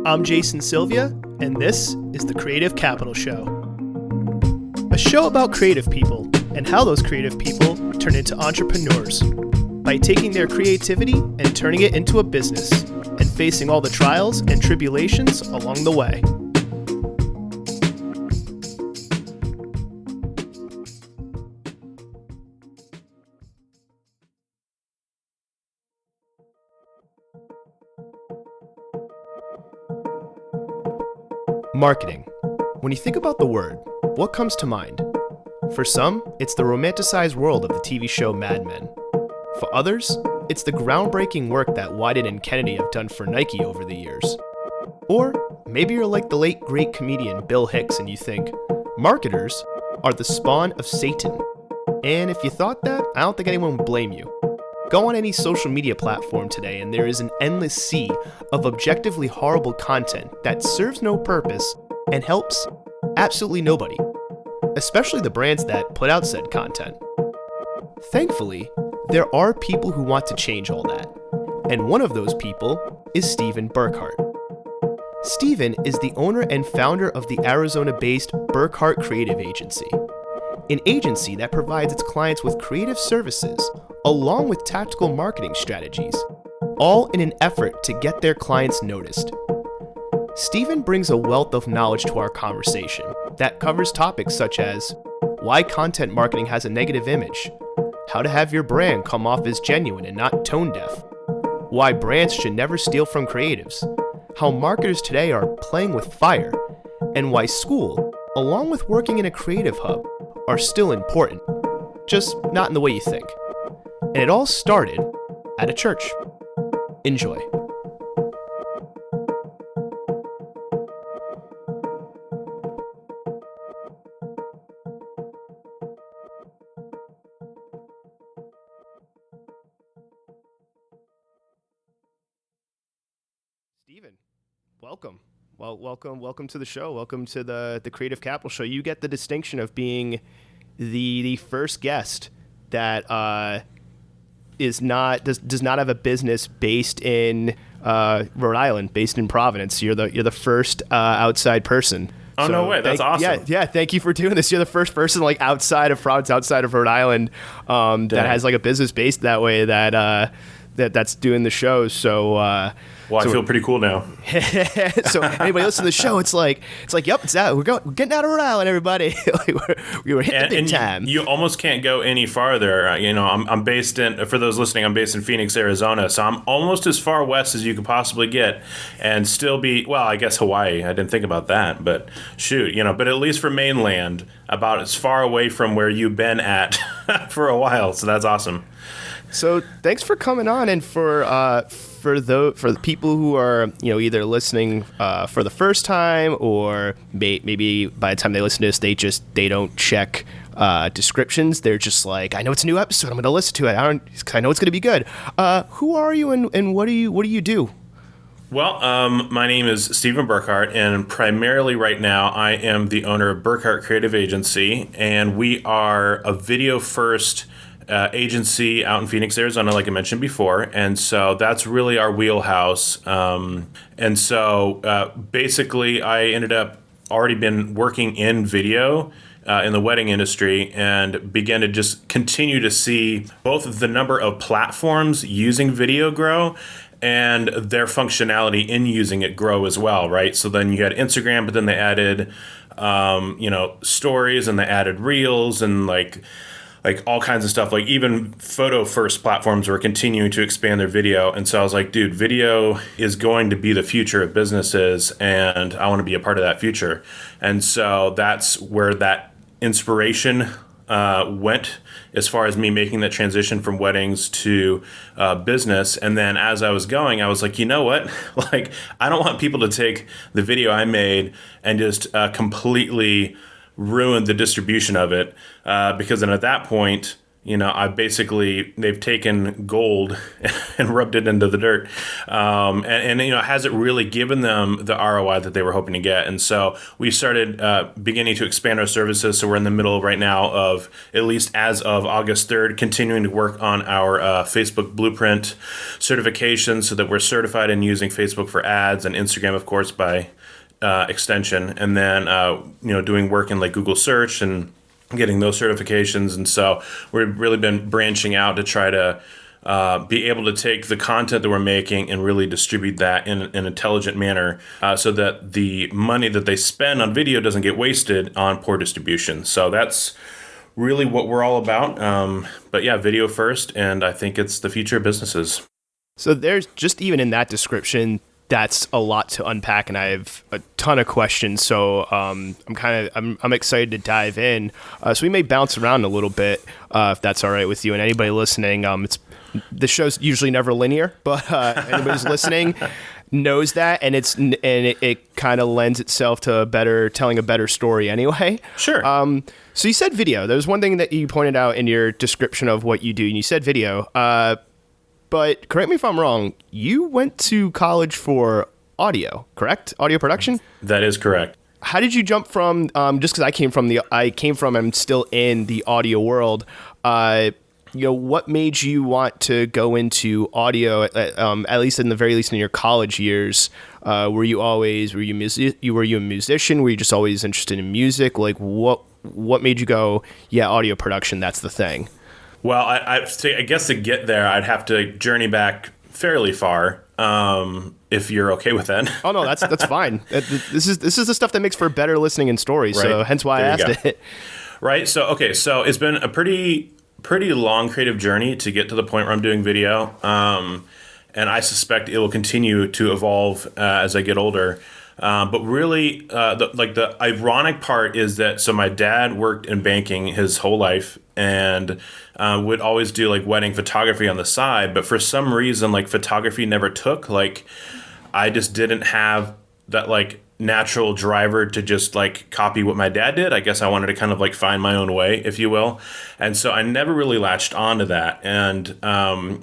I'm Jason Sylvia, and this is the Creative Capital Show. A show about creative people and how those creative people turn into entrepreneurs by taking their creativity and turning it into a business and facing all the trials and tribulations along the way. Marketing. When you think about the word, what comes to mind? For some, it's the romanticized world of the TV show Mad Men. For others, it's the groundbreaking work that Wyden and Kennedy have done for Nike over the years. Or maybe you're like the late great comedian Bill Hicks and you think, marketers are the spawn of Satan. And if you thought that, I don't think anyone would blame you. Go on any social media platform today and there is an endless sea of objectively horrible content that serves no purpose and helps absolutely nobody, especially the brands that put out said content. Thankfully, there are people who want to change all that, and one of those people is Steven Burkhart. Steven is the owner and founder of the Arizona-based Burkhart Creative Agency, an agency that provides its clients with creative services along with tactical marketing strategies, all in an effort to get their clients noticed. Steven brings a wealth of knowledge to our conversation that covers topics such as why content marketing has a negative image, how to have your brand come off as genuine and not tone deaf, why brands should never steal from creatives, how marketers today are playing with fire, and why school, along with working in a creative hub, are still important, just not in the way you think. And it all started at a church. Enjoy. Steven, welcome. Welcome to the show. Welcome to the Creative Capital Show. You get the distinction of being the first guest that does not have a business based in Rhode Island, based in Providence. You're the first outside person. Oh, so no way! That's awesome. Yeah. Thank you for doing this. You're the first person like outside of Providence, outside of Rhode Island, that has like a business based that way. That's doing the show. So. Well, I feel pretty cool now. So anybody listen to the show, it's like, yep, it's out. We're getting out of Rhode Island, everybody. we were hitting the big time. You almost can't go any farther. I'm based in, for those listening, I'm based in Phoenix, Arizona. So I'm almost as far west as you could possibly get and still be, well, I guess Hawaii. I didn't think about that, but shoot, but at least for mainland, about as far away from where you've been at for a while. So that's awesome. So thanks for coming on, and for the people who are either listening for the first time, or maybe by the time they listen to this they don't check descriptions. They're just like, I know it's a new episode, I'm going to listen to it. I know it's going to be good. Who are you, and what do you do? Well, my name is Steven Burkhart, and primarily right now I am the owner of Burkhart Creative Agency, and we are a video first agency out in Phoenix, Arizona, like I mentioned before. And so that's really our wheelhouse. And so basically I ended up already been working in video in the wedding industry, and began to just continue to see both the number of platforms using video grow and their functionality in using it grow as well, right? So then you had Instagram, but then they added stories, and they added reels, and like all kinds of stuff. Like even photo first platforms were continuing to expand their video. And so I was like, dude, video is going to be the future of businesses, and I want to be a part of that future. And so that's where that inspiration went, as far as me making that transition from weddings to business. And then as I was going, I was like, you know what? Like, I don't want people to take the video I made and just completely ruined the distribution of it, because then at that point, they've taken gold and rubbed it into the dirt. And has it really given them the ROI that they were hoping to get? And so we started beginning to expand our services. So we're in the middle right now of, at least as of August 3rd, continuing to work on our Facebook Blueprint certification so that we're certified in using Facebook for ads and Instagram, of course, by extension. And then, doing work in like Google search and getting those certifications. And so we've really been branching out to try to be able to take the content that we're making and really distribute that in an intelligent manner so that the money that they spend on video doesn't get wasted on poor distribution. So that's really what we're all about. But yeah, video first, and I think it's the future of businesses. So there's just even in that description, that's a lot to unpack, and I have a ton of questions. So I'm excited to dive in. So we may bounce around a little bit if that's all right with you. And anybody listening, the show's usually never linear, but anybody's listening knows that, and it kind of lends itself to telling a better story anyway. Sure. So you said video. There was one thing that you pointed out in your description of what you do, and you said video. But correct me if I'm wrong, you went to college for audio, correct? Audio production? That is correct. How did you jump from, just because I came from and still in the audio world, what made you want to go into audio, at least in the very least in your college years? Were you a musician? Were you just always interested in music? Like what made you go, yeah, audio production, that's the thing? Well, I guess to get there, I'd have to journey back fairly far, if you're okay with that. Oh no, that's fine. This is the stuff that makes for better listening and stories. Right. So hence why I asked it. Right. So it's been a pretty long creative journey to get to the point where I'm doing video, and I suspect it will continue to evolve as I get older. But really, the ironic part is that my dad worked in banking his whole life and would always do like wedding photography on the side. But for some reason, like photography never took. Like I just didn't have that like natural driver to just like copy what my dad did. I guess I wanted to kind of like find my own way, if you will. And so I never really latched onto that and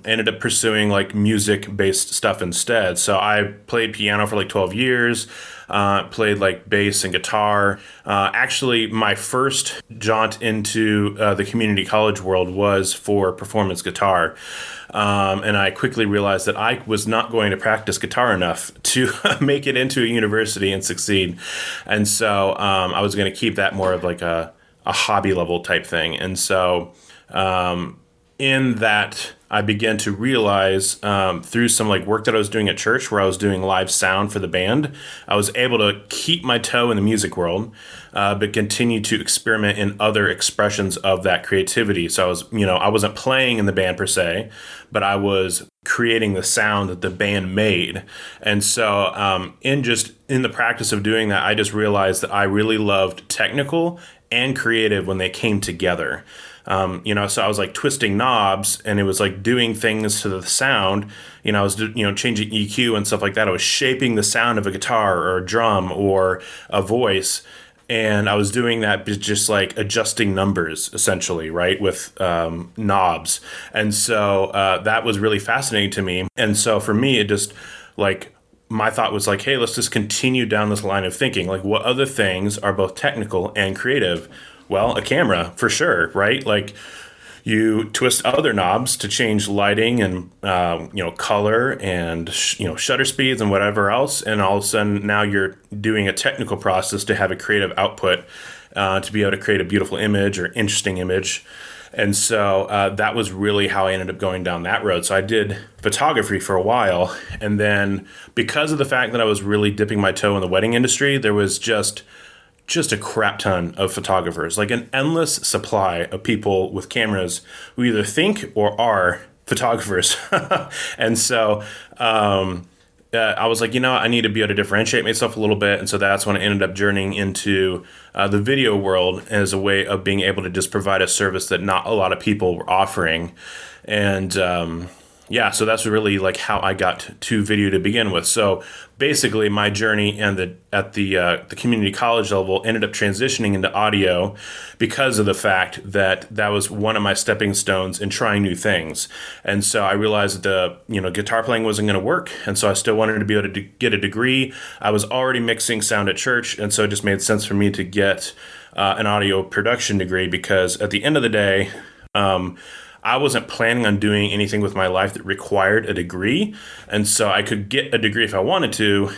ended up pursuing like music-based stuff instead. So I played piano for like 12 years, played like bass and guitar. Actually, my first jaunt into the community college world was for performance guitar. And I quickly realized that I was not going to practice guitar enough to make it into a university and succeed. And so I was going to keep that more of like a hobby level type thing. And so in that, I began to realize through some like work that I was doing at church where I was doing live sound for the band, I was able to keep my toe in the music world, but continue to experiment in other expressions of that creativity. So I wasn't playing in the band per se, but I was creating the sound that the band made. And so in the practice of doing that, I just realized that I really loved technical and creative when they came together. So I was like twisting knobs and it was like doing things to the sound. I was, changing EQ and stuff like that. I was shaping the sound of a guitar or a drum or a voice. And I was doing that just like adjusting numbers essentially, right, with knobs. And so that was really fascinating to me. And so for me, it just like my thought was like, hey, let's just continue down this line of thinking. Like what other things are both technical and creative? Well, a camera for sure, right? Like you twist other knobs to change lighting and color and shutter speeds and whatever else, and all of a sudden now you're doing a technical process to have a creative output to be able to create a beautiful image or interesting image. And so that was really how I ended up going down that road. So I did photography for a while, and then because of the fact that I was really dipping my toe in the wedding industry, there was just a crap ton of photographers, like an endless supply of people with cameras who either think or are photographers. And so I was like, I need to be able to differentiate myself a little bit. And so that's when I ended up journeying into the video world as a way of being able to just provide a service that not a lot of people were offering. And Yeah, so that's really like how I got to video to begin with. So basically, my journey and the community college level ended up transitioning into audio because of the fact that that was one of my stepping stones in trying new things. And so I realized the guitar playing wasn't going to work, and so I still wanted to be able to get a degree. I was already mixing sound at church, and so it just made sense for me to get an audio production degree because at the end of the day. I wasn't planning on doing anything with my life that required a degree. And so I could get a degree if I wanted to,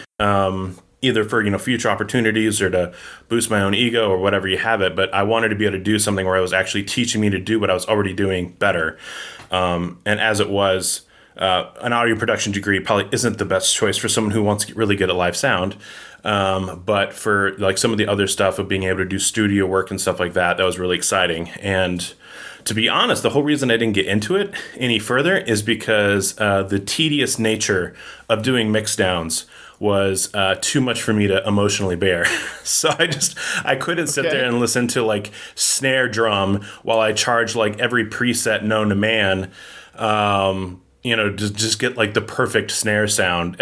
either for, future opportunities or to boost my own ego or whatever you have it. But I wanted to be able to do something where I was actually teaching me to do what I was already doing better. And as it was, an audio production degree probably isn't the best choice for someone who wants to get really good at live sound. But for like some of the other stuff of being able to do studio work and stuff like that, that was really exciting. And to be honest, the whole reason I didn't get into it any further is because the tedious nature of doing mixdowns was too much for me to emotionally bear. So I couldn't sit there and listen to like snare drum while I charge like every preset known to man. Just get like the perfect snare sound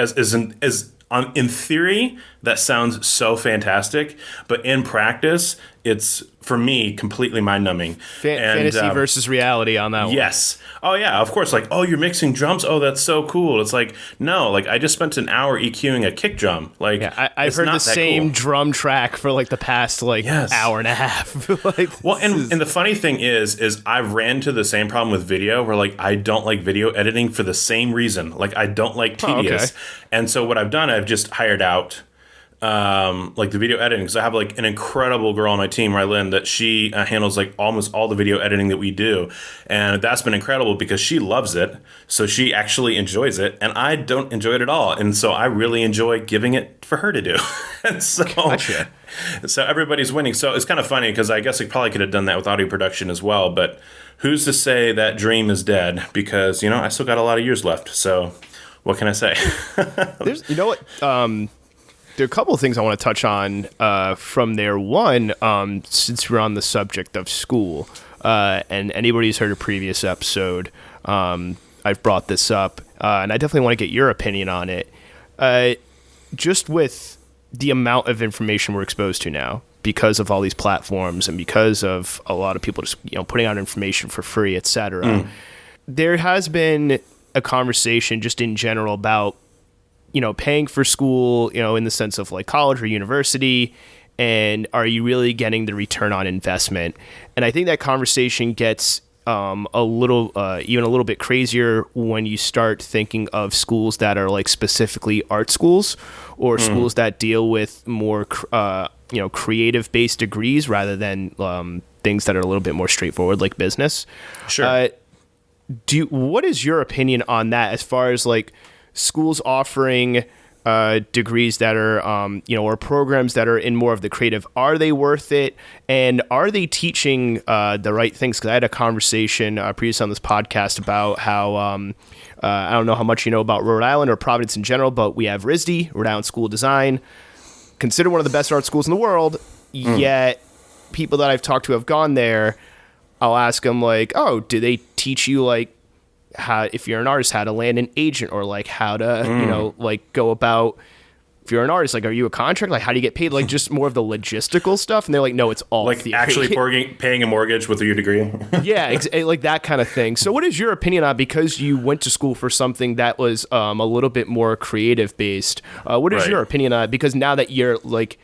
in theory, that sounds so fantastic, but in practice, it's, for me, completely mind-numbing. Fantasy versus reality on that one. Yes. Oh, yeah, of course. Like, oh, you're mixing drums? Oh, that's so cool. It's like, no, like, I just spent an hour EQing a kick drum. Like, yeah, I've heard the same drum track for, like, the past, hour and a half. And the funny thing is I've ran to the same problem with video where, like, I don't like video editing for the same reason. Like, I don't like tedious. Oh, okay. And so what I've done, I've just hired out like the video editing, because I have like an incredible girl on my team, Rylan, that she handles like almost all the video editing that we do, and that's been incredible because she loves it, so she actually enjoys it, and I don't enjoy it at all, and so I really enjoy giving it for her to do. And so, gotcha. So everybody's winning. So it's kind of funny because I guess I probably could have done that with audio production as well, but who's to say that dream is dead? Because I still got a lot of years left. So what can I say? There are a couple of things I want to touch on from there. One, since we're on the subject of school, and anybody who's heard a previous episode, I've brought this up, and I definitely want to get your opinion on it. Just with the amount of information we're exposed to now, because of all these platforms and because of a lot of people just putting out information for free, etc. There has been a conversation just in general about paying for school, in the sense of like college or university, and are you really getting the return on investment? And I think that conversation gets even a little bit crazier when you start thinking of schools that are like specifically art schools or schools that deal with more, creative based degrees rather than things that are a little bit more straightforward, like business. Sure. What is your opinion on that as far as like schools offering degrees that are, or programs that are in more of the creative? Are they worth it? And are they teaching the right things? Because I had a conversation previously on this podcast about how, I don't know how much you know about Rhode Island or Providence in general, but we have RISD, Rhode Island School of Design, considered one of the best art schools in the world, yet people that I've talked to have gone there, I'll ask them like, oh, do they teach you like, how, if you're an artist, how to land an agent, or like how to, go about, if you're an artist, like, are you a contract? Like, how do you get paid? Like, just more of the logistical stuff. And they're like, no, it's all like theory. Actually paying a mortgage with your degree. Yeah, like that kind of thing. So what is your opinion on, because you went to school for something that was a little bit more creative based, what is your opinion on it? Because now that you're like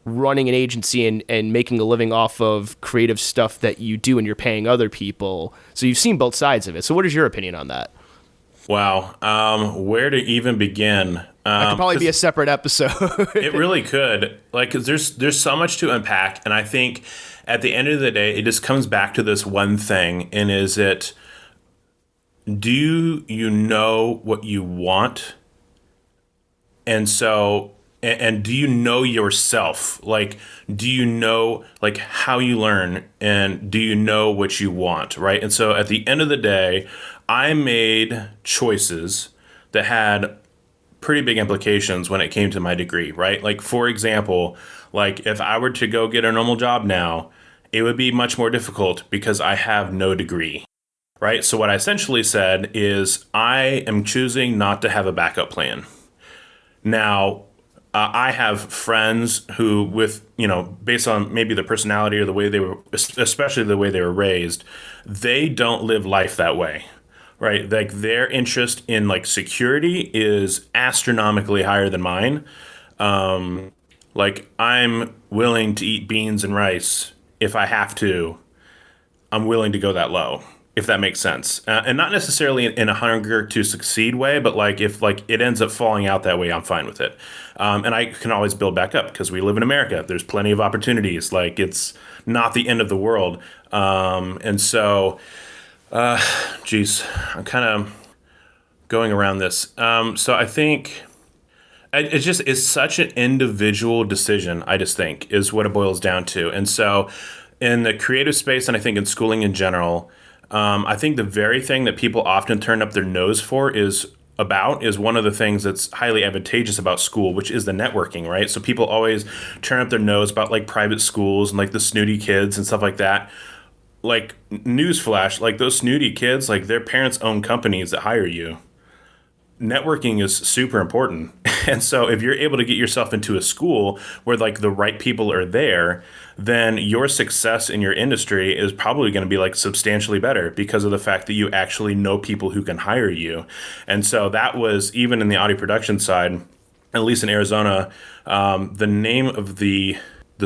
running an agency and making a living off of creative stuff that you do and you're paying other people, so you've seen both sides of it. So what is your opinion on that? Wow. Where to even begin? That could probably be a separate episode. It really could. Like, 'cause there's so much to unpack. And I think at the end of the day, it just comes back to this one thing. And do you know what you want? And so, and do you know yourself? Like, do you know like how you learn, and do you know what you want? Right. And so at the end of the day, I made choices that had pretty big implications when it came to my degree, right? Like, for example, like if I were to go get a normal job now, it would be much more difficult because I have no degree. right? So what I essentially said is I am choosing not to have a backup plan. Now, I have friends who, based on maybe the personality or the way they were, especially the way they were raised, they don't live life that way, right? Like their interest in like security is astronomically higher than mine. Like I'm willing to eat beans and rice if I have to. I'm willing to go that low, if that makes sense, and not necessarily in a hunger to succeed way, but like if like it ends up falling out that way, I'm fine with it, and I can always build back up because we live in America. There's plenty of opportunities. Like it's not the end of the world, and so, geez, I'm kind of going around this. So I think it's such an individual decision. I just think is what it boils down to, and so in the creative space, and I think in schooling in general. I think the very thing that people often turn up their nose for is one of the things that's highly advantageous about school, which is the networking, right? So people always turn up their nose about like private schools and like the snooty kids and stuff like that. Like newsflash, like those snooty kids, like their parents own companies that hire you. Networking is super important. And so if you're able to get yourself into a school where like the right people are there, then your success in your industry is probably going to be like substantially better because of the fact that you actually know people who can hire you. And so that was even in the audio production side, at least in Arizona, the name of the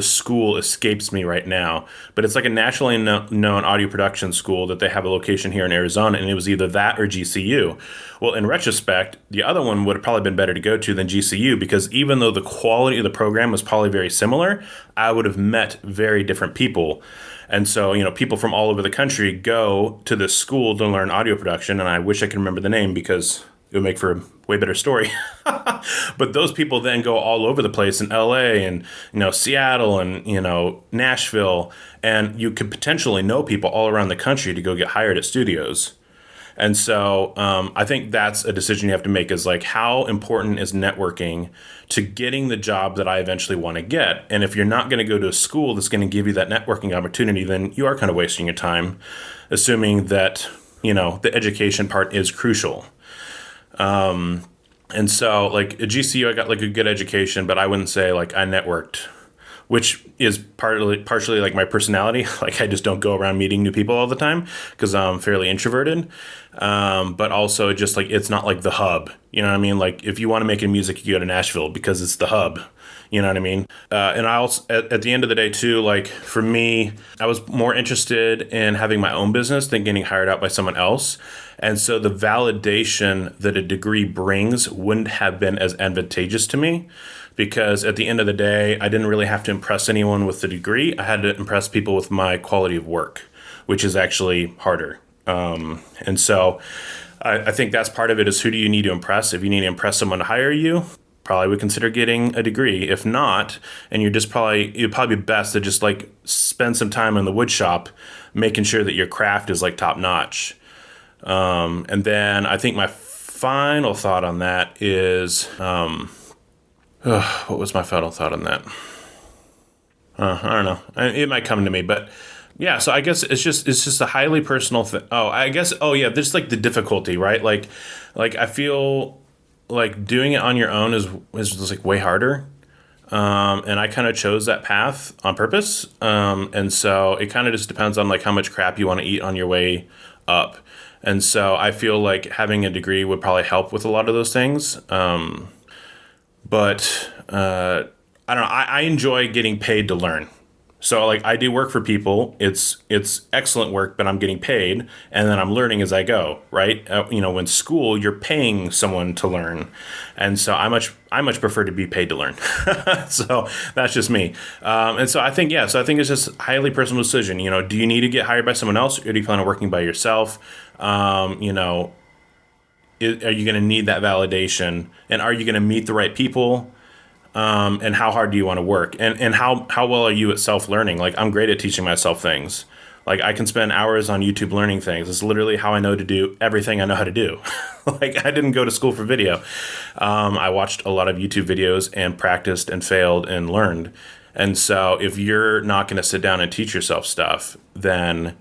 school escapes me right now, but it's like a nationally known audio production school that they have a location here in Arizona, and it was either that or GCU. Well, in retrospect, the other one would have probably been better to go to than GCU because even though the quality of the program was probably very similar, I would have met very different people. And so, people from all over the country go to this school to learn audio production, and I wish I could remember the name because it would make for a way better story. But those people then go all over the place in LA and, Seattle and, Nashville. And you could potentially know people all around the country to go get hired at studios. And so I think that's a decision you have to make is like, how important is networking to getting the job that I eventually want to get? And if you're not going to go to a school that's going to give you that networking opportunity, then you are kind of wasting your time, assuming that, the education part is crucial. And so like at GCU, I got like a good education, but I wouldn't say like I networked, which is partially like my personality. Like I just don't go around meeting new people all the time because I'm fairly introverted. But also just like, it's not like the hub, you know what I mean? Like if you want to make music, you go to Nashville because it's the hub. You know what I mean? And I also, at the end of the day too, like for me, I was more interested in having my own business than getting hired out by someone else. And so the validation that a degree brings wouldn't have been as advantageous to me because at the end of the day, I didn't really have to impress anyone with the degree. I had to impress people with my quality of work, which is actually harder. And so I think that's part of it is who do you need to impress? If you need to impress someone to hire you, probably would consider getting a degree. If not, and it'd probably be best to just like spend some time in the wood shop, making sure that your craft is like top notch. And then I think my final thought on that is, what was my final thought on that? I don't know. It might come to me, but yeah. So I guess it's just a highly personal thing. There's like the difficulty, right? Like I feel like doing it on your own is just like way harder. And I kind of chose that path on purpose. And so it kind of just depends on like how much crap you want to eat on your way up. And so I feel like having a degree would probably help with a lot of those things. But I don't know. I enjoy getting paid to learn. So like I do work for people. It's excellent work, but I'm getting paid, and then I'm learning as I go. Right? When school, you're paying someone to learn, and so I much prefer to be paid to learn. So that's just me. And so I think So I think it's just a highly personal decision. Do you need to get hired by someone else, or do you plan on working by yourself? Are you going to need that validation, and are you going to meet the right people? And how hard do you want to work? And how well are you at self-learning? Like, I'm great at teaching myself things. Like, I can spend hours on YouTube learning things. It's literally how I know to do everything I know how to do. Like, I didn't go to school for video. I watched a lot of YouTube videos and practiced and failed and learned. And so if you're not going to sit down and teach yourself stuff, then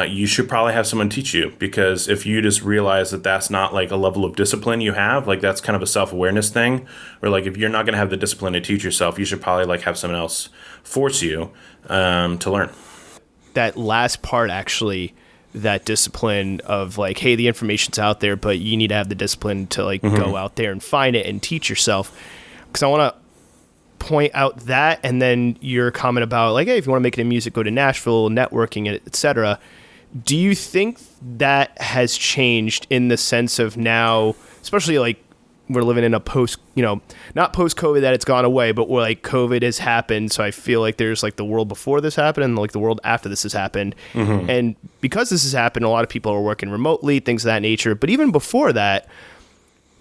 you should probably have someone teach you, because if you just realize that that's not like a level of discipline you have, like that's kind of a self-awareness thing, or like if you're not going to have the discipline to teach yourself, you should probably like have someone else force you to learn. That last part, actually, that discipline of like, hey, the information's out there, but you need to have the discipline to like go out there and find it and teach yourself. Because I want to point out that, and then your comment about like, hey, if you want to make it in music, go to Nashville, networking, etc. Do you think that has changed in the sense of now, especially like we're living in a post, not post-COVID that it's gone away, but where like COVID has happened. So I feel like there's like the world before this happened and like the world after this has happened. And because this has happened, a lot of people are working remotely, things of that nature. But even before that,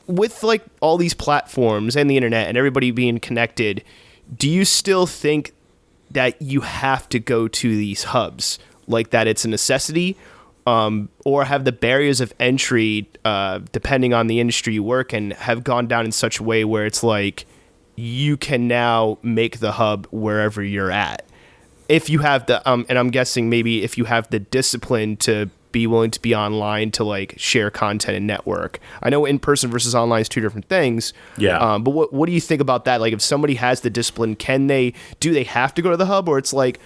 with like all these platforms and the internet and everybody being connected, do you still think that you have to go to these hubs, like that it's a necessity, or have the barriers of entry, depending on the industry you work in, have gone down in such a way where it's like you can now make the hub wherever you're at? If you have the, and I'm guessing maybe if you have the discipline to be willing to be online to like share content and network. I know in person versus online is two different things. Yeah. But what do you think about that? Like if somebody has the discipline, do they have to go to the hub, or it's like,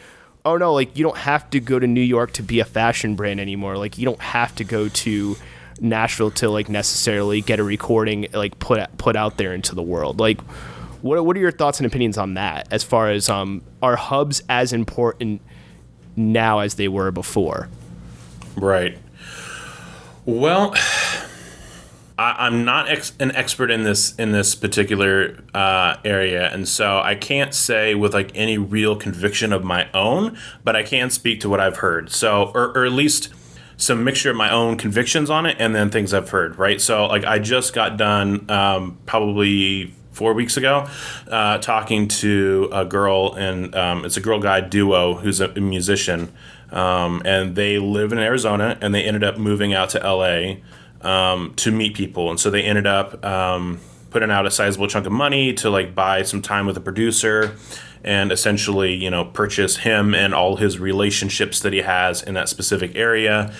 oh no, like you don't have to go to New York to be a fashion brand anymore. Like you don't have to go to Nashville to like necessarily get a recording, like put out there into the world. Like what are your thoughts and opinions on that, as far as are hubs as important now as they were before? Right. Well, I'm not an expert in this particular area, and so I can't say with like any real conviction of my own, but I can speak to what I've heard. So, or at least some mixture of my own convictions on it, and then things I've heard. Right. So, like I just got done probably 4 weeks ago talking to a girl, and it's a girl-guy duo who's a musician. And they live in Arizona, and they ended up moving out to LA to meet people. And so they ended up putting out a sizable chunk of money to like buy some time with a producer and essentially, purchase him and all his relationships that he has in that specific area,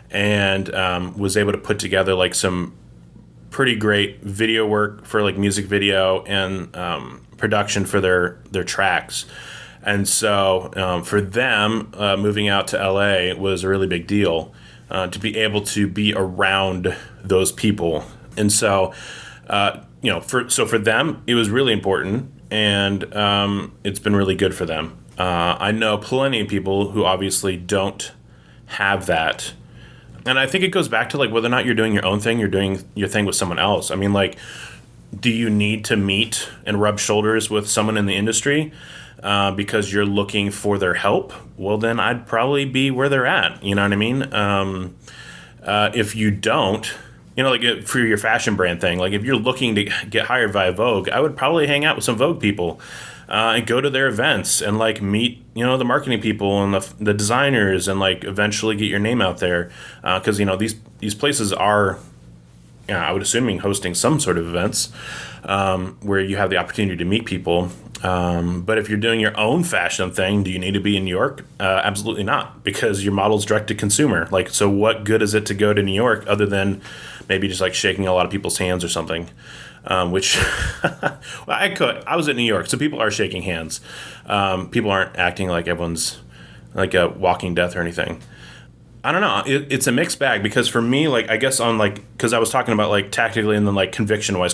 and was able to put together like some pretty great video work for like music video and production for their tracks. And so for them, moving out to LA was a really big deal, to be able to be around those people. And so, for them, it was really important, and it's been really good for them. I know plenty of people who obviously don't have that. And I think it goes back to like whether or not you're doing your own thing, you're doing your thing with someone else. I mean, like, do you need to meet and rub shoulders with someone in the industry because you're looking for their help? Well, then I'd probably be where they're at. You know what I mean? If you don't, like for your fashion brand thing, like if you're looking to get hired by Vogue, I would probably hang out with some Vogue people and go to their events and like meet, the marketing people and the designers, and like eventually get your name out there. Because, these places are, I would assuming, hosting some sort of events where you have the opportunity to meet people. But if you're doing your own fashion thing, do you need to be in New York? Absolutely not, because your model's direct to consumer. Like, so what good is it to go to New York other than maybe just like shaking a lot of people's hands or something? Which I was in New York, so people are shaking hands. People aren't acting like everyone's like a walking death or anything. I don't know. It's a mixed bag, because for me, like, I guess on like, because I was talking about like tactically and then like conviction wise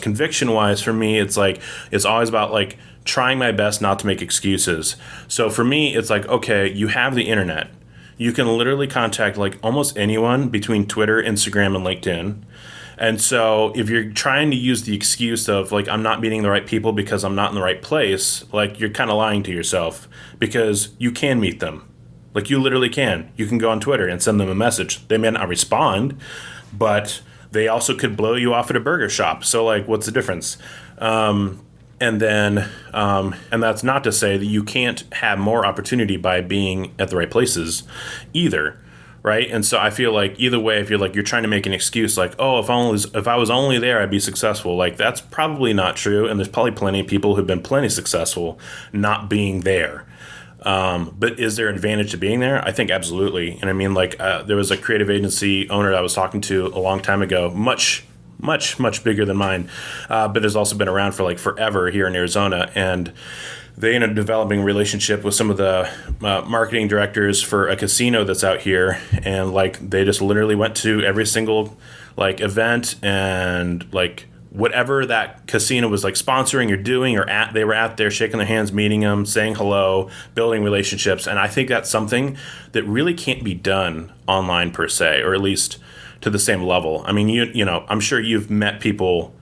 for me, it's like, it's always about like trying my best not to make excuses. So for me, it's like, okay, you have the internet. You can literally contact like almost anyone between Twitter, Instagram, and LinkedIn. And so if you're trying to use the excuse of like, I'm not meeting the right people because I'm not in the right place, like you're kind of lying to yourself, because you can meet them. Like you literally can. You can go on Twitter and send them a message. They may not respond, but they also could blow you off at a burger shop. So like, what's the difference? And that's not to say that you can't have more opportunity by being at the right places either. Right. And so I feel like either way, if you're trying to make an excuse like, oh, if I was only there, I'd be successful. Like that's probably not true. And there's probably plenty of people who've been plenty successful not being there. But is there an advantage to being there? I think absolutely. And I mean, like, there was a creative agency owner I was talking to a long time ago, much bigger than mine, but has also been around for like forever here in Arizona. And they ended up developing a relationship with some of the marketing directors for a casino that's out here. And like, they just literally went to every single like event and like whatever that casino was like sponsoring or doing they were out there shaking their hands, meeting them, saying hello, building relationships. And I think that's something that really can't be done online per se, or at least to the same level. I mean, you know, I'm sure you've met people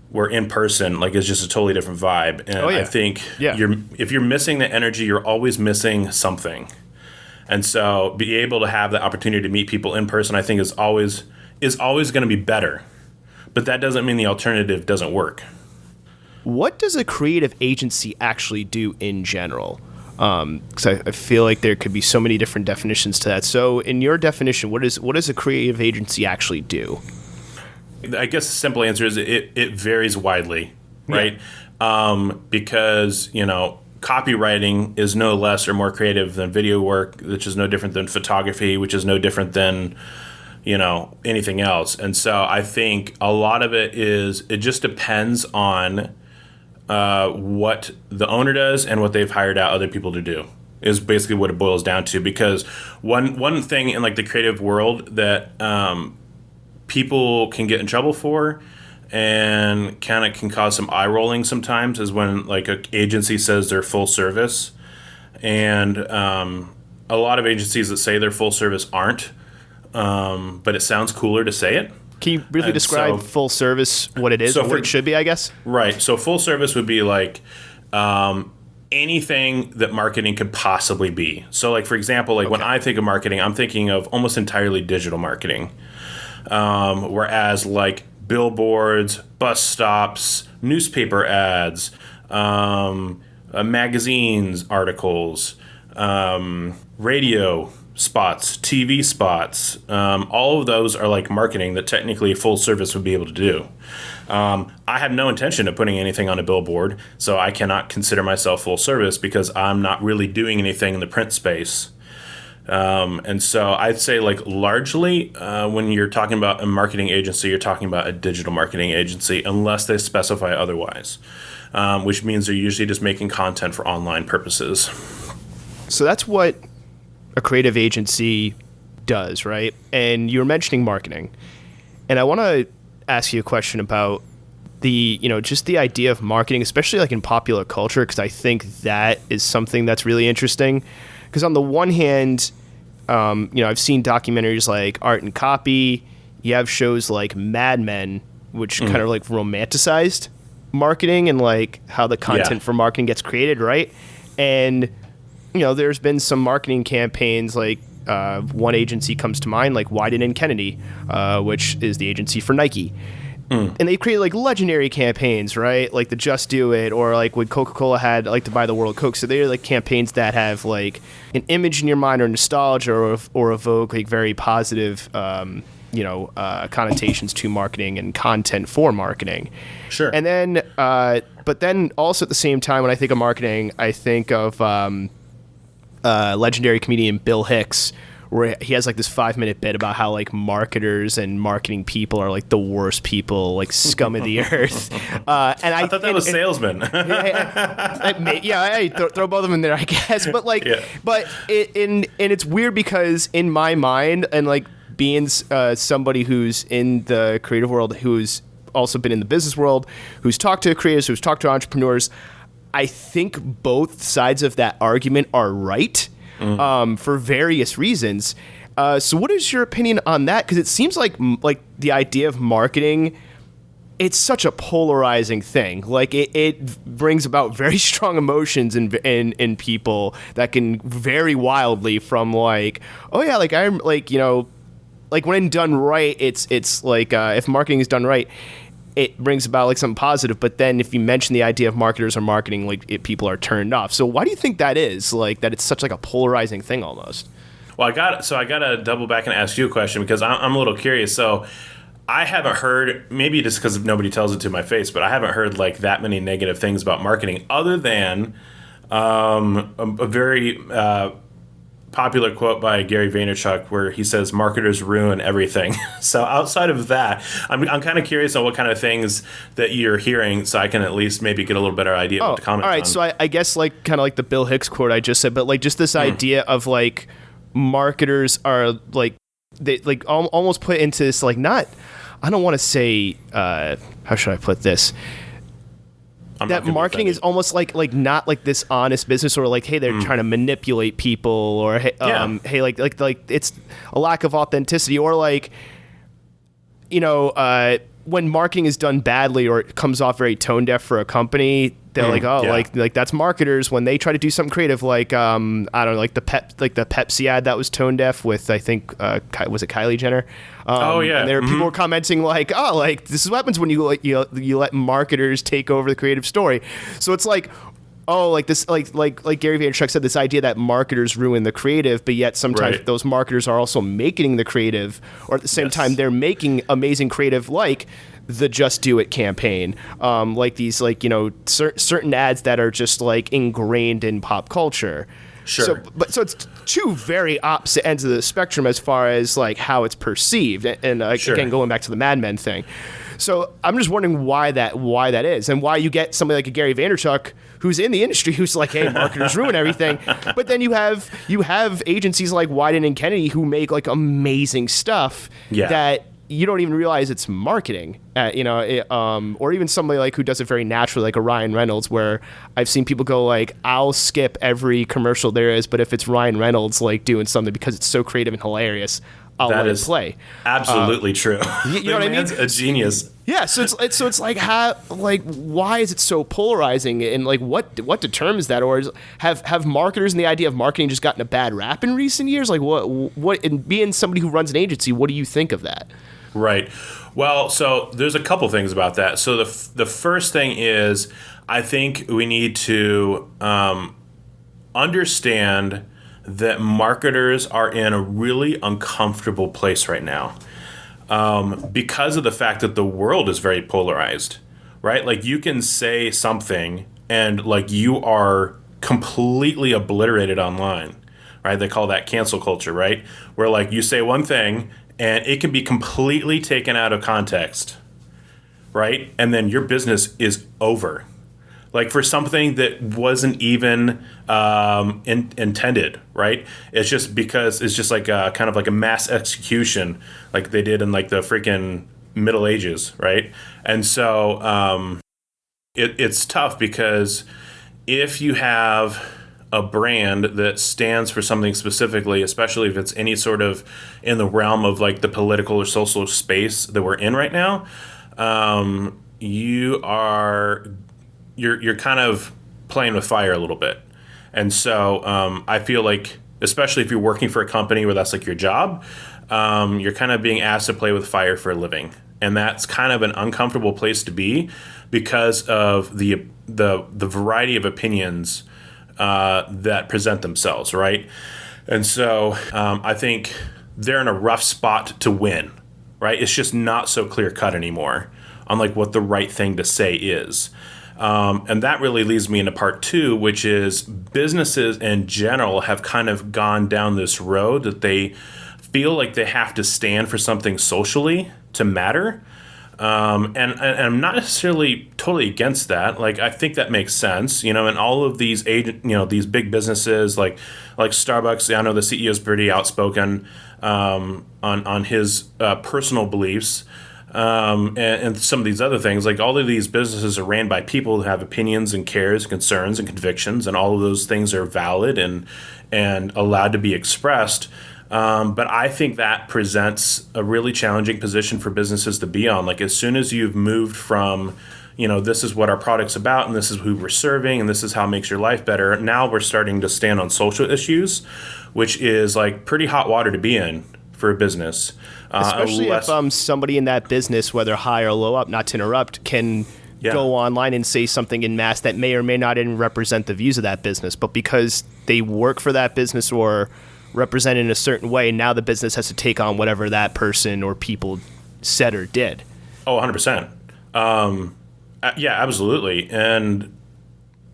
where in person, like, it's just a totally different vibe. And I think if you're missing the energy, you're always missing something. And so be able to have the opportunity to meet people in person, I think is always going to be better. But that doesn't mean the alternative doesn't work. What does a creative agency actually do in general? Because I feel like there could be so many different definitions to that. So in your definition, what does a creative agency actually do? I guess the simple answer is it varies widely, right? Yeah. Because, you know, copywriting is no less or more creative than video work, which is no different than photography, which is no different than, you know, anything else. And so I think a lot of it just depends on what the owner does and what they've hired out other people to do, is basically what it boils down to. Because one thing in like the creative world that people can get in trouble for and kind of can cause some eye rolling sometimes is when like an agency says they're full service. And a lot of agencies that say they're full service aren't. But it sounds cooler to say it. Can you briefly describe full service, what it is, or what it should be, I guess? Right. So full service would be like anything that marketing could possibly be. So like, for example, like when I think of marketing, I'm thinking of almost entirely digital marketing. Whereas like billboards, bus stops, newspaper ads, magazines, articles, radio spots, TV spots, all of those are like marketing that technically full service would be able to do. I have no intention of putting anything on a billboard, so I cannot consider myself full service because I'm not really doing anything in the print space. And so I'd say like largely when you're talking about a marketing agency, you're talking about a digital marketing agency unless they specify otherwise, which means they're usually just making content for online purposes. So that's what a creative agency does, right? And you were mentioning marketing. And I want to ask you a question about just the idea of marketing, especially like in popular culture, because I think that is something that's really interesting. Because on the one hand, I've seen documentaries like Art and Copy. You have shows like Mad Men, which kind of like romanticized marketing and like how the content for marketing gets created, right? And there's been some marketing campaigns like one agency comes to mind, like Wieden & Kennedy, which is the agency for Nike. And they created like legendary campaigns, right? Like the Just Do It, or like when Coca-Cola had like to buy the world Coke. So they're like campaigns that have like an image in your mind or nostalgia or evoke like very positive, connotations to marketing and content for marketing. Sure. And then, but then also at the same time, when I think of marketing, I think of legendary comedian Bill Hicks, where he has like this 5-minute bit about how like marketers and marketing people are like the worst people, like scum of the earth. And I thought that was salesmen. I throw both of them in there, I guess. But like, it's weird because in my mind, and like being somebody who's in the creative world, who's also been in the business world, who's talked to creators, who's talked to entrepreneurs, I think both sides of that argument are right. For various reasons. So what is your opinion on that? Because it seems like the idea of marketing, it's such a polarizing thing. Like it brings about very strong emotions in people that can vary wildly from like, oh yeah, like I'm like, like when done right, it's like if marketing is done right, it brings about like something positive, but then if you mention the idea of marketers or marketing, like people are turned off. So why do you think that is? Like that it's such like a polarizing thing almost? Well, I got to double back and ask you a question because I'm a little curious. So I haven't heard, maybe just because nobody tells it to my face, but I haven't heard like that many negative things about marketing other than A very popular quote by Gary Vaynerchuk where he says, "Marketers ruin everything." So outside of that, I'm kind of curious on what kind of things that you're hearing, so I can at least maybe get a little better idea of what to comment on. All right, so I guess like kind of like the Bill Hicks quote I just said, but like just this idea of like marketers are like they like almost put into this like not. I don't want to say how should I put this. That marketing is almost like not like this honest business, or like, hey, they're trying to manipulate people, or hey, like it's a lack of authenticity, or like, you know, when marketing is done badly or it comes off very tone deaf for a company, they're like that's marketers when they try to do something creative, like I don't know, like the Pepsi ad that was tone deaf with, I think was it Kylie Jenner? And there people were commenting like, oh, like this is what happens when you let marketers take over the creative story. So it's like, oh, like this, like Gary Vaynerchuk said, this idea that marketers ruin the creative, but yet sometimes those marketers are also making the creative, or at the same time they're making amazing creative, like the Just Do It campaign, like these, like, you know, certain ads that are just like ingrained in pop culture. Sure. So it's two very opposite ends of the spectrum as far as like how it's perceived, and again, going back to the Mad Men thing. So I'm just wondering why that is, and why you get somebody like a Gary Vaynerchuk who's in the industry who's like, hey, marketers ruin everything, but then you have agencies like Wyden and Kennedy who make like amazing stuff that you don't even realize it's marketing, or even somebody like who does it very naturally, like a Ryan Reynolds, where I've seen people go like, I'll skip every commercial there is, but if it's Ryan Reynolds like doing something because it's so creative and hilarious, I'll let it play. Absolutely true. You know what I mean? A genius. Yeah, so it's like why is it so polarizing, and like what determines that, or have marketers and the idea of marketing just gotten a bad rap in recent years? Like what and being somebody who runs an agency, what do you think of that? Right. Well, so there's a couple things about that. So the first thing is, I think we need to understand that marketers are in a really uncomfortable place right now, because of the fact that the world is very polarized, right? Like you can say something and like you are completely obliterated online, right? They call that cancel culture, right? Where like you say one thing and it can be completely taken out of context, right? And then your business is over. Like for something that wasn't even intended, right? It's just because it's just like a, kind of like a mass execution, like they did in like the freaking Middle Ages, right? And so it's tough because if you have a brand that stands for something specifically, especially if it's any sort of in the realm of like the political or social space that we're in right now, you're kind of playing with fire a little bit. And so I feel like, especially if you're working for a company where that's like your job, you're kind of being asked to play with fire for a living. And that's kind of an uncomfortable place to be because of the variety of opinions that present themselves, right? And so I think they're in a rough spot to win, right? It's just not so clear cut anymore on like what the right thing to say is. And that really leads me into part two, which is businesses in general have kind of gone down this road that they feel like they have to stand for something socially to matter. And I'm not necessarily totally against that. Like, I think that makes sense, and all of these these big businesses like Starbucks, I know the CEO is pretty outspoken on his personal beliefs. And some of these other things, like all of these businesses are ran by people who have opinions and cares, and concerns and convictions, and all of those things are valid and allowed to be expressed. But I think that presents a really challenging position for businesses to be on. Like as soon as you've moved from, this is what our product's about and this is who we're serving and this is how it makes your life better. Now we're starting to stand on social issues, which is like pretty hot water to be in for a business. Especially if somebody in that business, whether high or low up, not to interrupt, can go online and say something in mass that may or may not even represent the views of that business. But because they work for that business or represent in a certain way, now the business has to take on whatever that person or people said or did. Oh, 100%. Yeah, absolutely. And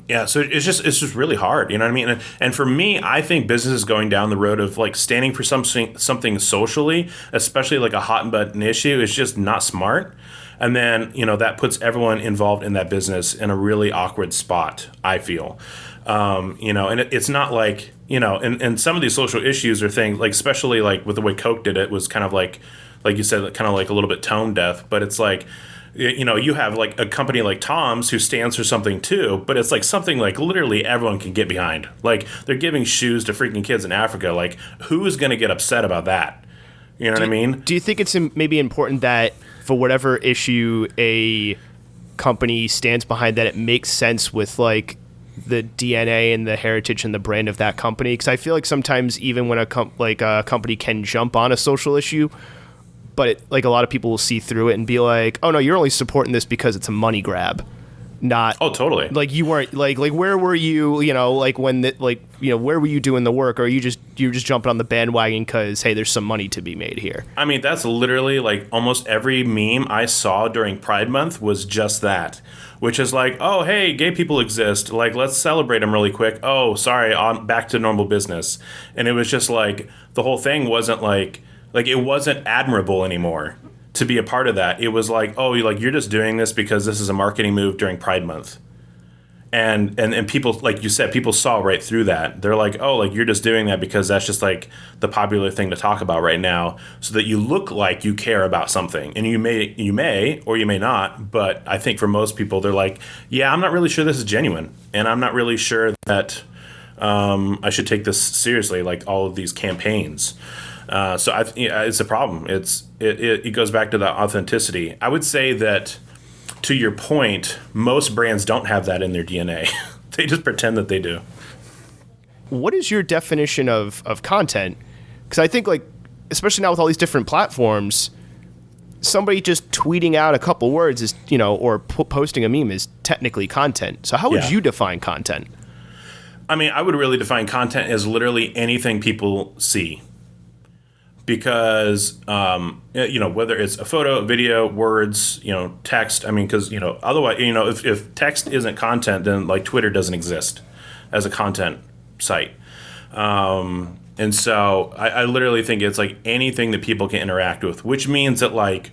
Yeah, so it's just really hard, you know what I mean? And for me, I think business is going down the road of like standing for something socially, especially like a hot button issue, is just not smart. And then, that puts everyone involved in that business in a really awkward spot, I feel. And it's not like, and some of these social issues are things like, especially like with the way Coke did it, was kind of like you said, kind of like a little bit tone deaf, but it's like, you have like a company like Tom's who stands for something too, but it's like something like literally everyone can get behind. Like they're giving shoes to freaking kids in Africa. Like who is going to get upset about that? You know what I mean? Do you think it's maybe important that for whatever issue a company stands behind, that it makes sense with like the DNA and the heritage and the brand of that company? Because I feel like sometimes even when a company can jump on a social issue, but like a lot of people will see through it and be like, oh no, you're only supporting this because it's a money grab. Not totally. Like you weren't like where were you, like when where were you doing the work, or you're just jumping on the bandwagon because hey, there's some money to be made here. I mean, that's literally like almost every meme I saw during Pride Month was just that, which is like, oh hey, gay people exist, like let's celebrate them really quick. Oh sorry, on back to normal business. And it was just like the whole thing wasn't like it wasn't admirable anymore to be a part of that. It was like, oh, you're just doing this because this is a marketing move during Pride Month. And people, like you said, people saw right through that. They're like, oh, like you're just doing that because that's just like the popular thing to talk about right now, so that you look like you care about something. And you may or you may not, but I think for most people, they're like, yeah, I'm not really sure this is genuine, and I'm not really sure that I should take this seriously, like all of these campaigns. So it's a problem. It goes back to the authenticity. I would say that, to your point, most brands don't have that in their DNA. They just pretend that they do. What is your definition of content? Because I think, like, especially now with all these different platforms, somebody just tweeting out a couple words is, or posting a meme is technically content. So how would you define content? I mean, I would really define content as literally anything people see. Because, whether it's a photo, a video, words, text, I mean, because, otherwise, if text isn't content, then like Twitter doesn't exist as a content site. And so I literally think it's like anything that people can interact with, which means that like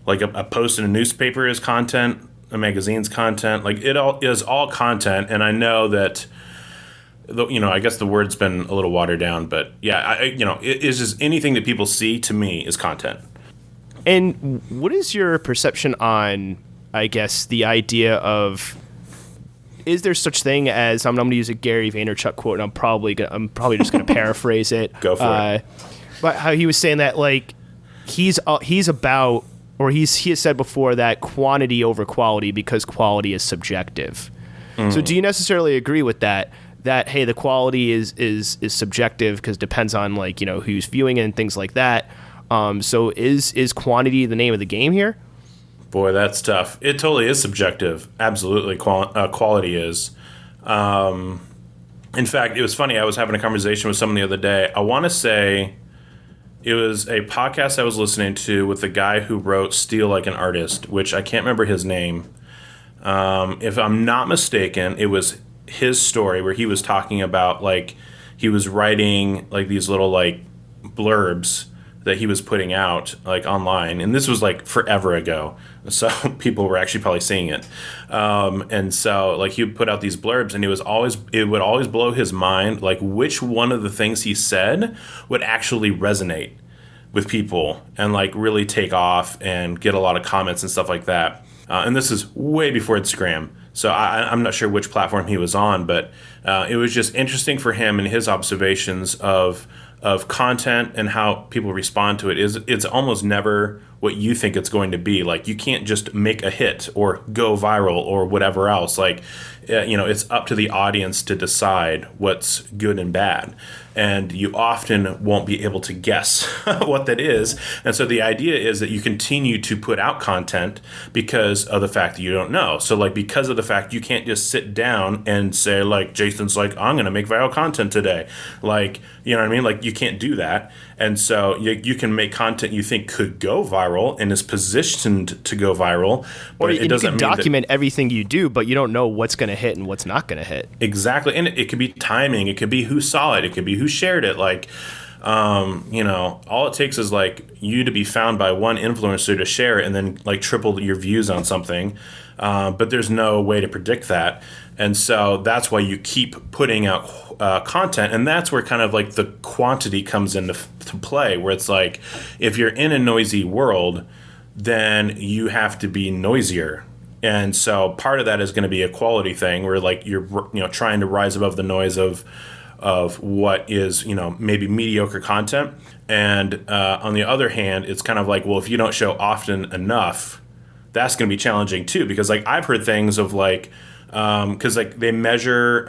a post in a newspaper is content, a magazine's content, like it all is all content. And I know that, I guess the word's been a little watered down, but yeah, it is just anything that people see, to me, is content. And what is your perception on, I guess, the idea of, is there such thing as, I'm going to use a Gary Vaynerchuk quote, and I'm probably just going to paraphrase it. Go for it. But how he was saying that, like, he has said before that quantity over quality, because quality is subjective. Mm. So do you necessarily agree with that? That, hey, the quality is subjective because it depends on like who's viewing it and things like that. So is quantity the name of the game here? Boy, that's tough. It totally is subjective. Absolutely, quality is. In fact, it was funny. I was having a conversation with someone the other day. I want to say it was a podcast I was listening to with the guy who wrote "Steal Like an Artist," which I can't remember his name. If I'm not mistaken, it was his story where he was talking about like he was writing like these little like blurbs that he was putting out like online, and this was like forever ago, so people were actually probably seeing it, and so like he would put out these blurbs, and it would always blow his mind like which one of the things he said would actually resonate with people and like really take off and get a lot of comments and stuff like that. And this is way before Instagram. So I'm not sure which platform he was on, but it was just interesting for him and his observations of content and how people respond to it. It's almost never what you think it's going to be. Like you can't just make a hit or go viral or whatever else. Like it's up to the audience to decide what's good and bad. And you often won't be able to guess what that is. And so the idea is that you continue to put out content because of the fact that you don't know. So like because of the fact you can't just sit down and say like Jason's like, I'm going to make viral content today. Like, you know what I mean? Like you can't do that. And so you can make content you think could go viral and is positioned to go viral, but it doesn't mean you can document everything you do, but you don't know what's going to hit and what's not going to hit. Exactly. And it could be timing. It could be who saw it. It could be who shared it. Like, all it takes is like you to be found by one influencer to share it and then like triple your views on something. But there's no way to predict that. And so that's why you keep putting out content. And that's where kind of like the quantity comes into to play, where it's like if you're in a noisy world, then you have to be noisier. And so part of that is going to be a quality thing where like you're trying to rise above the noise of what is maybe mediocre content. And on the other hand, it's kind of like, well, if you don't show often enough, that's going to be challenging too, because like I've heard things of like because like they measure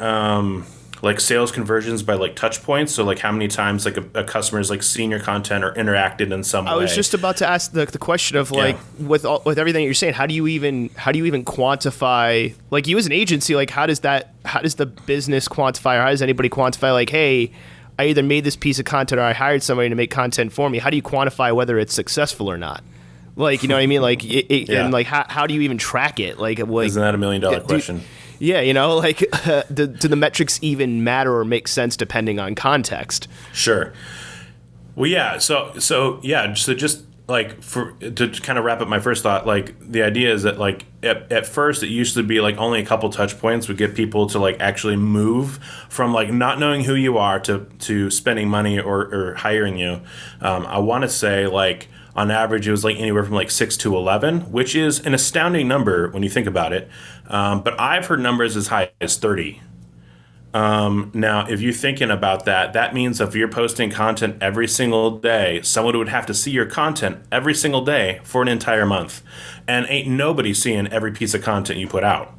like sales conversions by like touch points, so like how many times like a customer's like seen your content or interacted in some way. I was just about to ask the question of like with everything you're saying, how do you even quantify, like you as an agency, like how does the business quantify, or how does anybody quantify like, hey, I either made this piece of content or I hired somebody to make content for me? How do you quantify whether it's successful or not? Like, you know what I mean? Like, and like, how do you even track it? Like isn't that $1 million question? Yeah, like, do the metrics even matter or make sense depending on context? Sure. Well, yeah. So just like to kind of wrap up my first thought, like the idea is that like at first it used to be like only a couple touch points would get people to like actually move from like not knowing who you are to spending money or hiring you. I want to say like, on average, it was like anywhere from like 6 to 11, which is an astounding number when you think about it. But I've heard numbers as high as 30. Now, if you're thinking about that, that means if you're posting content every single day, someone would have to see your content every single day for an entire month. And ain't nobody seeing every piece of content you put out.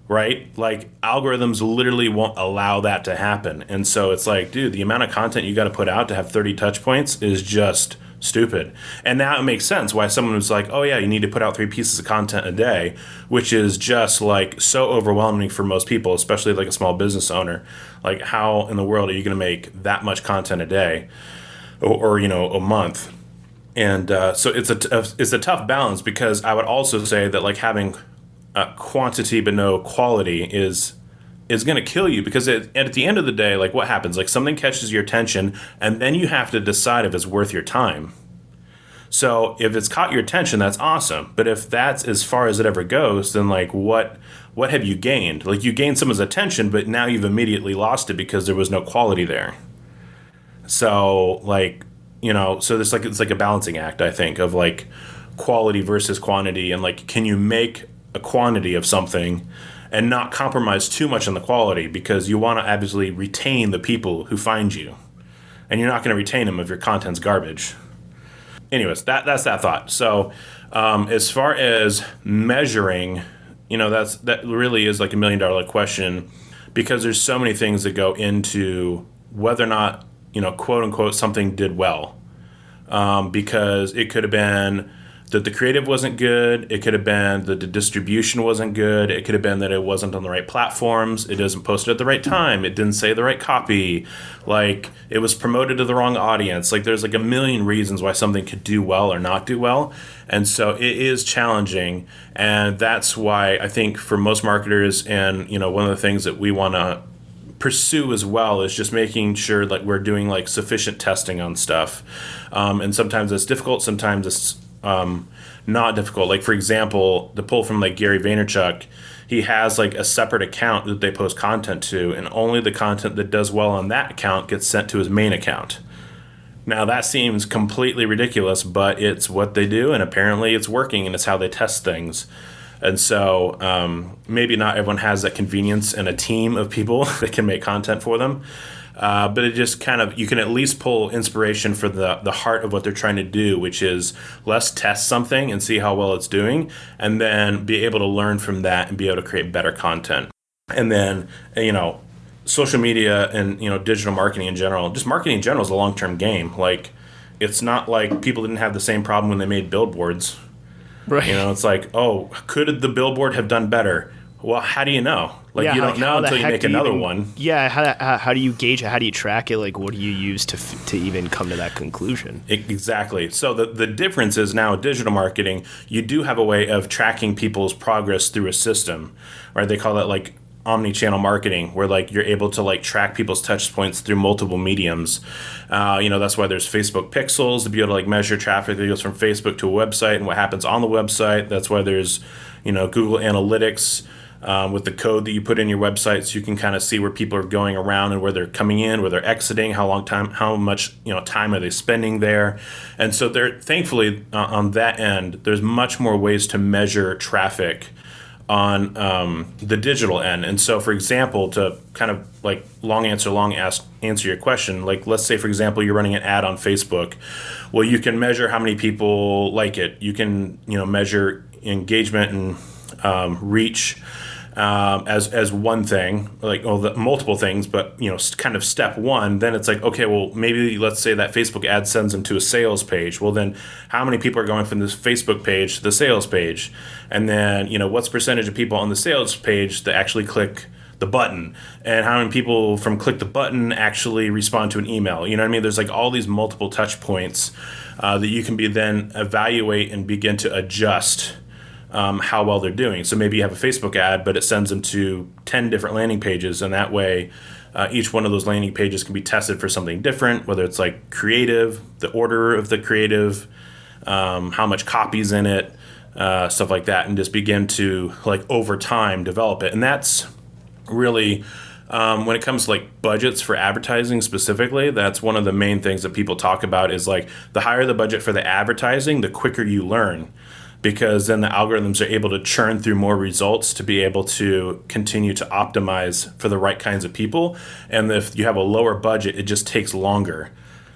Right? Like algorithms literally won't allow that to happen. And so it's like, dude, the amount of content you got to put out to have 30 touch points is just stupid. And now it makes sense why someone was like, oh yeah, you need to put out 3 pieces of content a day, which is just like so overwhelming for most people, especially like a small business owner. Like how in the world are you going to make that much content a day or a month? And so it's a tough balance, because I would also say that like having quantity but no quality is going to kill you, because at the end of the day, like what happens? Like something catches your attention and then you have to decide if it's worth your time. So if it's caught your attention, that's awesome. But if that's as far as it ever goes, then like what have you gained? Like you gained someone's attention, but now you've immediately lost it because there was no quality there. So like, so there's like, it's like a balancing act, I think, of like quality versus quantity. And like, can you make a quantity of something and not compromise too much on the quality, because you want to obviously retain the people who find you, and you're not going to retain them if your content's garbage. Anyways, that's that thought. So as far as measuring, that really is like $1 million question, because there's so many things that go into whether or not, quote unquote, something did well. Because it could have been that the creative wasn't good. It could have been that the distribution wasn't good. It could have been that it wasn't on the right platforms. It isn't posted at the right time. It didn't say the right copy. Like it was promoted to the wrong audience. Like there's like a million reasons why something could do well or not do well. And so it is challenging. And that's why I think for most marketers, and one of the things that we want to pursue as well is just making sure that we're doing like sufficient testing on stuff. And sometimes it's difficult. Sometimes it's not difficult. Like for example, the pull from like Gary Vaynerchuk, he has like a separate account that they post content to, and only the content that does well on that account gets sent to his main account. Now that seems completely ridiculous, but it's what they do, and apparently it's working, and it's how they test things. And so maybe not everyone has that convenience and a team of people that can make content for them. But it just kind of, you can at least pull inspiration for the heart of what they're trying to do, which is let's test something and see how well it's doing, and then be able to learn from that and be able to create better content. And then, social media and, digital marketing in general, just marketing in general is a long-term game. Like, it's not like people didn't have the same problem when they made billboards. Right. It's like, oh, could the billboard have done better? Well, how do you know? Like, Yeah, you like, don't know how the until you heck make do you another even- one. Yeah, how do you gauge it? How do you track it? Like, what do you use to even come to that conclusion? Exactly. So the difference is now with digital marketing, you do have a way of tracking people's progress through a system, right? They call that like omni-channel marketing, where like you're able to like track people's touch points through multiple mediums. That's why there's Facebook pixels to be able to like measure traffic that goes from Facebook to a website and what happens on the website. That's why there's, Google Analytics. With the code that you put in your website, so you can kind of see where people are going around and where they're coming in, where they're exiting, how much time are they spending there, and so they're thankfully on that end. There's much more ways to measure traffic on the digital end. And so, for example, to kind of like answer your question, like let's say for example you're running an ad on Facebook. Well, you can measure how many people like it. You can measure engagement and reach. As one thing, like multiple things, but kind of step one. Then it's like, okay, well, maybe let's say that Facebook ad sends them to a sales page. Well, then how many people are going from this Facebook page to the sales page? And then what's percentage of people on the sales page that actually click the button, and how many people from click the button actually respond to an email? You know what I mean? There's like all these multiple touch points that you can then evaluate and begin to adjust. How well they're doing. So maybe you have a Facebook ad, but it sends them to 10 different landing pages, and that way each one of those landing pages can be tested for something different, whether it's like creative, the order of the creative, how much copy's in it, stuff like that, and just begin to like over time develop it. And that's really when it comes to like budgets for advertising specifically, that's one of the main things that people talk about is like the higher the budget for the advertising, the quicker you learn. Because then the algorithms are able to churn through more results to be able to continue to optimize for the right kinds of people. And if you have a lower budget, it just takes longer.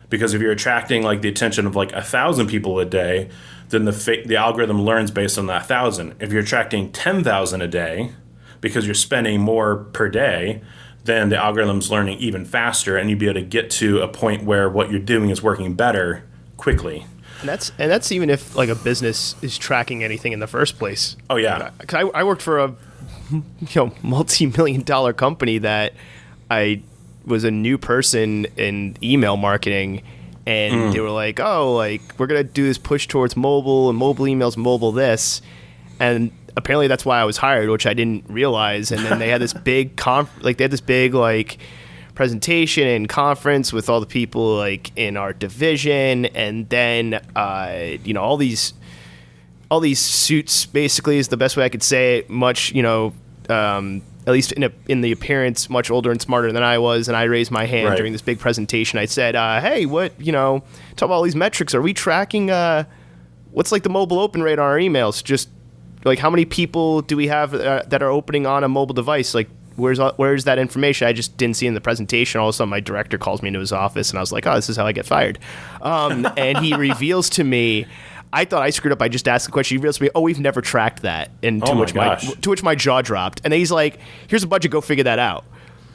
Because if you're attracting like the attention of like 1,000 people a day, then the algorithm learns based on that 1,000. If you're attracting 10,000 a day, because you're spending more per day, then the algorithm's learning even faster, and you'd be able to get to a point where what you're doing is working better quickly. And that's even if like a business is tracking anything in the first place. Oh yeah, 'Cause I worked for a multi-million-dollar company that I was a new person in email marketing, and they were like, "Oh, like we're gonna do this push towards mobile and mobile emails, mobile this," and apparently that's why I was hired, which I didn't realize. And then they had this big presentation and conference with all the people like in our division, and then all these suits basically is the best way I could say it, much at least in the appearance much older and smarter than I was, and I raised my hand during this big presentation. I said, hey, what talk about all these metrics, are we tracking what's like the mobile open rate on our emails? Just like how many people do we have that are opening on a mobile device? Like where's that information? I just didn't see in the presentation. All of a sudden, my director calls me into his office, and I was like, "Oh, this is how I get fired." And he reveals to me, I thought I screwed up. I just asked the question. He reveals to me, "Oh, we've never tracked that." And to which my jaw dropped. And then he's like, "Here's a budget. Go figure that out."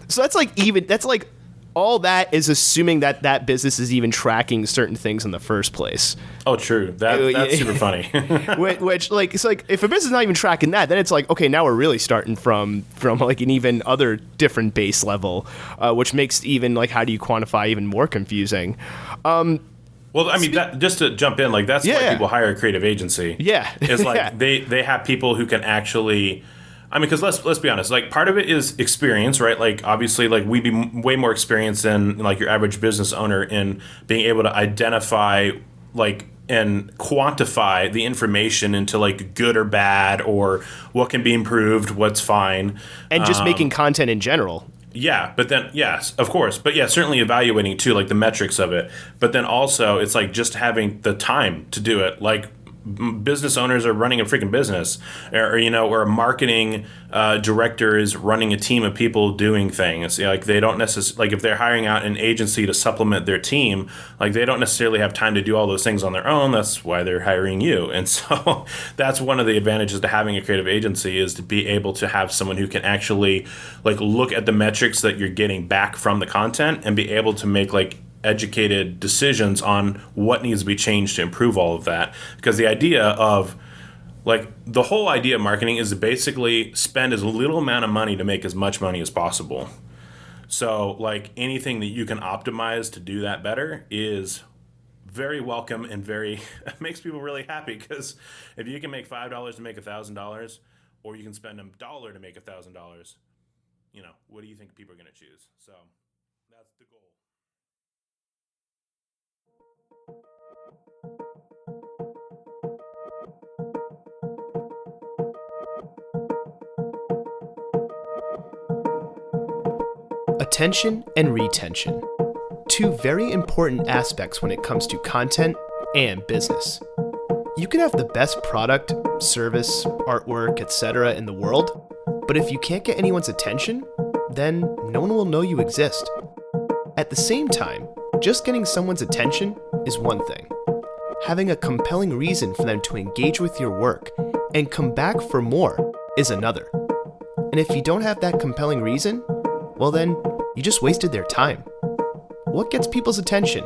So that's like all that is assuming that business is even tracking certain things in the first place. Oh, true. That's super funny. Which like, it's like if a business is not even tracking that, then it's like, okay, now we're really starting from like an even other different base level, which makes even like how do you quantify even more confusing. Well, I mean, just to jump in, like that's why people hire a creative agency. Yeah, it's like they have people who can actually. I mean, because let's be honest, like part of it is experience, right? Like obviously, like we'd be way more experienced than like your average business owner in being able to identify like and quantify the information into like good or bad or what can be improved, what's fine, and just making content in general. Yeah, but then yes, of course, but yeah, certainly evaluating too, like the metrics of it. But then also, it's like just having the time to do it, like. Business owners are running a freaking business, or a marketing director is running a team of people doing things. Like they don't necessarily, like if they're hiring out an agency to supplement their team, like they don't necessarily have time to do all those things on their own. That's why they're hiring you. And so that's one of the advantages to having a creative agency is to be able to have someone who can actually like look at the metrics that you're getting back from the content and be able to make like educated decisions on what needs to be changed to improve all of that. Because the idea of Like the whole idea of marketing is to basically spend as little amount of money to make as much money as possible. So like anything that you can optimize to do that better is very welcome and very makes people really happy, because if you can make $5 to make $1,000, or you can spend $1 to make $1,000, what do you think people are going to choose? So that's the goal. Attention and retention. Two very important aspects when it comes to content and business. You can have the best product, service, artwork, etc. in the world, but if you can't get anyone's attention, then no one will know you exist. At the same time, just getting someone's attention is one thing. Having a compelling reason for them to engage with your work and come back for more is another. And if you don't have that compelling reason, well then, you just wasted their time. What gets people's attention?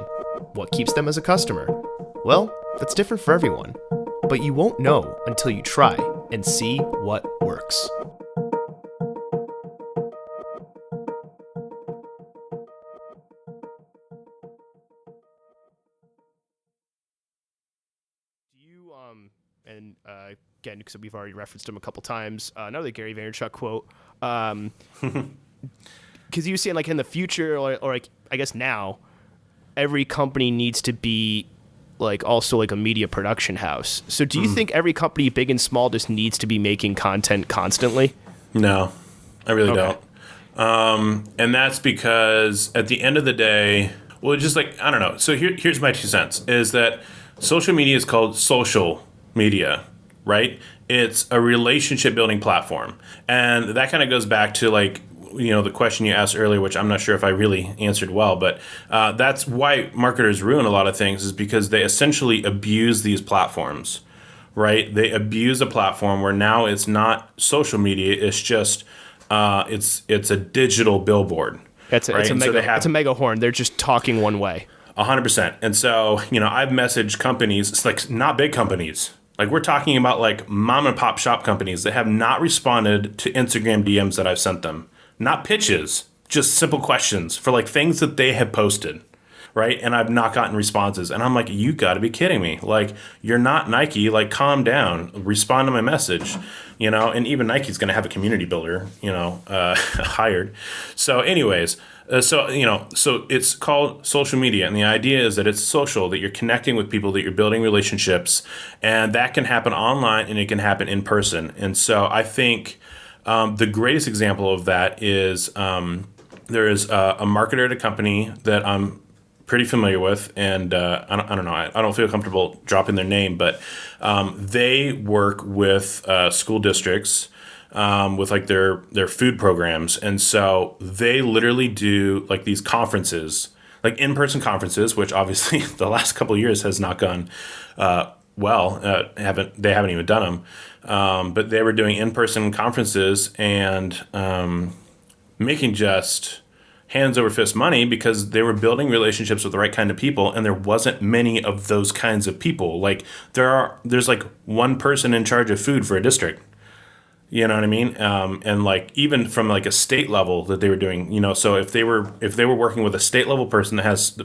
What keeps them as a customer? Well, that's different for everyone, but you won't know until you try and see what works. Again, because we've already referenced him a couple times, another Gary Vaynerchuk quote. Because you were saying, like, in the future, or like, I guess now, every company needs to be like also like a media production house. So do you think every company, big and small, just needs to be making content constantly? No, I really don't. And that's because at the end of the day, well, just like, I don't know. So here's my 2 cents, is that social media is called social media, right? It's a relationship building platform. And that kind of goes back to like, the question you asked earlier, which I'm not sure if I really answered well, but that's why marketers ruin a lot of things, is because they essentially abuse these platforms, right? They abuse a platform where now it's not social media, it's just, it's a digital billboard. It's a mega horn. They're just talking one way. 100%. And so, I've messaged companies, it's like not big companies. Like we're talking about like mom and pop shop companies that have not responded to Instagram DMs that I've sent them. Not pitches, just simple questions for like things that they have posted, right? And I've not gotten responses. And I'm like, you got to be kidding me. Like, you're not Nike. Like, calm down. Respond to my message, And even Nike's going to have a community builder, hired. So anyways, so it's called social media. And the idea is that it's social, that you're connecting with people, that you're building relationships. And that can happen online and it can happen in person. And so I think the greatest example of that is there is a marketer at a company that I'm pretty familiar with, and I don't know, I don't feel comfortable dropping their name, but they work with school districts with like their food programs, and so they literally do like these conferences, like in-person conferences, which obviously the last couple of years has not gone well. They haven't even done them. But they were doing in-person conferences and making just hands over fist money because they were building relationships with the right kind of people, and there wasn't many of those kinds of people. Like there's like one person in charge of food for a district. You know what I mean? And like even from like a state level that they were doing, so if they were working with a state level person that has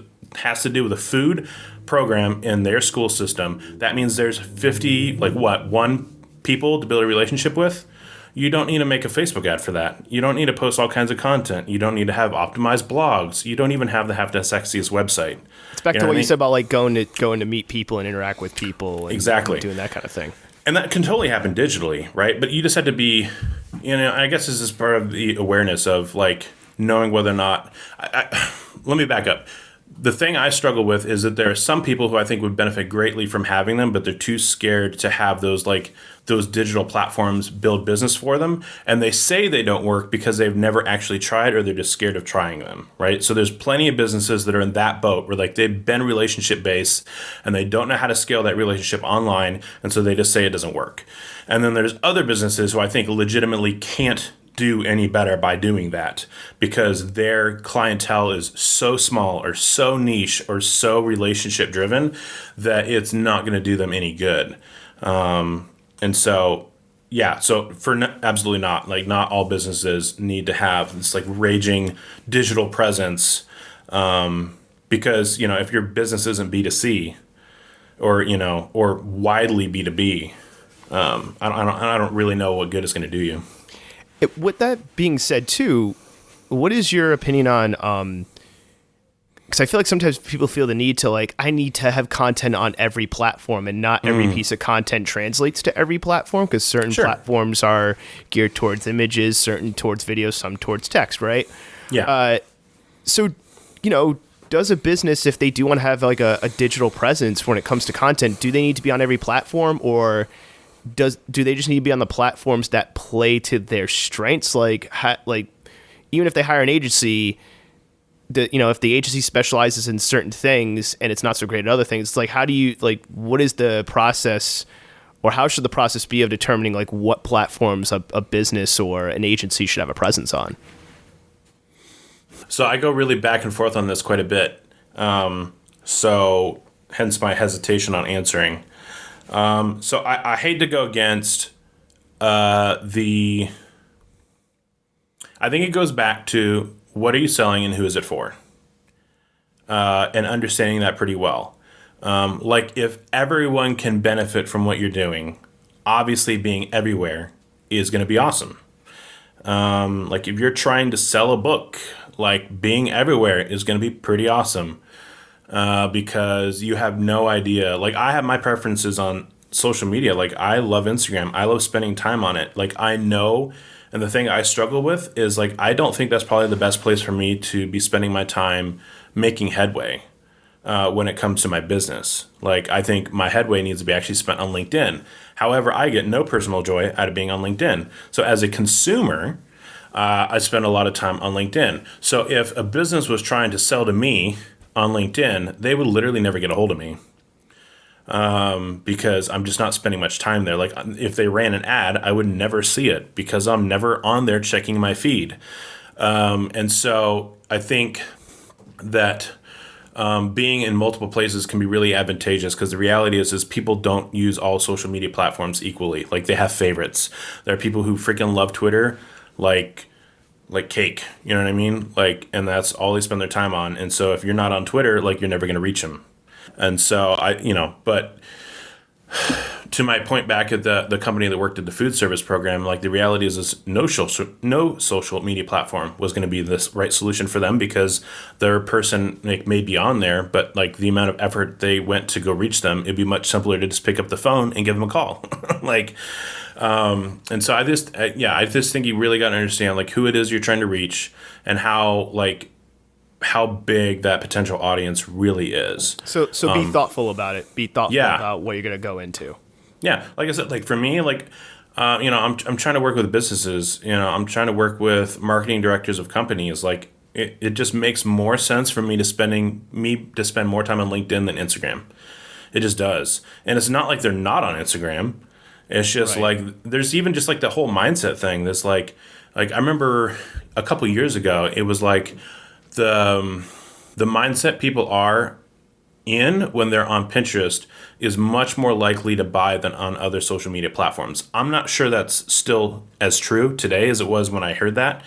to do with a food program in their school system, that means there's 50, like one people to build a relationship with. You don't need to make a Facebook ad for that. You don't need to post all kinds of content. You don't need to have optimized blogs. You don't even have to have the sexiest website. It's back to what you said about like going to meet people and interact with people. And exactly. Doing that kind of thing. And that can totally happen digitally, right? But you just had to be, I guess this is part of the awareness of like knowing whether or not, let me back up. The thing I struggle with is that there are some people who I think would benefit greatly from having them, but they're too scared to have those digital platforms build business for them. And they say they don't work because they've never actually tried, or they're just scared of trying them, right? So there's plenty of businesses that are in that boat where like they've been relationship based and they don't know how to scale that relationship online. And so they just say it doesn't work. And then there's other businesses who I think legitimately can't do any better by doing that because their clientele is so small or so niche or so relationship driven that it's not going to do them any good. And And so, yeah, so absolutely not. Like, not all businesses need to have this like raging digital presence, because if your business isn't B2C or widely B2B, I don't really know what good it's going to do you. With that being said, too, what is your opinion on? Because I feel like sometimes people feel the need to like, I need to have content on every platform, and not every piece of content translates to every platform, because certain platforms are geared towards images, certain towards videos, some towards text, right? Yeah. So, does a business, if they do want to have like a digital presence when it comes to content, do they need to be on every platform, or do they just need to be on the platforms that play to their strengths? Like even if they hire an agency, if the agency specializes in certain things and it's not so great at other things, it's like, how do you, like, what is the process, or how should the process be of determining like what platforms a business or an agency should have a presence on? So I go really back and forth on this quite a bit. So hence my hesitation on answering. So I hate to go against I think it goes back to, what are you selling and who is it for? And understanding that pretty well. Like, if everyone can benefit from what you're doing, obviously being everywhere is going to be awesome. Like, if you're trying to sell a book, like, being everywhere is going to be pretty awesome. Because you have no idea. Like, I have my preferences on social media. Like, I love Instagram. I love spending time on it. Like, I know. And the thing I struggle with is, like, I don't think that's probably the best place for me to be spending my time making headway when it comes to my business. Like, I think my headway needs to be actually spent on LinkedIn. However, I get no personal joy out of being on LinkedIn. So as a consumer, I spend a lot of time on LinkedIn. So if a business was trying to sell to me on LinkedIn, they would literally never get a hold of me. Because I'm just not spending much time there. Like, if they ran an ad, I would never see it because I'm never on there checking my feed. And so I think that being in multiple places can be really advantageous, because the reality is people don't use all social media platforms equally. Like, they have favorites. There are people who freaking love Twitter, like cake, you know what I mean? Like, and that's all they spend their time on. And so if you're not on Twitter, like, you're never going to reach them. And so but to my point back at the company that worked at the food service program, like, the reality is no social media platform was going to be this right solution for them, because their person, like, may be on there, but like the amount of effort they went to go reach them, it'd be much simpler to just pick up the phone and give them a call. Like, and so I just think you really got to understand, like, who it is you're trying to reach, and how big that potential audience really is. So be thoughtful about it. Be thoughtful about what you're going to go into. Yeah. Like I said, like, for me, like, I'm trying to work with businesses, I'm trying to work with marketing directors of companies. Like, it just makes more sense for me to spend more time on LinkedIn than Instagram. It just does. And it's not like they're not on Instagram. It's just like, there's even just like the whole mindset thing. This like I remember a couple years ago, it was like, the mindset people are in when they're on Pinterest is much more likely to buy than on other social media platforms. I'm not sure that's still as true today as it was when I heard that.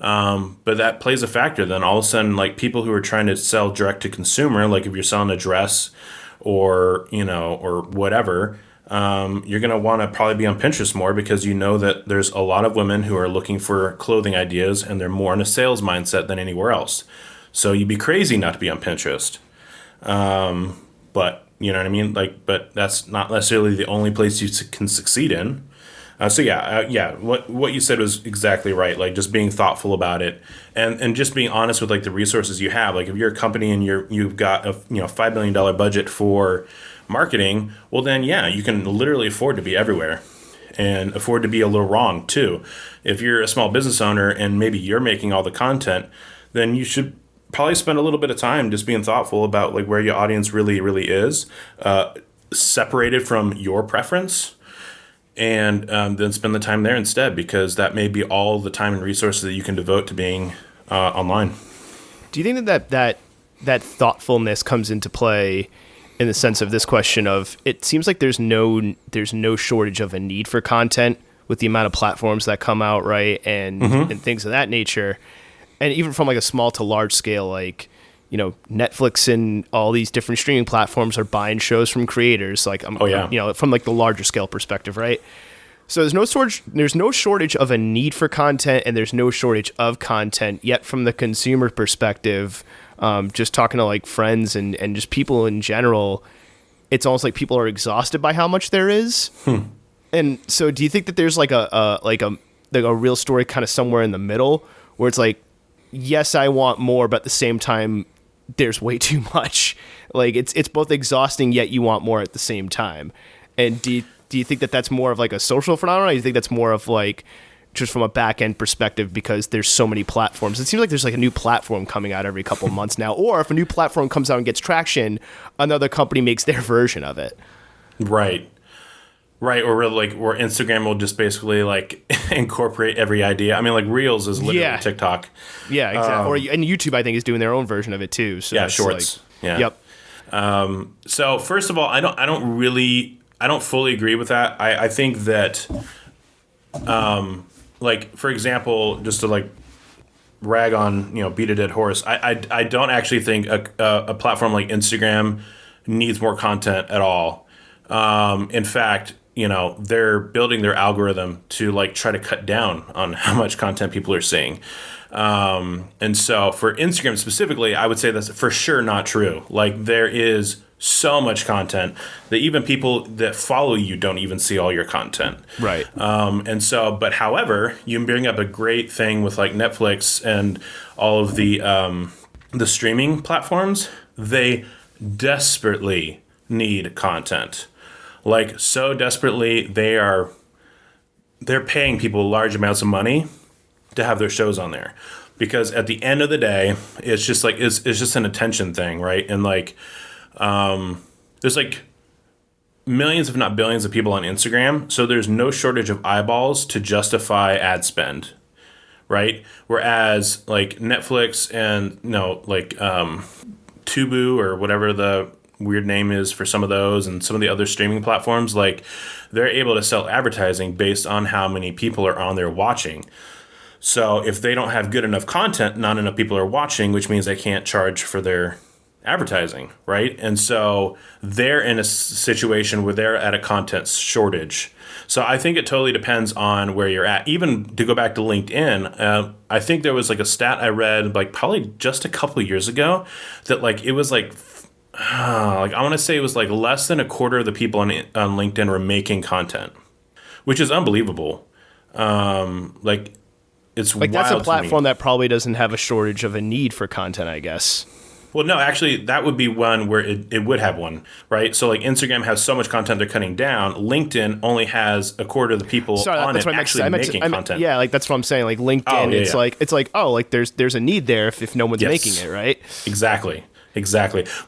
But that plays a factor. Then all of a sudden, like, people who are trying to sell direct to consumer, like if you're selling a dress or whatever, you're going to want to probably be on Pinterest more, because you know that there's a lot of women who are looking for clothing ideas, and they're more in a sales mindset than anywhere else. So you'd be crazy not to be on Pinterest. But you know what I mean? Like, but that's not necessarily the only place you can succeed in. What you said was exactly right. Like, just being thoughtful about it, and just being honest with like the resources you have. Like, if you're a company and you've got a $5 million budget for marketing, well then you can literally afford to be everywhere, and afford to be a little wrong too. If you're a small business owner and maybe you're making all the content, then you should probably spend a little bit of time just being thoughtful about like where your audience really is, separated from your preference, and then spend the time there instead, because that may be all the time and resources that you can devote to being online. Do you think that thoughtfulness comes into play in the sense of this question of, it seems like there's no shortage of a need for content with the amount of platforms that come out, right? And things of that nature. And even from like a small to large scale, like, you know, Netflix and all these different streaming platforms are buying shows from creators, like, you know, from like the larger scale perspective, right? So there's no shortage of a need for content, and there's no shortage of content. Yet from the consumer perspective, just talking to like friends and just people in general, it's almost like people are exhausted by how much there is. And so do you think that there's like a real story kind of somewhere in the middle where it's like, yes, I want more, but at the same time, there's way too much. Like it's both exhausting, yet you want more at the same time. And do you think that that's more of like a social phenomenon? Or do you think that's more of like just from a back end perspective because there's so many platforms? It seems like there's like a new platform coming out every couple of months now. Or if a new platform comes out and gets traction, another company makes their version of it. Right. Or really, like, where Instagram will just basically like incorporate every idea. I mean, like Reels is literally TikTok. Yeah, exactly. And YouTube, I think, is doing their own version of it too. So yeah, Shorts. Like, yep. So first of all, I don't fully agree with that. I think that, like, for example, just to like rag on, you know, beat a dead horse, I don't actually think a platform like Instagram needs more content at all. In fact, you know, they're building their algorithm to like try to cut down on how much content people are seeing. And so for Instagram specifically, I would say that's for sure not true. Like, there is so much content that even people that follow you don't even see all your content. Right. And so, but however, you bring up a great thing with like Netflix and all of the streaming platforms. They desperately need content. Like, so desperately, they're paying people large amounts of money to have their shows on there, because at the end of the day, it's just like it's just an attention thing, right? And like, there's like millions, if not billions, of people on Instagram, so there's no shortage of eyeballs to justify ad spend, right? Whereas like Netflix and Tubu or whatever the weird name is for some of those, and some of the other streaming platforms, like, they're able to sell advertising based on how many people are on there watching. So if they don't have good enough content, not enough people are watching, which means they can't charge for their advertising, right? And so they're in a situation where they're at a content shortage. So I think it totally depends on where you're at. Even to go back to LinkedIn, I think there was like a stat I read like probably just a couple of years ago that like it was like I want to say it was like less than a quarter of the people on LinkedIn were making content, which is unbelievable. Like, it's like, that's a platform that probably doesn't have a shortage of a need for content, I guess. Well, no, actually, that would be one where it would have one, right? So, like, Instagram has so much content they're cutting down. LinkedIn only has a quarter of the people on it actually making content. Yeah, like, that's what I'm saying. Like, LinkedIn, it's like, there's a need there if no one's making it, right? Exactly.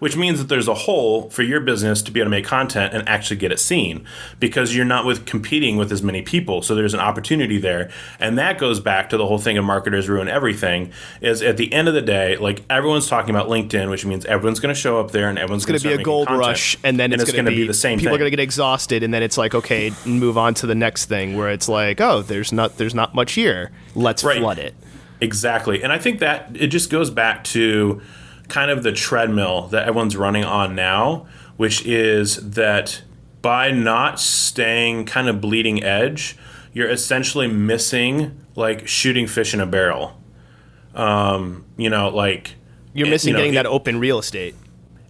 Which means that there's a hole for your business to be able to make content and actually get it seen, because you're not competing with as many people. So there's an opportunity there. And that goes back to the whole thing of marketers ruin everything, is at the end of the day, like, everyone's talking about LinkedIn, which means everyone's going to show up there and everyone's going to be a gold rush, and then it's going to be the same people thing. Are going to get exhausted, and then it's like, okay, move on to the next thing, where it's like, oh, there's not much here. Let's flood it. Exactly. And I think that it just goes back to kind of the treadmill that everyone's running on now, which is that by not staying kind of bleeding edge, you're essentially missing like shooting fish in a barrel. Like, you're missing getting that open real estate.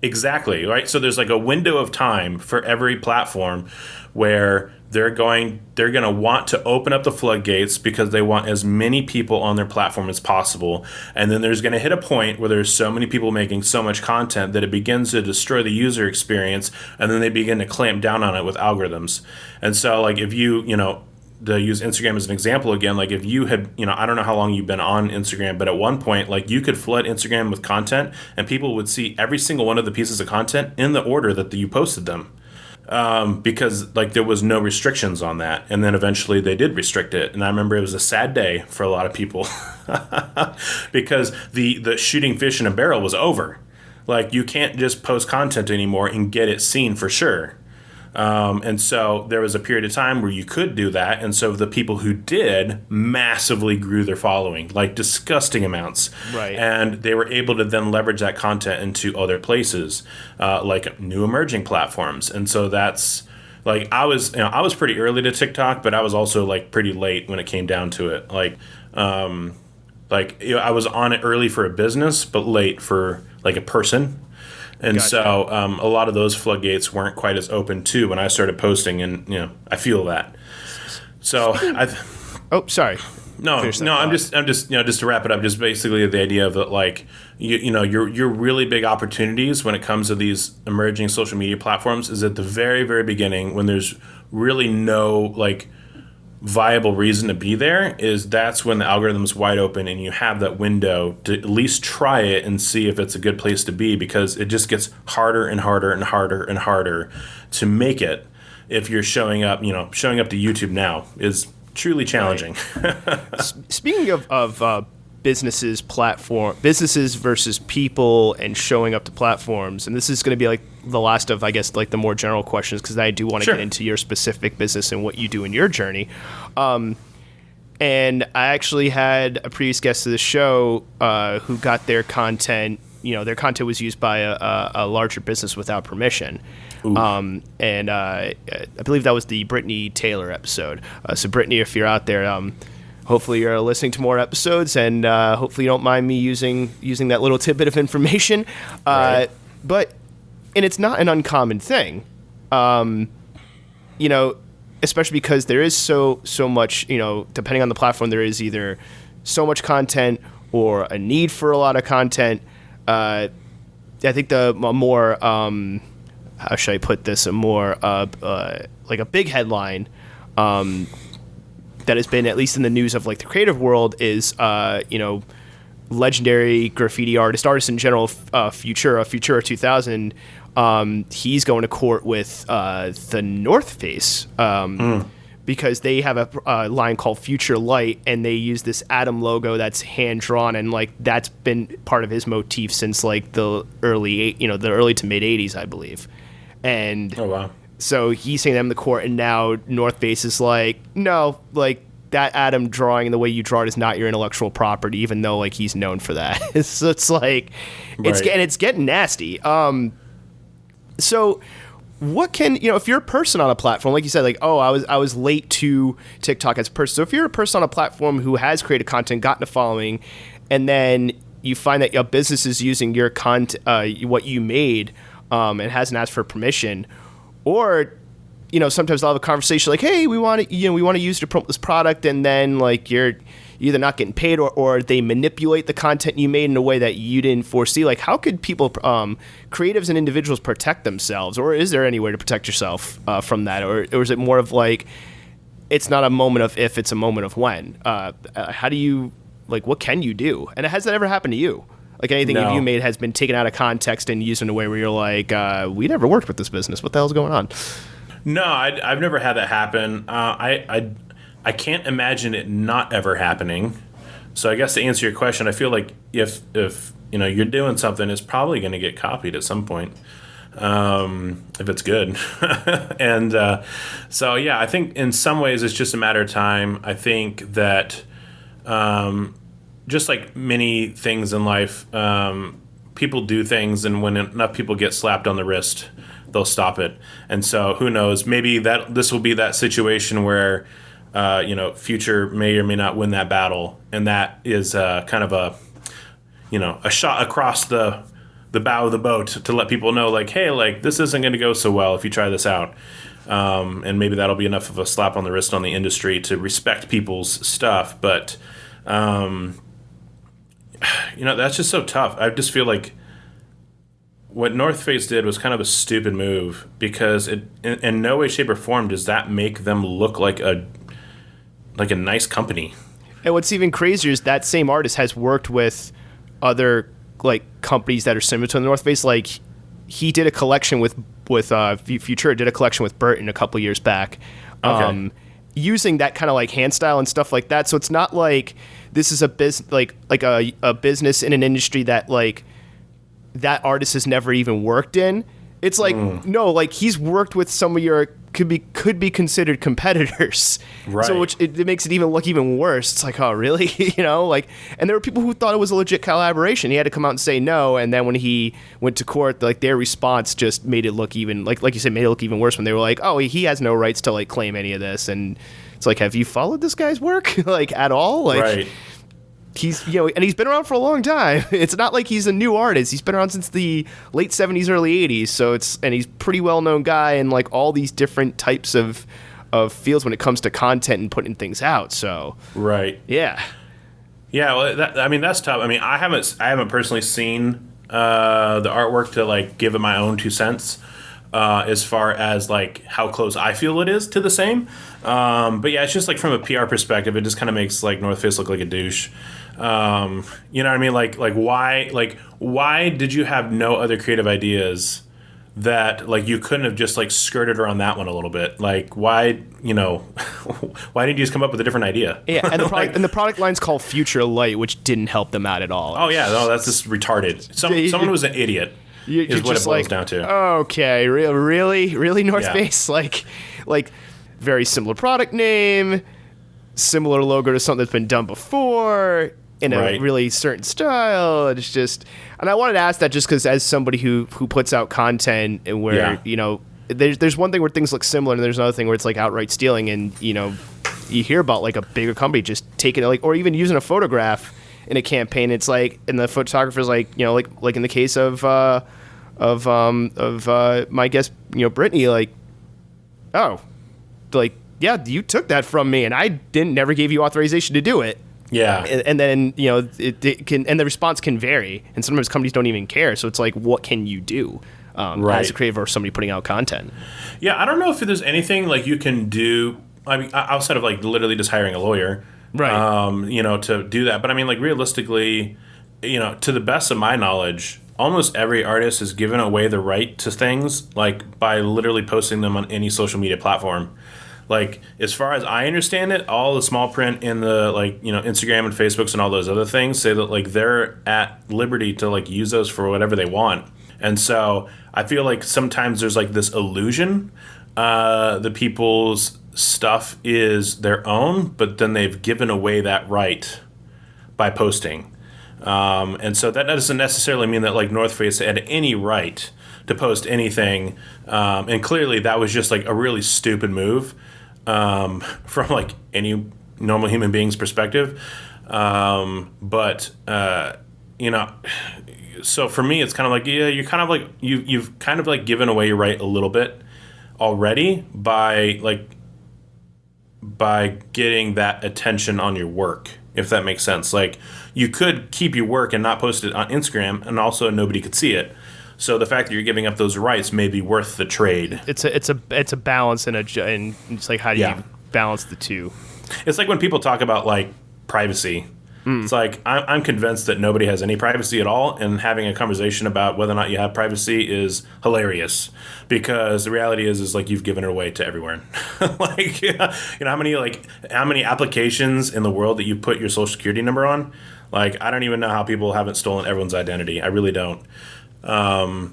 Exactly, right? So there's like a window of time for every platform where they're going to want to open up the floodgates because they want as many people on their platform as possible. And then there's going to hit a point where there's so many people making so much content that it begins to destroy the user experience, and then they begin to clamp down on it with algorithms. And so, like, if you to use Instagram as an example again, like, if you had, I don't know how long you've been on Instagram, but at one point, like, you could flood Instagram with content and people would see every single one of the pieces of content in the order that you posted them. Because like there was no restrictions on that, and then eventually they did restrict it, and I remember it was a sad day for a lot of people because the shooting fish in a barrel was over. Like, you can't just post content anymore and get it seen for sure. And so there was a period of time where you could do that. And so the people who did massively grew their following, like disgusting amounts. Right. And they were able to then leverage that content into other places, like new emerging platforms. And so that's like, I was pretty early to TikTok, but I was also like pretty late when it came down to it. I was on it early for a business, but late for like a person. And Gotcha. so a lot of those floodgates weren't quite as open too when I started posting, and I feel that. So sorry. No, I'm just just to wrap it up, just basically the idea of that, like your really big opportunities when it comes to these emerging social media platforms is at the very, very beginning, when there's really no like viable reason to be there. That's when the algorithm's wide open and you have that window to at least try it and see if it's a good place to be, because it just gets harder and harder and harder and harder to make it. If you're showing up to YouTube now is truly challenging. Right. Speaking of businesses versus people and showing up to platforms, and this is going to be like the last of, I guess, like the more general questions, because I do want to get into your specific business and what you do in your journey. And I actually had a previous guest of the show who got their content. Their content was used by a larger business without permission. And I believe that was the Brittany Taylor episode. So Brittany, if you're out there, hopefully you're listening to more episodes, and hopefully you don't mind me using that little tidbit of information. Right. And it's not an uncommon thing, especially because there is so much, depending on the platform, there is either so much content or a need for a lot of content. I think the more, how should I put this, a more like a big headline that has been, at least in the news of like the creative world, is legendary graffiti artist in general, Futura 2000. He's going to court with the North Face because they have a line called Future Light, and they use this Atom logo that's hand drawn, and like that's been part of his motif since like the early to mid 80s, I believe. And oh wow. So he's saying them in the court, and now North Face is like, no, like that Atom drawing and the way you draw it is not your intellectual property, even though like he's known for that. So it's like, it's getting nasty. So what can, if you're a person on a platform, like you said, like, oh, I was late to TikTok as a person. So if you're a person on a platform who has created content, gotten a following, and then you find that your business is using your content, what you made, and hasn't asked for permission, or sometimes I'll have a conversation like, hey, we want to use to promote this product, and then like you're either not getting paid, or they manipulate the content you made in a way that you didn't foresee. Like, how could people, creatives and individuals, protect themselves, or is there any way to protect yourself from that, or is it more of like, it's not a moment of if, it's a moment of when? How do you, like, what can you do? And has that ever happened to you? Like, anything you made has been taken out of context and used in a way where you're like, we never worked with this business. What the hell's going on? No, I've never had that happen. I can't imagine it not ever happening. So I guess to answer your question, I feel like if you're doing something, it's probably going to get copied at some point, if it's good. And so yeah, I think in some ways it's just a matter of time. I think that just like many things in life, people do things, and when enough people get slapped on the wrist, they'll stop it. And so who knows? Maybe this will be that situation where Future may or may not win that battle, and that is kind of a shot across the bow of the boat to let people know, like, hey, like, this isn't going to go so well if you try this out. And maybe that'll be enough of a slap on the wrist on the industry to respect people's stuff. But that's just so tough. I just feel like what North Face did was kind of a stupid move, because it, in no way, shape, or form does that make them look like a nice company. And what's even crazier is that same artist has worked with other like companies that are similar to the North Face. Like, he did a collection with Futura did a collection with Burton a couple years back, using that kind of like hand style and stuff like that. So it's not like this is a business like a business in an industry that like that artist has never even worked in. It's like, no, like he's worked with some of your could be considered competitors. Right. So which it makes it even look even worse. It's like, oh, really? Like, and there were people who thought it was a legit collaboration. He had to come out and say no, and then when he went to court, like their response just made it look even like you said, made it look even worse when they were like, oh, he has no rights to like claim any of this. And it's like, have you followed this guy's work like at all? Like, right. He's and he's been around for a long time. It's not like he's a new artist. He's been around since the late 70s, early 80s. So and he's a pretty well known guy in like all these different types of fields when it comes to content and putting things out. So right, yeah. Well, that's tough. I mean, I haven't personally seen the artwork to like give it my own 2 cents. As far as like how close I feel it is to the same, but yeah, it's just like from a PR perspective, it just kind of makes like North Face look like a douche. You know what I mean? Like why did you have no other creative ideas that like you couldn't have just like skirted around that one a little bit? Like why why didn't you just come up with a different idea? Yeah, and the product and the product line's called Future Light, which didn't help them out at all. Oh yeah, no, that's just retarded. Someone was an idiot. Is what it boils down to. Okay, really, North Face, like very similar product name, similar logo to something that's been done before in a really certain style. It's just, and I wanted to ask that just because as somebody who puts out content and where there's one thing where things look similar and there's another thing where it's like outright stealing, and you hear about like a bigger company just taking it, like, or even using a photograph in a campaign. It's like, and the photographer's like, like in the case of my guest, Brittany, like, oh, like, yeah, you took that from me and I never gave you authorization to do it. Yeah. And then, it can, and the response can vary, and sometimes companies don't even care. So it's like, what can you do as a creative or somebody putting out content? Yeah. I don't know if there's anything like you can do, I mean, outside of like literally just hiring a lawyer. Right. To do that. But I mean, like realistically, to the best of my knowledge, almost every artist has given away the right to things like by literally posting them on any social media platform. Like, as far as I understand it, all the small print in the Instagram and Facebooks and all those other things say that like they're at liberty to like use those for whatever they want. And so I feel like sometimes there's like this illusion the people's stuff is their own, but then they've given away that right by posting. And so that doesn't necessarily mean that like North Face had any right to post anything. And clearly that was just like a really stupid move from like any normal human being's perspective. So for me, it's kind of like, yeah, you're kind of like, you've kind of like given away your right a little bit already by getting that attention on your work, if that makes sense. Like, you could keep your work and not post it on Instagram, and also nobody could see it. So the fact that you're giving up those rights may be worth the trade. It's a balance, and it's like, how do you balance the two? It's like when people talk about like privacy. It's like, I'm convinced that nobody has any privacy at all, and having a conversation about whether or not you have privacy is hilarious, because the reality is like you've given it away to everywhere. Like, how many applications in the world that you put your social security number on? Like, I don't even know how people haven't stolen everyone's identity. I really don't. So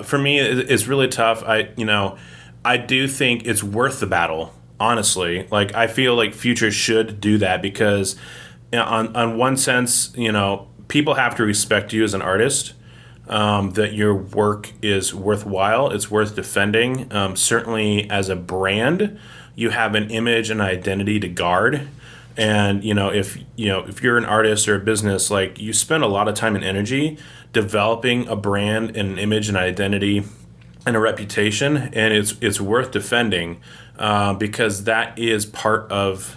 for me, it's really tough. I do think it's worth the battle. Honestly, like, I feel like Future should do that because, on one sense, people have to respect you as an artist, that your work is worthwhile, it's worth defending. Certainly, as a brand, you have an image and identity to guard, and if you're an artist or a business, like, you spend a lot of time and energy developing a brand and an image and identity and a reputation, and it's worth defending. Because that is part of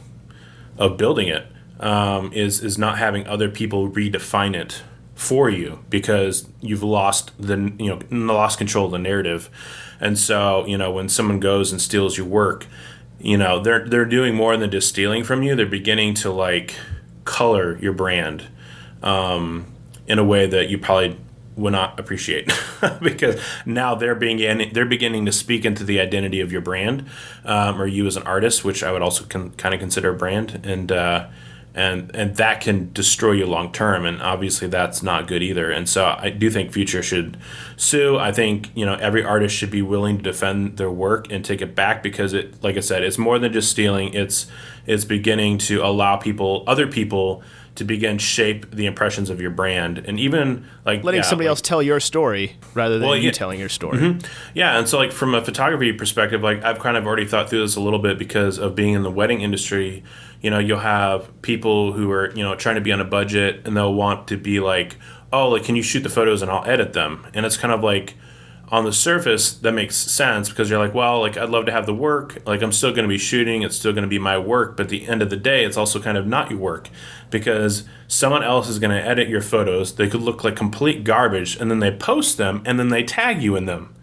building it, is not having other people redefine it for you, because you've lost control of the narrative. And so when someone goes and steals your work, they're doing more than just stealing from you. They're beginning to like color your brand in a way that you probably would not appreciate, because now they're beginning to speak into the identity of your brand, or you as an artist, which I would also kind of consider a brand. And and that can destroy you long term, and obviously that's not good either. And so I do think Future should sue. I think every artist should be willing to defend their work and take it back, because it, like I said, it's more than just stealing. It's beginning to allow other people to begin shape the impressions of your brand, and even like letting somebody else tell your story rather than you telling your story. Mm-hmm. Yeah, and so like from a photography perspective, like I've kind of already thought through this a little bit because of being in the wedding industry. You'll have people who are trying to be on a budget, and they'll want to be like, oh, like, can you shoot the photos and I'll edit them? And it's kind of like, on the surface, that makes sense, because you're like, well, like, I'd love to have the work. Like, I'm still going to be shooting. It's still going to be my work. But at the end of the day, it's also kind of not your work, because someone else is going to edit your photos. They could look like complete garbage, and then they post them, and then they tag you in them.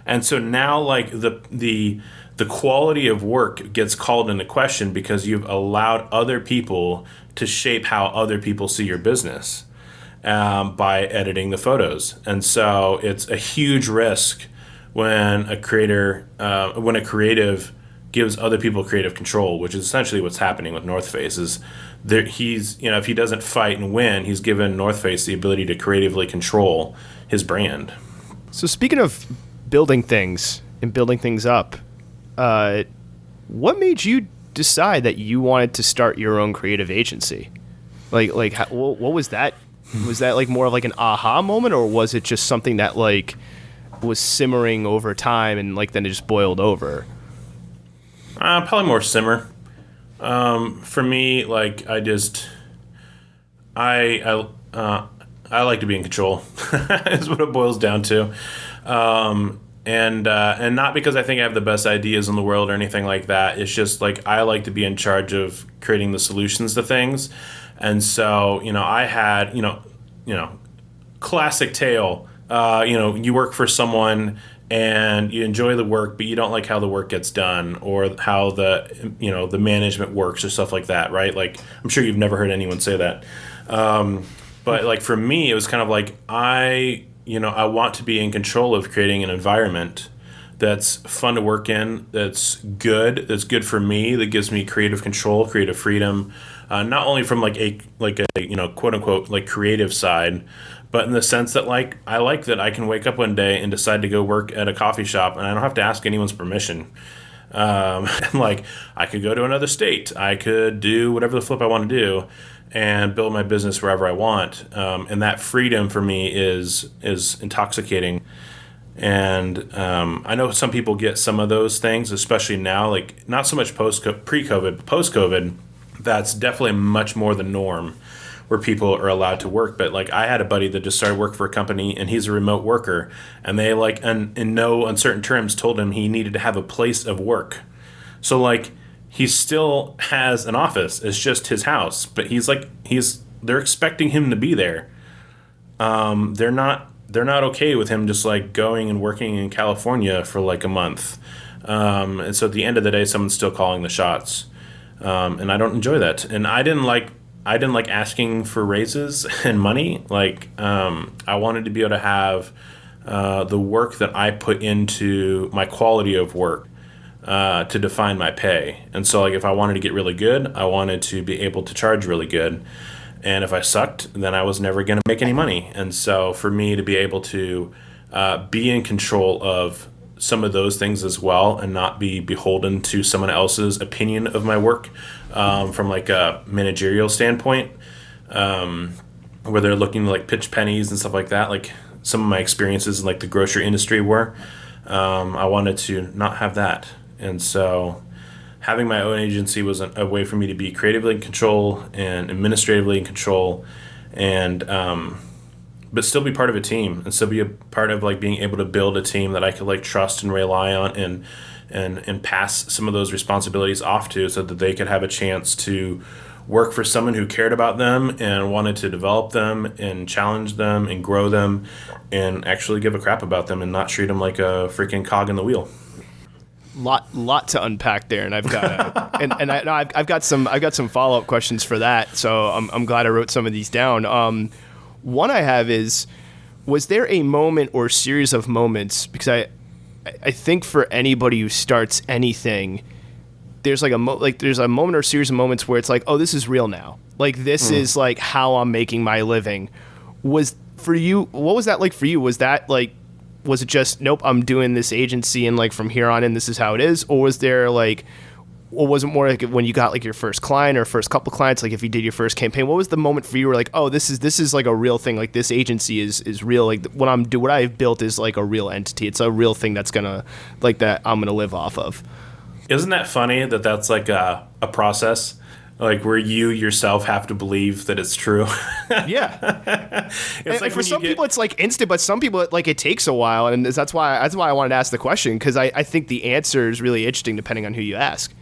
And so now, like, the quality of work gets called into question because you've allowed other people to shape how other people see your business. By editing the photos. And so it's a huge risk when a creative gives other people creative control, which is essentially what's happening with North Face. Is there, he's, if he doesn't fight and win, he's given North Face the ability to creatively control his brand. So speaking of building things and building things up, what made you decide that you wanted to start your own creative agency? Like what was that? Was that like more of like an aha moment, or was it just something that like was simmering over time and like then it just boiled over? Probably more simmer. For me, like I like to be in control. Is what it boils down to. And not because I think I have the best ideas in the world or anything like that. It's just like I like to be in charge of creating the solutions to things. And so, I had, classic tale. You work for someone and you enjoy the work, but you don't like how the work gets done or how the management works or stuff like that, right? Like, I'm sure you've never heard anyone say that. But like for me, it was kind of like I want to be in control of creating an environment that's fun to work in, that's good for me, that gives me creative control, creative freedom, not only from like a quote unquote like creative side, but in the sense that like I like that I can wake up one day and decide to go work at a coffee shop and I don't have to ask anyone's permission. And like I could go to another state, I could do whatever the flip I want to do, and build my business wherever I want. And that freedom for me is intoxicating. And I know some people get some of those things, especially now, like not so much pre-COVID, but post-COVID, that's definitely much more the norm where people are allowed to work. But like I had a buddy that just started work for a company and he's a remote worker, and they like in no uncertain terms told him he needed to have a place of work. So like he still has an office. It's just his house, but they're expecting him to be there. They're not okay with him just like going and working in California for like a month. And so at the end of the day, someone's still calling the shots. And I don't enjoy that. And I didn't like asking for raises and money. Like, I wanted to be able to have, the work that I put into my quality of work, to define my pay. And so like if I wanted to get really good, I wanted to be able to charge really good. And if I sucked, then I was never going to make any money. And so for me to be able to be in control of some of those things as well and not be beholden to someone else's opinion of my work, from like a managerial standpoint, where they're looking to like pitch pennies and stuff like that, like some of my experiences in like the grocery industry were, I wanted to not have that. And so having my own agency was a way for me to be creatively in control and administratively in control, and but still be part of a team and still be a part of like being able to build a team that I could like trust and rely on and pass some of those responsibilities off to, so that they could have a chance to work for someone who cared about them and wanted to develop them and challenge them and grow them and actually give a crap about them and not treat them like a freaking cog in the wheel. Lot to unpack there, and I've got I've got some follow-up questions for that. So I'm glad I wrote some of these down. One I have is, was there a moment or series of moments, because I think for anybody who starts anything, there's like there's a moment or a series of moments where it's like, oh, this is real now. Like this is like how I'm making my living. Was for you, what was that like for you? Was that like, was it just, nope, I'm doing this agency and like from here on in, this is how it is? Or was there like, or was it more like when you got like your first client or first couple clients, like if you did your first campaign, what was the moment for you where like, oh, this is like a real thing. Like this agency is real. Like what I've built is like a real entity. It's a real thing that's gonna like that I'm gonna live off of. Isn't that funny that that's like a process? Like where you yourself have to believe that it's true. Yeah. It's like for some people it's like instant, but some people like it takes a while, and that's why I wanted to ask the question, because I think the answer is really interesting depending on who you ask.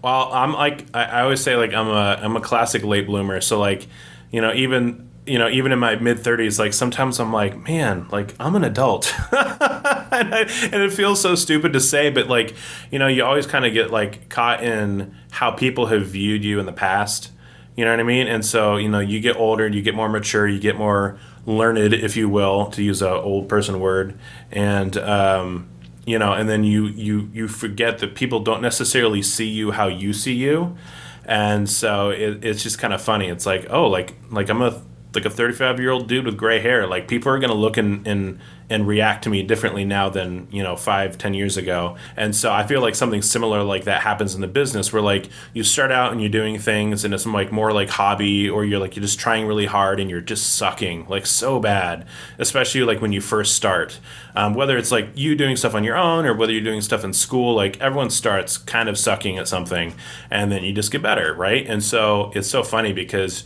Well, I'm like I always say, like I'm a classic late bloomer. So like, even in my mid 30s, like sometimes I'm like, man, like I'm an adult, and it feels so stupid to say, but like, you always kind of get like caught in how people have viewed you in the past. You know what I mean? And so, you get older, you get more mature, you get more learned, if you will, to use an old person word, and and then you forget that people don't necessarily see you how you see you, and so it's just kind of funny. It's like, oh, like I'm a 35-year-old dude with gray hair. Like people are gonna look and react to me differently now than 5-10 years ago. And so I feel like something similar like that happens in the business, where like you start out and you're doing things and it's like more like hobby, or you're just trying really hard and you're just sucking like so bad, especially like when you first start. Whether it's like you doing stuff on your own or whether you're doing stuff in school, like everyone starts kind of sucking at something and then you just get better, right? And so it's so funny because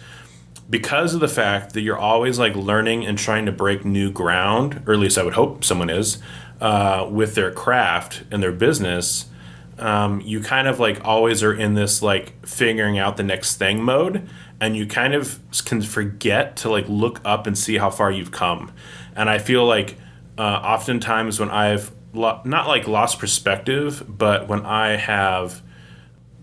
of the fact that you're always like learning and trying to break new ground, or at least I would hope someone is, with their craft and their business, you kind of like always are in this like figuring out the next thing mode, and you kind of can forget to like look up and see how far you've come. And I feel like oftentimes when I've not like lost perspective, but when I have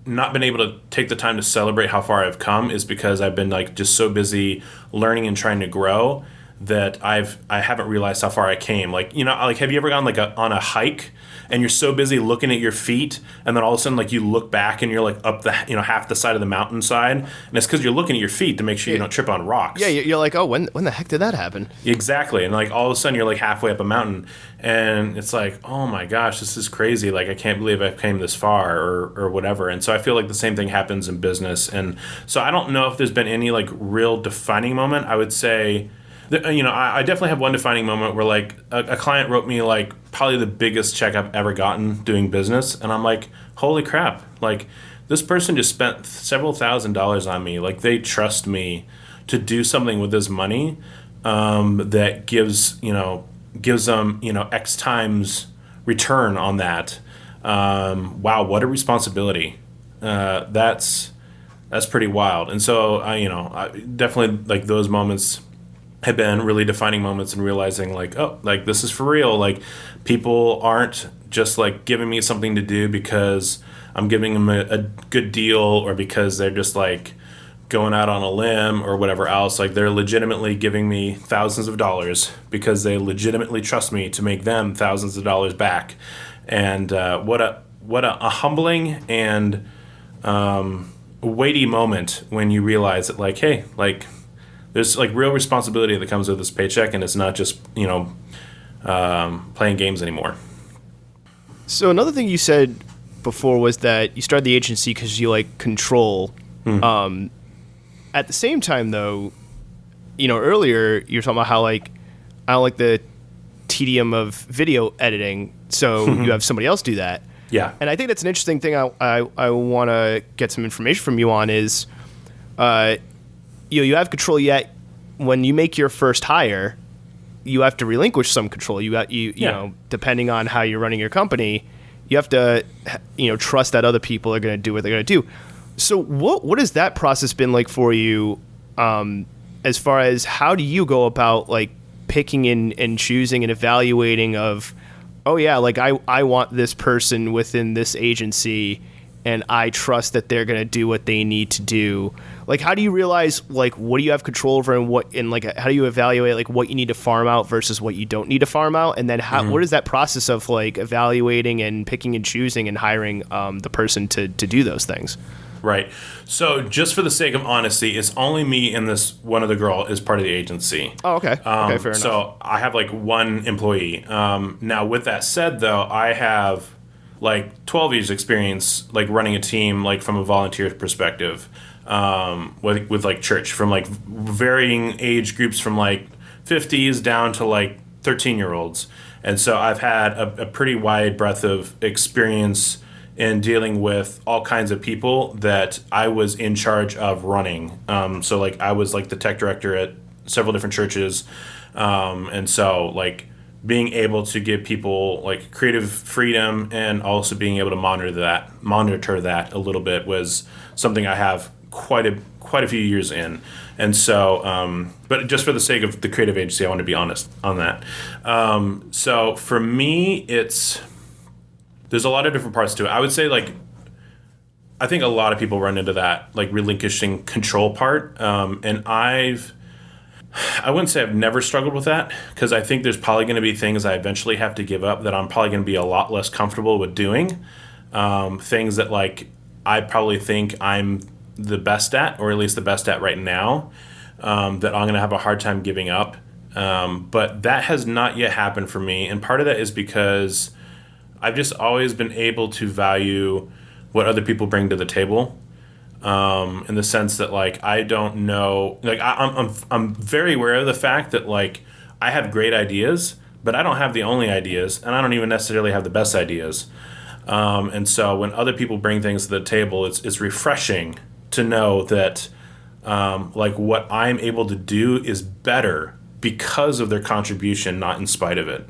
not been able to take the time to celebrate how far I've come, is because I've been like just so busy learning and trying to grow that I haven't realized how far I came. Like, like have you ever gone like on a hike and you're so busy looking at your feet, and then all of a sudden like you look back and you're like up the half the side of the mountainside, and it's because you're looking at your feet to make sure you don't trip on rocks. Yeah, you're like, oh, when the heck did that happen? Exactly. And like all of a sudden you're like halfway up a mountain, and it's like, oh my gosh, this is crazy. Like I can't believe I came this far, or whatever. And so I feel like the same thing happens in business. And so I don't know if there's been any like real defining moment. I would say I definitely have one defining moment where like a client wrote me like probably the biggest check I've ever gotten doing business, and I'm like, holy crap, like this person just spent several $1,000s on me. Like they trust me to do something with this money that gives them X times return on that. Wow, what a responsibility. That's pretty wild. And so I definitely like those moments have been really defining moments, and realizing like, oh, like this is for real. Like people aren't just like giving me something to do because I'm giving them a good deal, or because they're just like going out on a limb or whatever else. Like they're legitimately giving me thousands of dollars because they legitimately trust me to make them thousands of dollars back. And what a humbling and weighty moment when you realize that like, hey, like there's like real responsibility that comes with this paycheck, and it's not just playing games anymore. So another thing you said before was that you started the agency because you like control. At the same time, though, earlier you were talking about how like I don't like the tedium of video editing, so you have somebody else do that. Yeah, and I think that's an interesting thing. I want to get some information from you on is. You have control, yet when you make your first hire, you have to relinquish some control. You know, depending on how you're running your company, you have to trust that other people are going to do what they're going to do. So what has that process been like for you, as far as how do you go about like picking and choosing and evaluating of, oh yeah, like I want this person within this agency, and I trust that they're going to do what they need to do. Like, how do you realize, like, what do you have control over, and like, how do you evaluate, like, what you need to farm out versus what you don't need to farm out? And then what is that process of, like, evaluating and picking and choosing and hiring the person to do those things? Right. So just for the sake of honesty, it's only me and this one other girl is part of the agency. Oh, okay. Okay, fair enough. So I have like one employee. Now, with that said, though, I have like 12 years experience like running a team, like from a volunteer perspective, with like church, from like varying age groups from like 50s down to like 13-year-olds. And so I've had a pretty wide breadth of experience in dealing with all kinds of people that I was in charge of running. So like I was like the tech director at several different churches. And so like being able to give people like creative freedom and also being able to monitor that a little bit was something I have quite a few years in. And so, but just for the sake of the creative agency, I want to be honest on that. So for me, there's a lot of different parts to it. I would say, like, I think a lot of people run into that, like, relinquishing control part. And I wouldn't say I've never struggled with that, because I think there's probably going to be things I eventually have to give up that I'm probably going to be a lot less comfortable with doing. Things that, like, I probably think I'm the best at, or at least the best at right now, that I'm going to have a hard time giving up. But that has not yet happened for me. And part of that is because I've just always been able to value what other people bring to the table, in the sense that, like, I don't know, like, I'm very aware of the fact that, like, I have great ideas, but I don't have the only ideas, and I don't even necessarily have the best ideas. And so when other people bring things to the table, it's refreshing to know that, like, what I'm able to do is better because of their contribution, not in spite of it.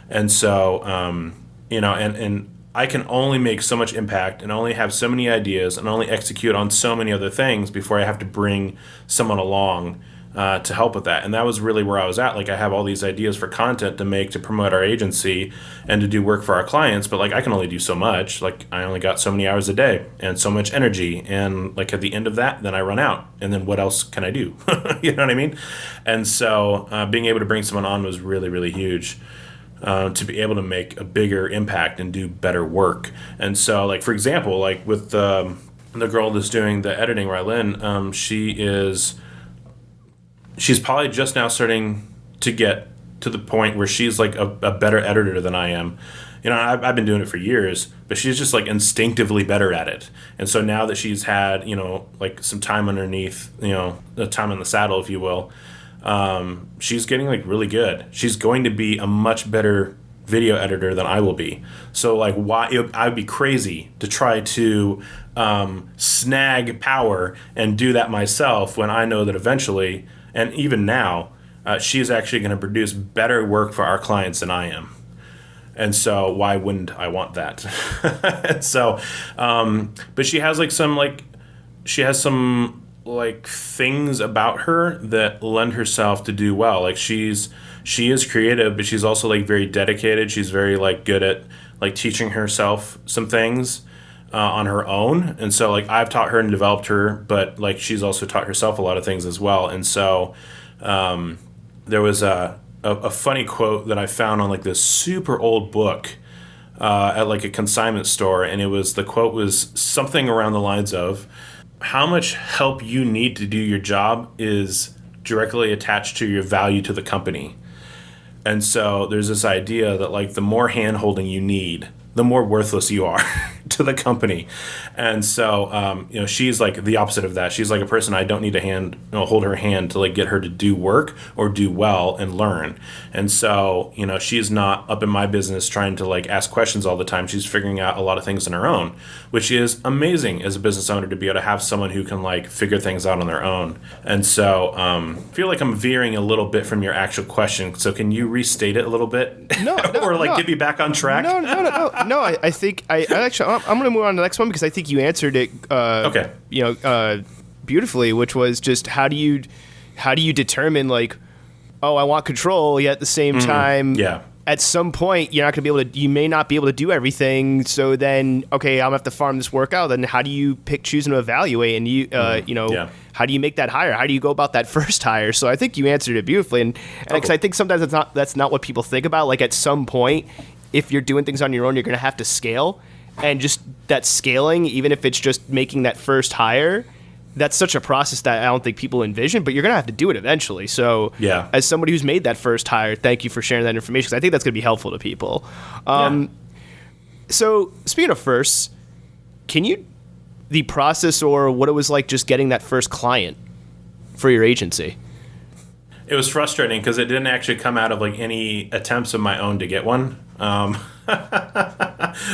And so, you know, and I can only make so much impact and only have so many ideas and only execute on so many other things before I have to bring someone along to help with that. And that was really where I was at. Like, I have all these ideas for content to make to promote our agency and to do work for our clients, but, like, I can only do so much. Like, I only got so many hours a day and so much energy. And, like, at the end of that, then I run out. And then what else can I do? You know what I mean? And so being able to bring someone on was really, really huge. To be able to make a bigger impact and do better work. And so, like, for example, like with the girl that's doing the editing, Rylan, she's probably just now starting to get to the point where she's like a better editor than I am. You know, I've been doing it for years, but she's just like instinctively better at it. And so now that she's had, you know, like some time underneath, you know, the time in the saddle, if you will, she's getting like really good. She's going to be a much better video editor than I will be. So like, I'd be crazy to try to snag power and do that myself when I know that eventually, and even now, she's actually going to produce better work for our clients than I am. And so why wouldn't I want that? And so, but she has some things about her that lend herself to do well. Like she is creative, but she's also like very dedicated. She's very like good at like teaching herself some things on her own. And so like I've taught her and developed her, but like she's also taught herself a lot of things as well. And so there was a funny quote that I found on like this super old book at like a consignment store, and the quote was something around the lines of, how much help you need to do your job is directly attached to your value to the company. And so there's this idea that like the more hand-holding you need, the more worthless you are to the company. And so, you know, she's like the opposite of that. She's like a person I don't need to hold her hand to like get her to do work or do well and learn. And so, you know, she's not up in my business trying to like ask questions all the time. She's figuring out a lot of things on her own, which is amazing as a business owner to be able to have someone who can like figure things out on their own. And so I feel like I'm veering a little bit from your actual question. So can you restate it a little bit? No, or like get me back on track? No, I think I actually I'm going to move on to the next one because I think you answered it. Okay. You know, beautifully, which was just how do you determine like, oh, I want control, yet at the same time, yeah, at some point you're not going to be able to, you may not be able to do everything. So then, okay, I'm gonna have to farm this work out. Then how do you pick, choose, and evaluate? And how do you make that hire? How do you go about that first hire? So I think you answered it beautifully. And because I think sometimes that's not what people think about. Like at some point, if you're doing things on your own, you're going to have to scale, and just that scaling, even if it's just making that first hire, that's such a process that I don't think people envision, but you're going to have to do it eventually. So as somebody who's made that first hire, thank you for sharing that information, because I think that's going to be helpful to people. So speaking of firsts, the process or what it was like just getting that first client for your agency? It was frustrating because it didn't actually come out of like any attempts of my own to get one.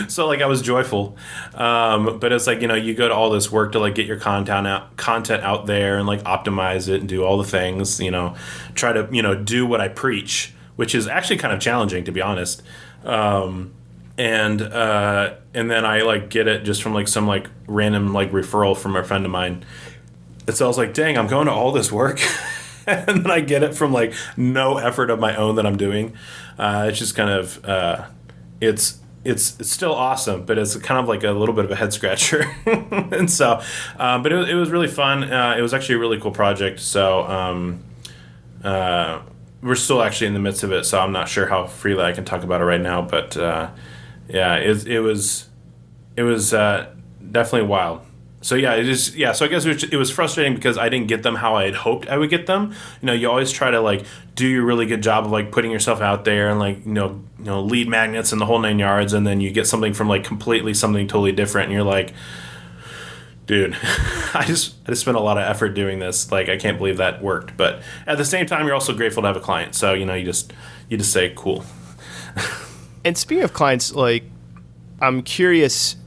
So like I was joyful, but it's like, you go to all this work to like get your content out there and like optimize it and do all the things, try to do what I preach, which is actually kind of challenging, to be honest. And then I like get it just from like some like random like referral from a friend of mine. And so I was like, dang, I'm going to all this work. And then I get it from like no effort of my own that I'm doing. It's just kind of it's still awesome, but it's kind of like a little bit of a head scratcher. And so, but it was really fun. It was actually a really cool project. So we're still actually in the midst of it. So I'm not sure how freely I can talk about it right now. But it was definitely wild. So so I guess it was frustrating because I didn't get them how I had hoped I would get them. You always try to like do your really good job of like putting yourself out there and like lead magnets and the whole 9 yards, and then you get something from like completely something totally different, and you're like, dude, I just spent a lot of effort doing this. Like I can't believe that worked. But at the same time, you're also grateful to have a client. So you just say cool. And speaking of clients, like I'm curious,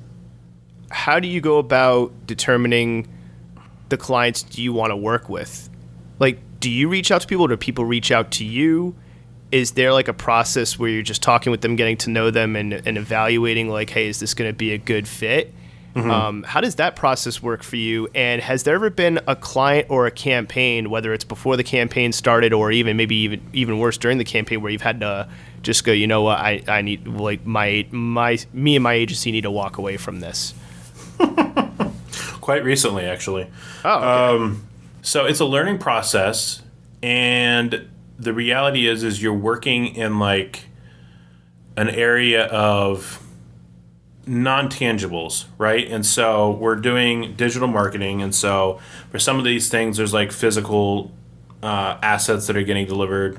how do you go about determining the clients do you want to work with? Like, do you reach out to people, or do people reach out to you? Is there like a process where you're just talking with them, getting to know them, and evaluating like, hey, is this going to be a good fit? Mm-hmm. How does that process work for you? And has there ever been a client or a campaign, whether it's before the campaign started or even worse during the campaign, where you've had to just go, you know what, I need, like me and my agency need to walk away from this? Quite recently, actually. Oh, okay. So it's a learning process, and the reality is you're working in like an area of non-tangibles, right? And so we're doing digital marketing, and so for some of these things, there's like physical assets that are getting delivered,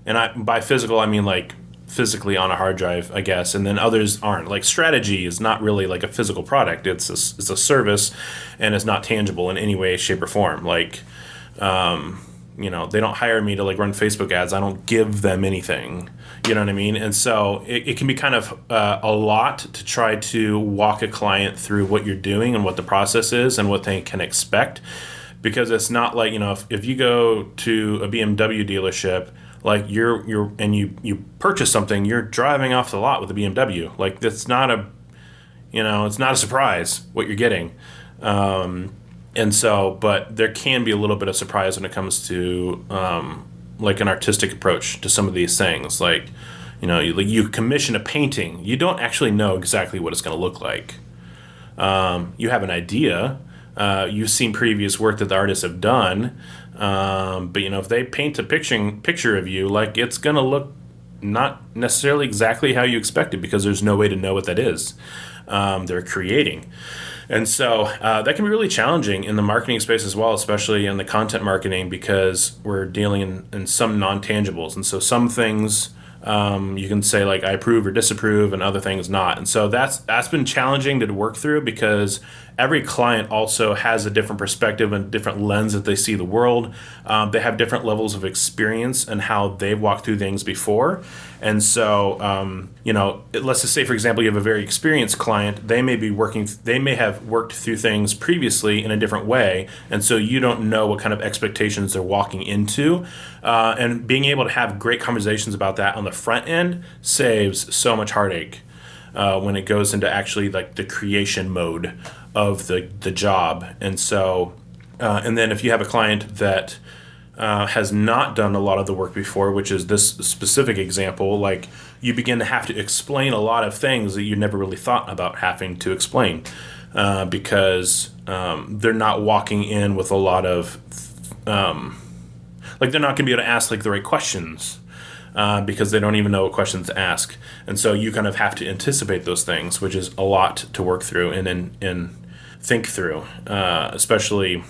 and by physical I mean like physically on a hard drive, I guess, and then others aren't. Like strategy is not really like a physical product. It's a service, and it's not tangible in any way, shape, or form. Like, they don't hire me to like run Facebook ads. I don't give them anything. You know what I mean? And so it can be kind of a lot to try to walk a client through what you're doing and what the process is and what they can expect, because it's not like, if you go to a BMW dealership, like you purchase something, you're driving off the lot with a BMW. Like that's not it's not a surprise what you're getting. And so, but there can be a little bit of surprise when it comes to like an artistic approach to some of these things. Like, you commission a painting, you don't actually know exactly what it's going to look like. You have an idea. You've seen previous work that the artists have done. But if they paint a picture of you, like it's gonna look not necessarily exactly how you expect it, because there's no way to know what that is. They're creating, and so that can be really challenging in the marketing space as well, especially in the content marketing, because we're dealing in some non-tangibles, and so some things you can say like I approve or disapprove, and other things not. And so that's been challenging to work through, because every client also has a different perspective and different lens that they see the world. They have different levels of experience and how they've walked through things before. And so, let's just say, for example, you have a very experienced client. They may have worked through things previously in a different way. And so you don't know what kind of expectations they're walking into. And being able to have great conversations about that on the front end saves so much heartache when it goes into actually like the creation mode of the job. And so, and then if you have a client that has not done a lot of the work before, which is this specific example, like you begin to have to explain a lot of things that you never really thought about having to explain, because they're not walking in with a lot of like they're not going to be able to ask like the right questions, because they don't even know what questions to ask. And so you kind of have to anticipate those things, which is a lot to work through and think through, especially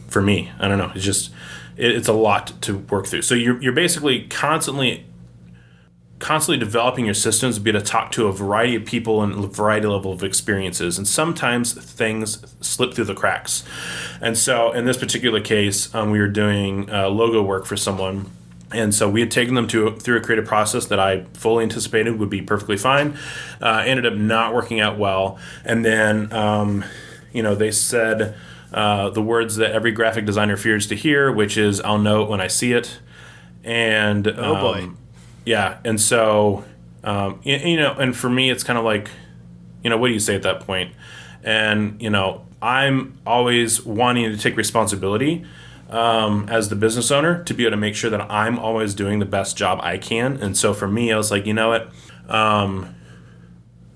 for me. I don't know. It's just, it's a lot to work through. So you're basically constantly developing your systems to be able to talk to a variety of people and a variety level of experiences. And sometimes things slip through the cracks. And so in this particular case, we were doing logo work for someone. And so we had taken them through a creative process that I fully anticipated would be perfectly fine. Ended up not working out well. And then, they said the words that every graphic designer fears to hear, which is, "I'll know it when I see it." And oh boy. Yeah. And so, and for me, it's kind of like, what do you say at that point? And, I'm always wanting to take responsibility as the business owner to be able to make sure that I'm always doing the best job I can. And so for me, I was like,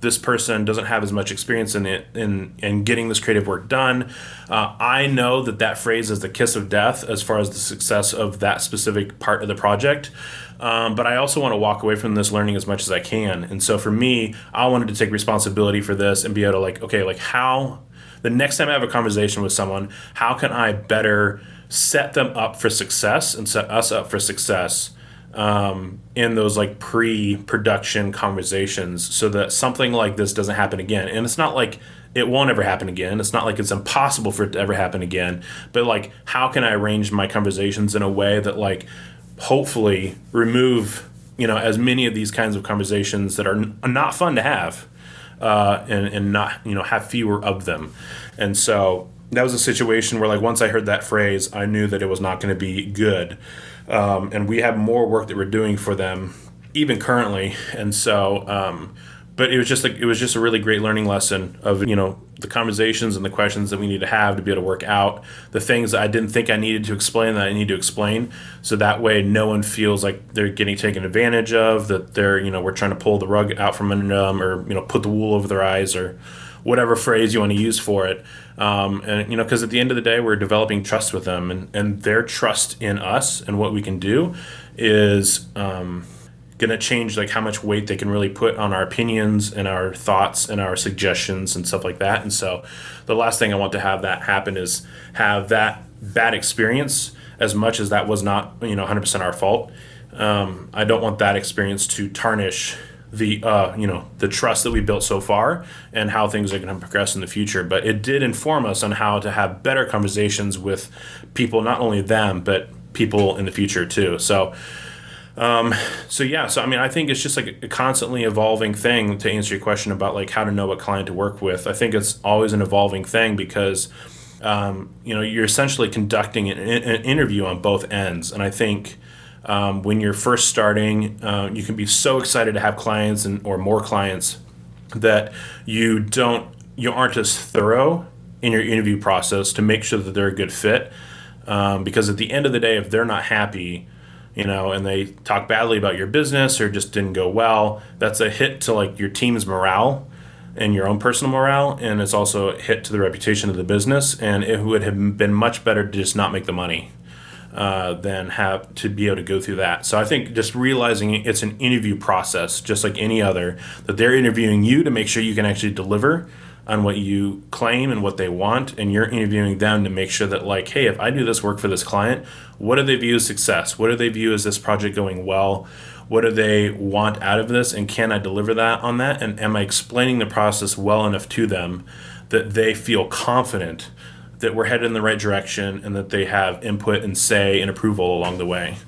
this person doesn't have as much experience in getting this creative work done. I know that phrase is the kiss of death as far as the success of that specific part of the project. But I also want to walk away from this learning as much as I can. And so for me, I wanted to take responsibility for this and be able to how the next time I have a conversation with someone, how can I better set them up for success and set us up for success in those like pre-production conversations, so that something like this doesn't happen again. And it's not like it won't ever happen again. It's not like it's impossible for it to ever happen again. But like, how can I arrange my conversations in a way that like hopefully remove as many of these kinds of conversations that are not fun to have, and not have fewer of them. And so that was a situation where, like, once I heard that phrase, I knew that it was not going to be good. And we have more work that we're doing for them, even currently. And so, but it was just a really great learning lesson of, the conversations and the questions that we need to have to be able to work out the things that I didn't think I needed to explain that I need to explain. So that way no one feels like they're getting taken advantage of, that they're, we're trying to pull the rug out from under them, or, put the wool over their eyes, or whatever phrase you want to use for it. And, because at the end of the day, we're developing trust with them, and their trust in us and what we can do is going to change like how much weight they can really put on our opinions and our thoughts and our suggestions and stuff like that. And so the last thing I want to have that happen is have that bad experience, as much as that was not 100% our fault. I don't want that experience to tarnish the trust that we built so far and how things are going to progress in the future. But it did inform us on how to have better conversations with people, not only them, but people in the future too. So I think it's just like a constantly evolving thing. To answer your question about like how to know what client to work with, I think it's always an evolving thing, because you're essentially conducting an interview on both ends. And I think when you're first starting, you can be so excited to have clients or more clients that you aren't as thorough in your interview process to make sure that they're a good fit, because at the end of the day, if they're not happy, and they talk badly about your business or just didn't go well, that's a hit to like your team's morale and your own personal morale, and it's also a hit to the reputation of the business. And it would have been much better to just not make the money than have to be able to go through that. So I think just realizing it's an interview process, just like any other, that they're interviewing you to make sure you can actually deliver on what you claim and what they want, and you're interviewing them to make sure that, like, hey, if I do this work for this client, what do they view as success? What do they view as this project going well? What do they want out of this, and can I deliver that on that? And am I explaining the process well enough to them that they feel confident that we're headed in the right direction and that they have input and say and approval along the way?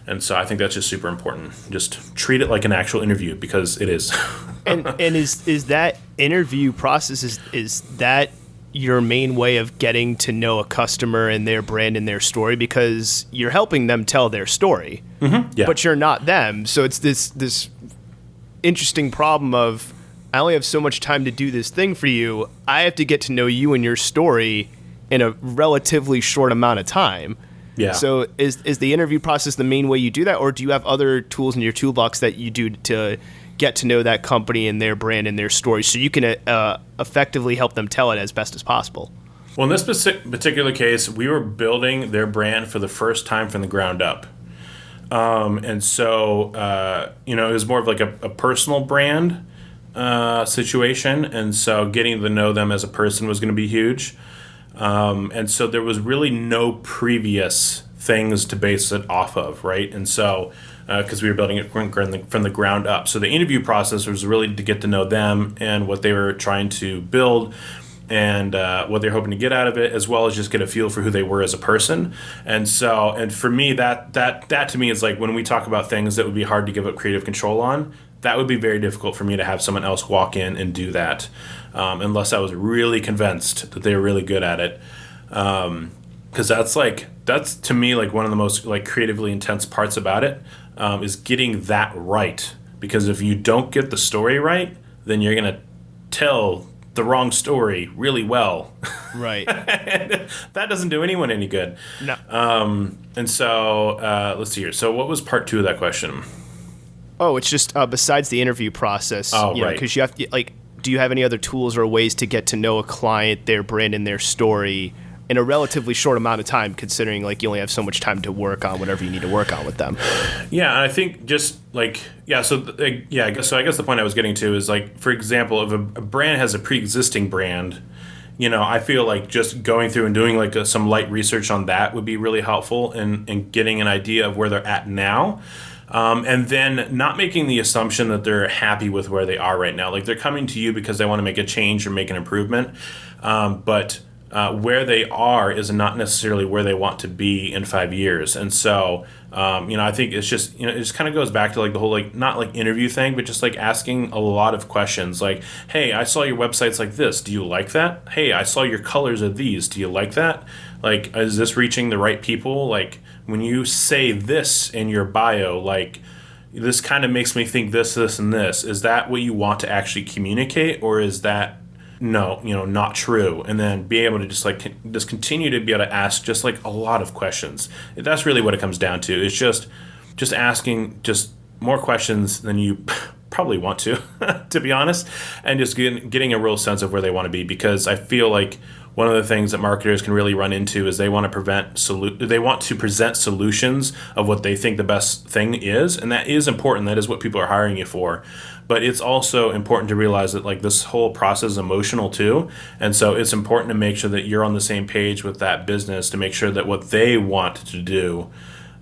And so I think that's just super important. Just treat it like an actual interview, because it is. and is that interview process, is that your main way of getting to know a customer and their brand and their story? Because you're helping them tell their story, but you're not them. So it's this interesting problem of, I only have so much time to do this thing for you. I have to get to know you and your story in a relatively short amount of time. Yeah. So is the interview process the main way you do that, or do you have other tools in your toolbox that you do to get to know that company and their brand and their story so you can effectively help them tell it as best as possible? Well, in this particular case, we were building their brand for the first time from the ground up. And so, it was more of like a personal brand situation. And so getting to know them as a person was going to be huge. And so there was really no previous things to base it off of, right? And so, because we were building it from the ground up. So the interview process was really to get to know them and what they were trying to build and what they're hoping to get out of it, as well as just get a feel for who they were as a person. And so, and for me, that to me is like when we talk about things that would be hard to give up creative control on, that would be very difficult for me to have someone else walk in and do that, unless I was really convinced that they were really good at it. Because that's to me like one of the most like creatively intense parts about it, is getting that right. Because if you don't get the story right, then you're gonna tell the wrong story really well. Right. And that doesn't do anyone any good. No. And so let's see here. So what was part 2 of that question? Oh, it's just besides the interview process. Right. Because you have to, like, do you have any other tools or ways to get to know a client, their brand, and their story in a relatively short amount of time, considering like you only have so much time to work on whatever you need to work on with them? Yeah, and I think just like I guess the point I was getting to is like, for example, if a brand has a pre-existing brand, I feel like just going through and doing like some light research on that would be really helpful in getting an idea of where they're at now. And then not making the assumption that they're happy with where they are right now. Like they're coming to you because they want to make a change or make an improvement. But where they are is not necessarily where they want to be in 5 years. And so, I think it's just, it just kind of goes back to like the whole, like, not like interview thing, but just like asking a lot of questions like, hey, I saw your website's like this. Do you like that? Hey, I saw your colors are these. Do you like that? Like, is this reaching the right people? Like, when you say this in your bio, like, this kind of makes me think this, and this. Is that what you want to actually communicate, or is that not true? And then be able to just continue to be able to ask just like a lot of questions. That's really what it comes down to. It's just asking just more questions than you probably want to be honest, and just getting a real sense of where they want to be. Because I feel like one of the things that marketers can really run into is they want to present solutions of what they think the best thing is, and that is important. That is what people are hiring you for. But it's also important to realize that like this whole process is emotional too, and so it's important to make sure that you're on the same page with that business to make sure that what they want to do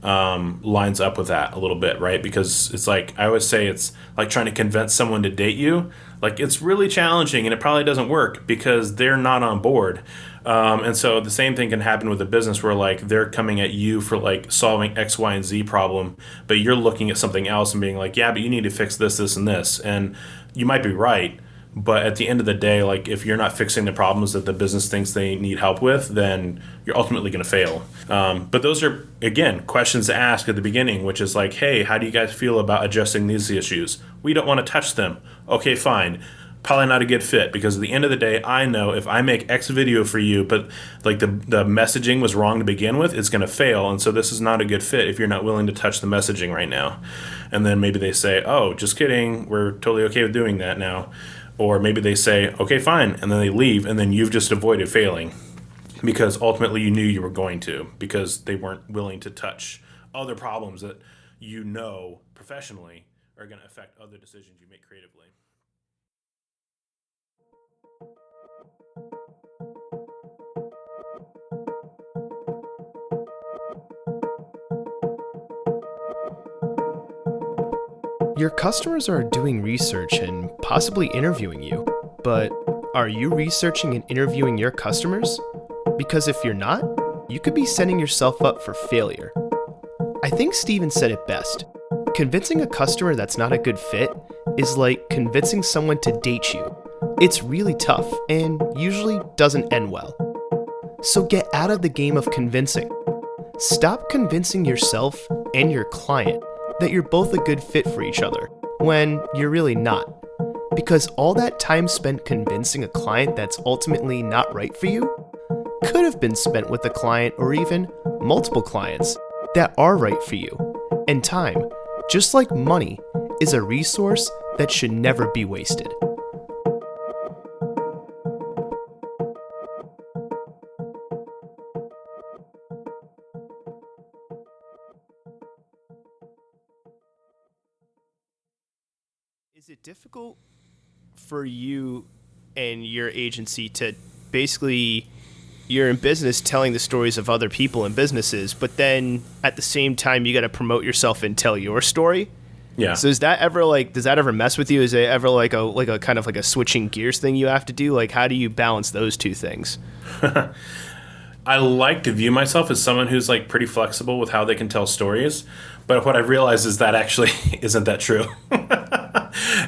lines up with that a little bit, right? Because it's like, I always say, it's like trying to convince someone to date you. Like, it's really challenging, and it probably doesn't work because they're not on board. And so the same thing can happen with a business where like they're coming at you for like solving X, Y, and Z problem, but you're looking at something else and being like, yeah, but you need to fix this, this, and this. And you might be right, but at the end of the day, like if you're not fixing the problems that the business thinks they need help with, then you're ultimately going to fail. But those are, again, questions to ask at the beginning, which is like, hey, how do you guys feel about addressing these issues? We don't want to touch them. Okay, fine. Probably not a good fit, because at the end of the day, I know if I make X video for you, but like the messaging was wrong to begin with, it's going to fail. And so this is not a good fit if you're not willing to touch the messaging right now. And then maybe they say, oh, just kidding, we're totally okay with doing that now. Or maybe they say, okay, fine, and then they leave, and then you've just avoided failing because ultimately you knew you were going to, because they weren't willing to touch other problems that professionally are going to affect other decisions you make creatively. Your customers are doing research and possibly interviewing you, but are you researching and interviewing your customers? Because if you're not, you could be setting yourself up for failure. I think Steven said it best. Convincing a customer that's not a good fit is like convincing someone to date you. It's really tough and usually doesn't end well. So get out of the game of convincing. Stop convincing yourself and your client that you're both a good fit for each other when you're really not. Because all that time spent convincing a client that's ultimately not right for you, could have been spent with a client or even multiple clients that are right for you. And time, just like money, is a resource that should never be wasted. Is it difficult for you and your agency to basically, you're in business telling the stories of other people and businesses, but then at the same time you got to promote yourself and tell your story? Yeah. So does that ever mess with you? Is it ever like a kind of like a switching gears thing you have to do? Like, how do you balance those two things? I like to view myself as someone who's like pretty flexible with how they can tell stories, but what I've realized is that actually isn't that true.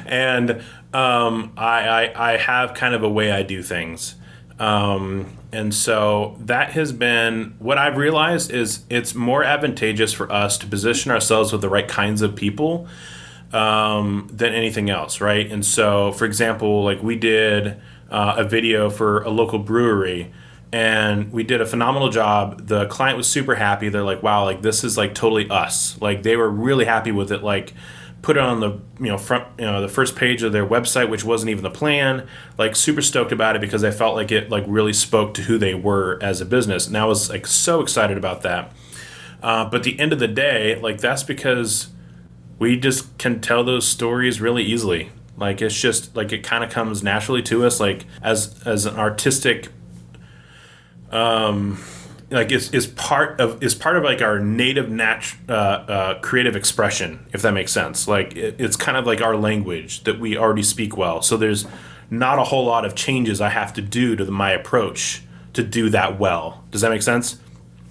And I have kind of a way I do things. And so that has been what I've realized is it's more advantageous for us to position ourselves with the right kinds of people than anything else, right? And so, for example, like we did a video for a local brewery, and we did a phenomenal job. The client was super happy. They're like, wow, like this is like totally us. Like they were really happy with it. Like put it on the front, the first page of their website, which wasn't even the plan. Like super stoked about it because I felt like it like really spoke to who they were as a business, and I was like so excited about that. But at the end of the day, like that's because we just can tell those stories really easily. Like it's just like it kind of comes naturally to us, like as an artistic. Like is part of like our native creative expression, if that makes sense. Like it's kind of like our language that we already speak well. So there's not a whole lot of changes I have to do to my approach to do that well. Does that make sense?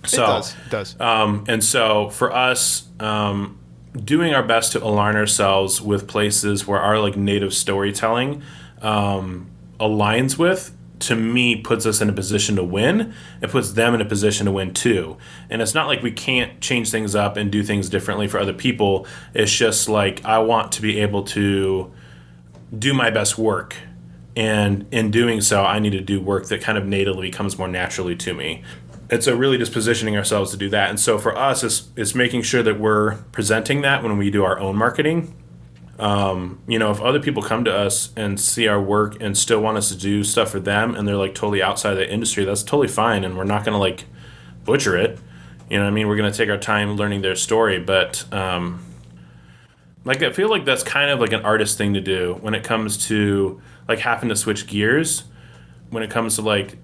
So, it does. And so for us, doing our best to align ourselves with places where our like native storytelling aligns with, to me, puts us in a position to win. It puts them in a position to win too. And it's not like we can't change things up and do things differently for other people. It's just like I want to be able to do my best work. And in doing so, I need to do work that kind of natively comes more naturally to me. And so really just positioning ourselves to do that. And so for us, it's making sure that we're presenting that when we do our own marketing. If other people come to us and see our work and still want us to do stuff for them and they're like totally outside of the industry, that's totally fine. And we're not going to like butcher it. You know what I mean? We're going to take our time learning their story. But like I feel like that's kind of like an artist thing to do when it comes to like having to switch gears, when it comes to like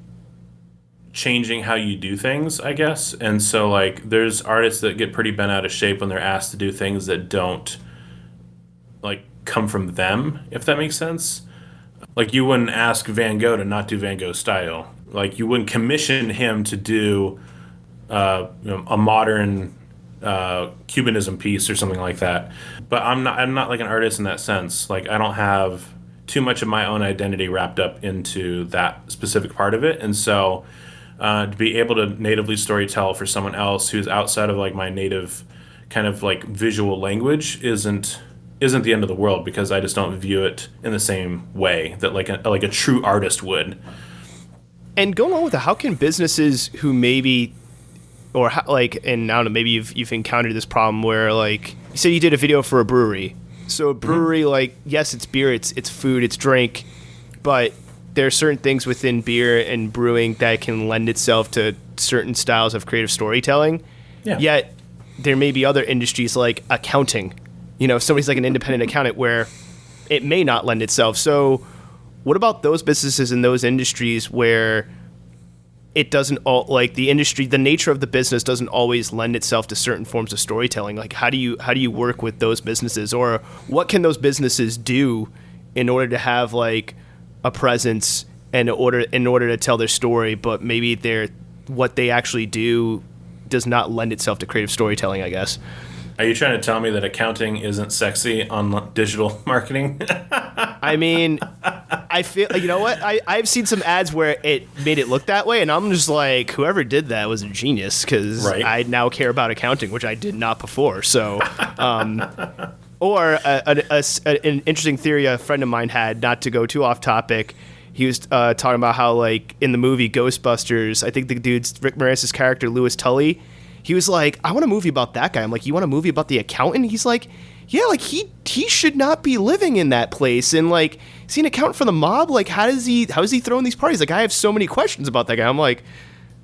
changing how you do things, I guess. And so like there's artists that get pretty bent out of shape when they're asked to do things that don't like come from them, if that makes sense. Like you wouldn't ask Van Gogh to not do Van Gogh style. Like you wouldn't commission him to do a modern Cubanism piece or something like that. But I'm not like an artist in that sense. Like I don't have too much of my own identity wrapped up into that specific part of it. And so to be able to natively storytell for someone else who's outside of like my native kind of like visual language isn't the end of the world, because I just don't view it in the same way that like a true artist would. And going on with that, how can businesses who maybe, or how, like, and I don't know, maybe you've encountered this problem where like you say you did a video for a brewery. So a brewery, like, yes, it's beer, it's food, it's drink, but there are certain things within beer and brewing that can lend itself to certain styles of creative storytelling. Yeah. Yet there may be other industries like accounting. If somebody's like an independent accountant where it may not lend itself. So what about those businesses in those industries where it doesn't the nature of the business doesn't always lend itself to certain forms of storytelling? Like how do you work with those businesses, or what can those businesses do in order to have like a presence and in order to tell their story, but maybe what they actually do does not lend itself to creative storytelling, I guess? Are you trying to tell me that accounting isn't sexy on digital marketing? I mean, I feel, you know what? I've seen some ads where it made it look that way, and I'm just like, whoever did that was a genius, because right. I now care about accounting, which I did not before. So, or an interesting theory a friend of mine had, not to go too off topic, he was talking about how, like, in the movie Ghostbusters, I think the dude's Rick Moranis' character, Louis Tully, he was like, I want a movie about that guy. I'm like, you want a movie about the accountant? He's like, yeah, like, he should not be living in that place. And, like, is he an accountant for the mob? Like, how is he throwing these parties? Like, I have so many questions about that guy. I'm like,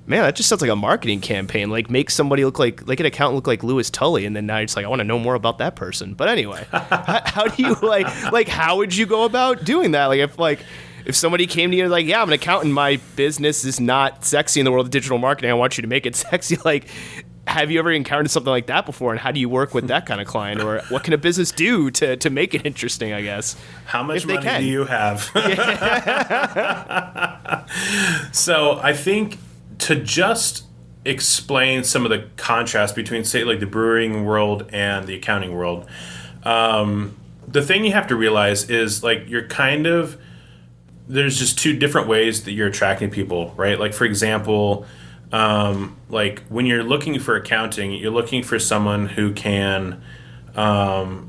man, that just sounds like a marketing campaign. Like, make somebody look like an accountant look like Louis Tully, and then now you're just like, I want to know more about that person. But anyway, how do you like how would you go about doing that? Like, if somebody came to you like, yeah, I'm an accountant, my business is not sexy in the world of digital marketing, I want you to make it sexy. Like, have you ever encountered something like that before, and how do you work with that kind of client, or what can a business do to make it interesting, I guess? How much money do you have? So I think to just explain some of the contrast between, say, like the brewing world and the accounting world, the thing you have to realize is, like, there's just two different ways that you're attracting people, right? Like, for example, like when you're looking for accounting, you're looking for someone who can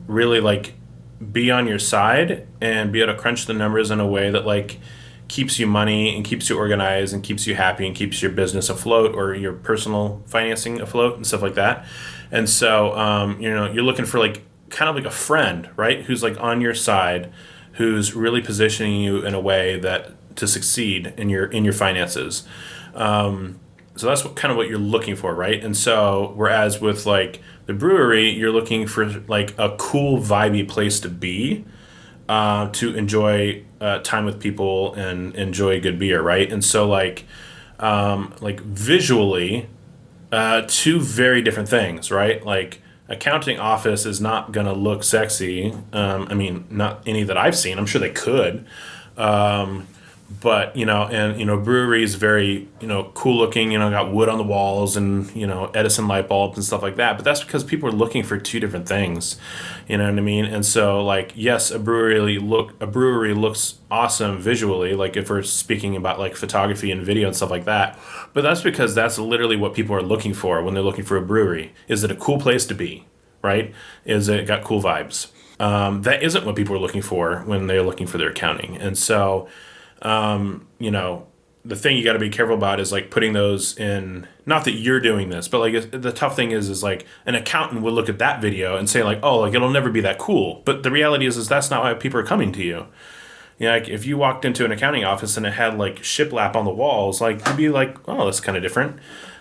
really, like, be on your side and be able to crunch the numbers in a way that, like, keeps you money and keeps you organized and keeps you happy and keeps your business afloat or your personal financing afloat and stuff like that. And so, you're looking for, like, kind of like a friend, right? Who's, like, on your side, who's really positioning you in a way that to succeed in your finances. So that's kind of what you're looking for, right? And so, whereas with, like, the brewery, you're looking for, like, a cool, vibey place to be, to enjoy time with people and enjoy good beer, right? And so, like visually, two very different things, right? Like, accounting office is not going to look sexy. I mean, not any that I've seen. I'm sure they could. But, brewery is very, cool looking, got wood on the walls and, Edison light bulbs and stuff like that. But that's because people are looking for two different things. You know what I mean? And so, like, yes, a brewery looks awesome visually, like if we're speaking about, like, photography and video and stuff like that. But that's because that's literally what people are looking for when they're looking for a brewery. Is it a cool place to be, right? Is it got cool vibes? That isn't what people are looking for when they're looking for their accounting. And so, the thing you got to be careful about is, like, putting those in, not that you're doing this, but, like, the tough thing is like, an accountant will look at that video and say, like, oh, like, it'll never be that cool. But the reality is that's not why people are coming to you. Like, if you walked into an accounting office and it had, like, shiplap on the walls, like, you'd be like, oh, that's kind of different.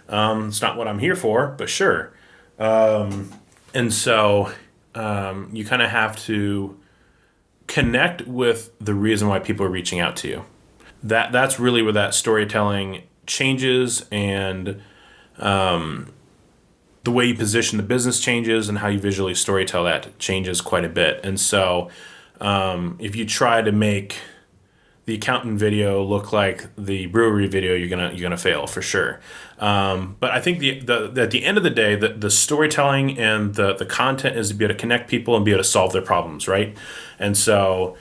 It's not what I'm here for, but sure. And so, you kind of have to connect with the reason why people are reaching out to you. That's really where that storytelling changes, and the way you position the business changes, and how you visually storytell that changes quite a bit. And so, if you try to make the accountant video look like the brewery video, you're gonna fail for sure. But I think at the end of the day, the storytelling and the content is to be able to connect people and be able to solve their problems, right? And so,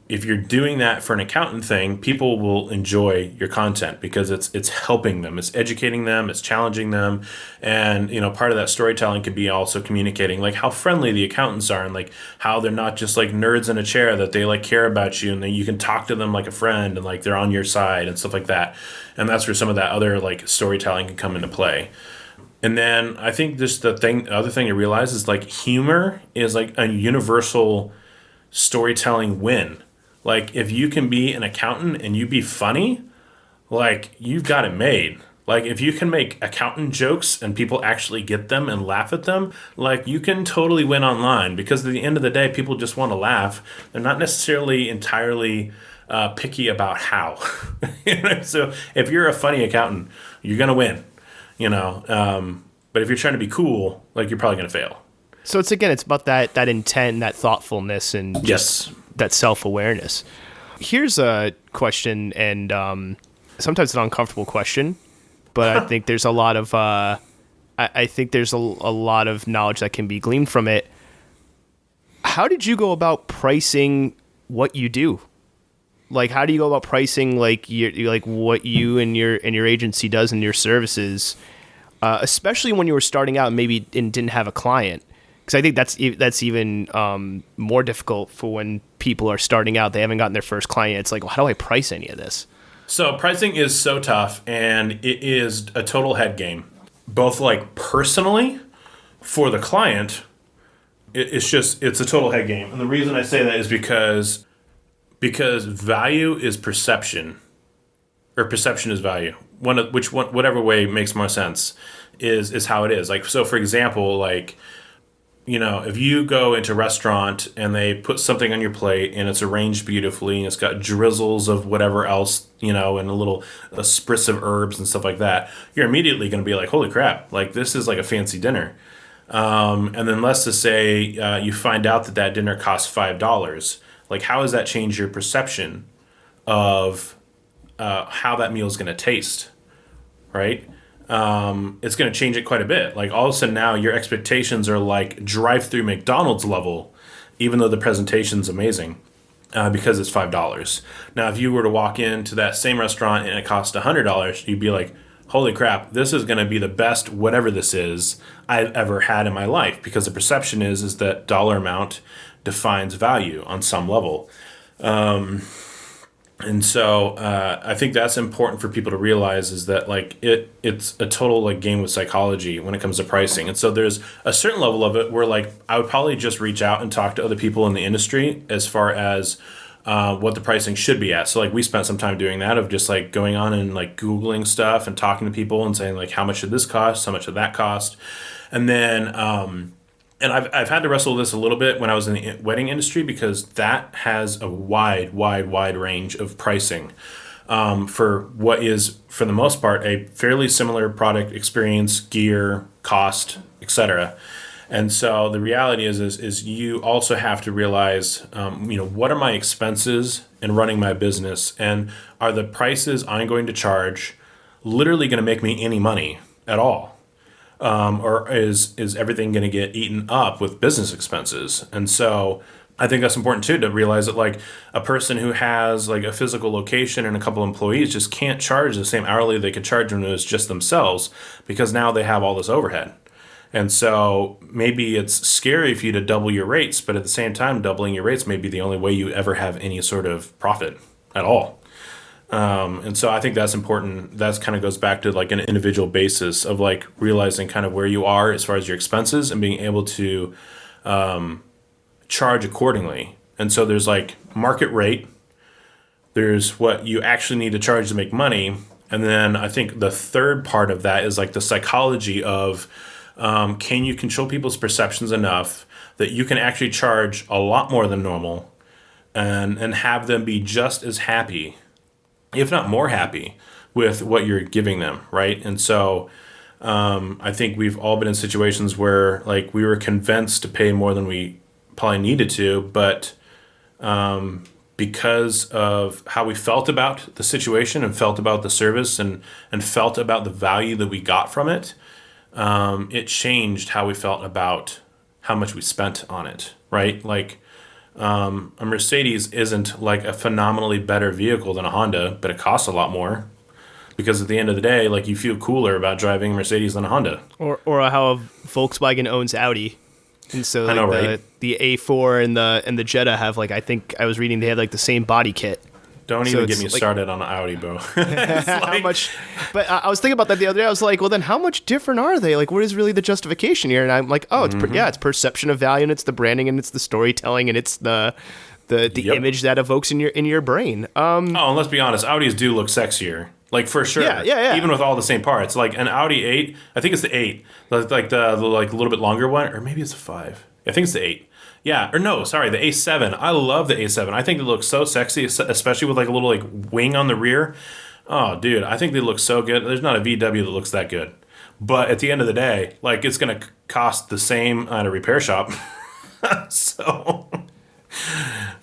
if you're doing that for an accountant thing, people will enjoy your content because it's helping them, it's educating them, it's challenging them, and part of that storytelling could be also communicating, like, how friendly the accountants are, and, like, how they're not just, like, nerds in a chair, that they, like, care about you, and that you can talk to them like a friend, and, like, they're on your side and stuff like that. And that's where some of that other, like, storytelling can come into play. And then I think just the other thing to realize is, like, humor is, like, a universal storytelling win. Like, if you can be an accountant and you be funny, like, you've got it made. Like, if you can make accountant jokes and people actually get them and laugh at them, like, you can totally win online, because at the end of the day, people just want to laugh. They're not necessarily entirely picky about how. So if you're a funny accountant, you're going to win, but if you're trying to be cool, like, you're probably going to fail. So it's about that intent, that thoughtfulness, and just that self-awareness. Here's a question, and sometimes an uncomfortable question, but I think there's a lot of I think there's a lot of knowledge that can be gleaned from it. How did you go about pricing what you do? Like, how do you go about pricing, like, what you and your agency does and your services, especially when you were starting out and maybe didn't have a client? Because I think that's even more difficult for when people are starting out. They haven't gotten their first client. It's like, well, how do I price any of this? So pricing is so tough, and it is a total head game. Both like personally for the client, it's a total head game. And the reason I say that is because value is perception, or perception is value. Whatever way makes more sense is how it is. Like, so for example, like, you know, if you go into a restaurant and they put something on your plate and it's arranged beautifully and it's got drizzles of whatever else, you know, and a spritz of herbs and stuff like that, you're immediately going to be like, holy crap, like this is like a fancy dinner. And then let's just say you find out that dinner costs $5. Like, how does that change your perception of how that meal is going to taste, right? It's going to change it quite a bit. Like, all of a sudden now your expectations are like drive-through McDonald's level, even though the presentation's amazing, because it's $5. Now, if you were to walk into that same restaurant and it cost $100, you'd be like, holy crap, this is going to be the best whatever this is I've ever had in my life, because the perception is that dollar amount defines value on some level. And so I think that's important for people to realize, is that like it's a total like game with psychology when it comes to pricing. And so there's a certain level of it where like I would probably just reach out and talk to other people in the industry as far as what the pricing should be at. So like we spent some time doing that, of just like going on and like Googling stuff and talking to people and saying like, how much should this cost? How much should that cost? And then and I've had to wrestle with this a little bit when I was in the wedding industry, because that has a wide range of pricing for what is, for the most part, a fairly similar product experience, gear, cost, etc. And so the reality is you also have to realize, what are my expenses in running my business, and are the prices I'm going to charge literally going to make me any money at all? Or is everything going to get eaten up with business expenses? And so I think that's important too, to realize that like a person who has like a physical location and a couple employees just can't charge the same hourly they could charge when it was just themselves, because now they have all this overhead. And so maybe it's scary for you to double your rates, but at the same time, doubling your rates may be the only way you ever have any sort of profit at all. And so I think that's important. That kind of goes back to like an individual basis of like realizing kind of where you are as far as your expenses and being able to charge accordingly. And so there's like market rate, there's what you actually need to charge to make money. And then I think the third part of that is like the psychology of can you control people's perceptions enough that you can actually charge a lot more than normal and have them be just as happy, if not more happy, with what you're giving them, right? And so I think we've all been in situations where like we were convinced to pay more than we probably needed to, but because of how we felt about the situation and felt about the service and felt about the value that we got from it, it changed how we felt about how much we spent on it, right? Like a Mercedes isn't like a phenomenally better vehicle than a Honda, but it costs a lot more, because at the end of the day, like you feel cooler about driving a Mercedes than a Honda. Or how Volkswagen owns Audi. And so like I know, right? the A4 and the Jetta have like, I think I was reading they had like the same body kit. Don't even get me started on Audi, bro. How much? But I was thinking about that the other day. I was like, well, then how much different are they? Like, what is really the justification here? And I'm like, oh, it's it's perception of value, and it's the branding, and it's the storytelling, and it's the image that evokes in your brain. And let's be honest, Audis do look sexier. Like, for sure. Yeah. Even with all the same parts. Like an Audi 8, I think it's the 8. Like the like a little bit longer one, or maybe it's the 5. I think it's the 8. Yeah, or no, sorry, the A7. I love the A7. I think it looks so sexy, especially with like a little like wing on the rear. Oh, dude, I think they look so good. There's not a VW that looks that good. But at the end of the day, like it's going to cost the same at a repair shop. So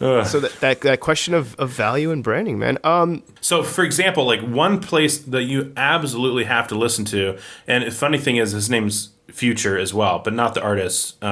that question of value and branding, man. So for example, like one place that you absolutely have to listen to, and the funny thing is his name's Future as well, but not the artist.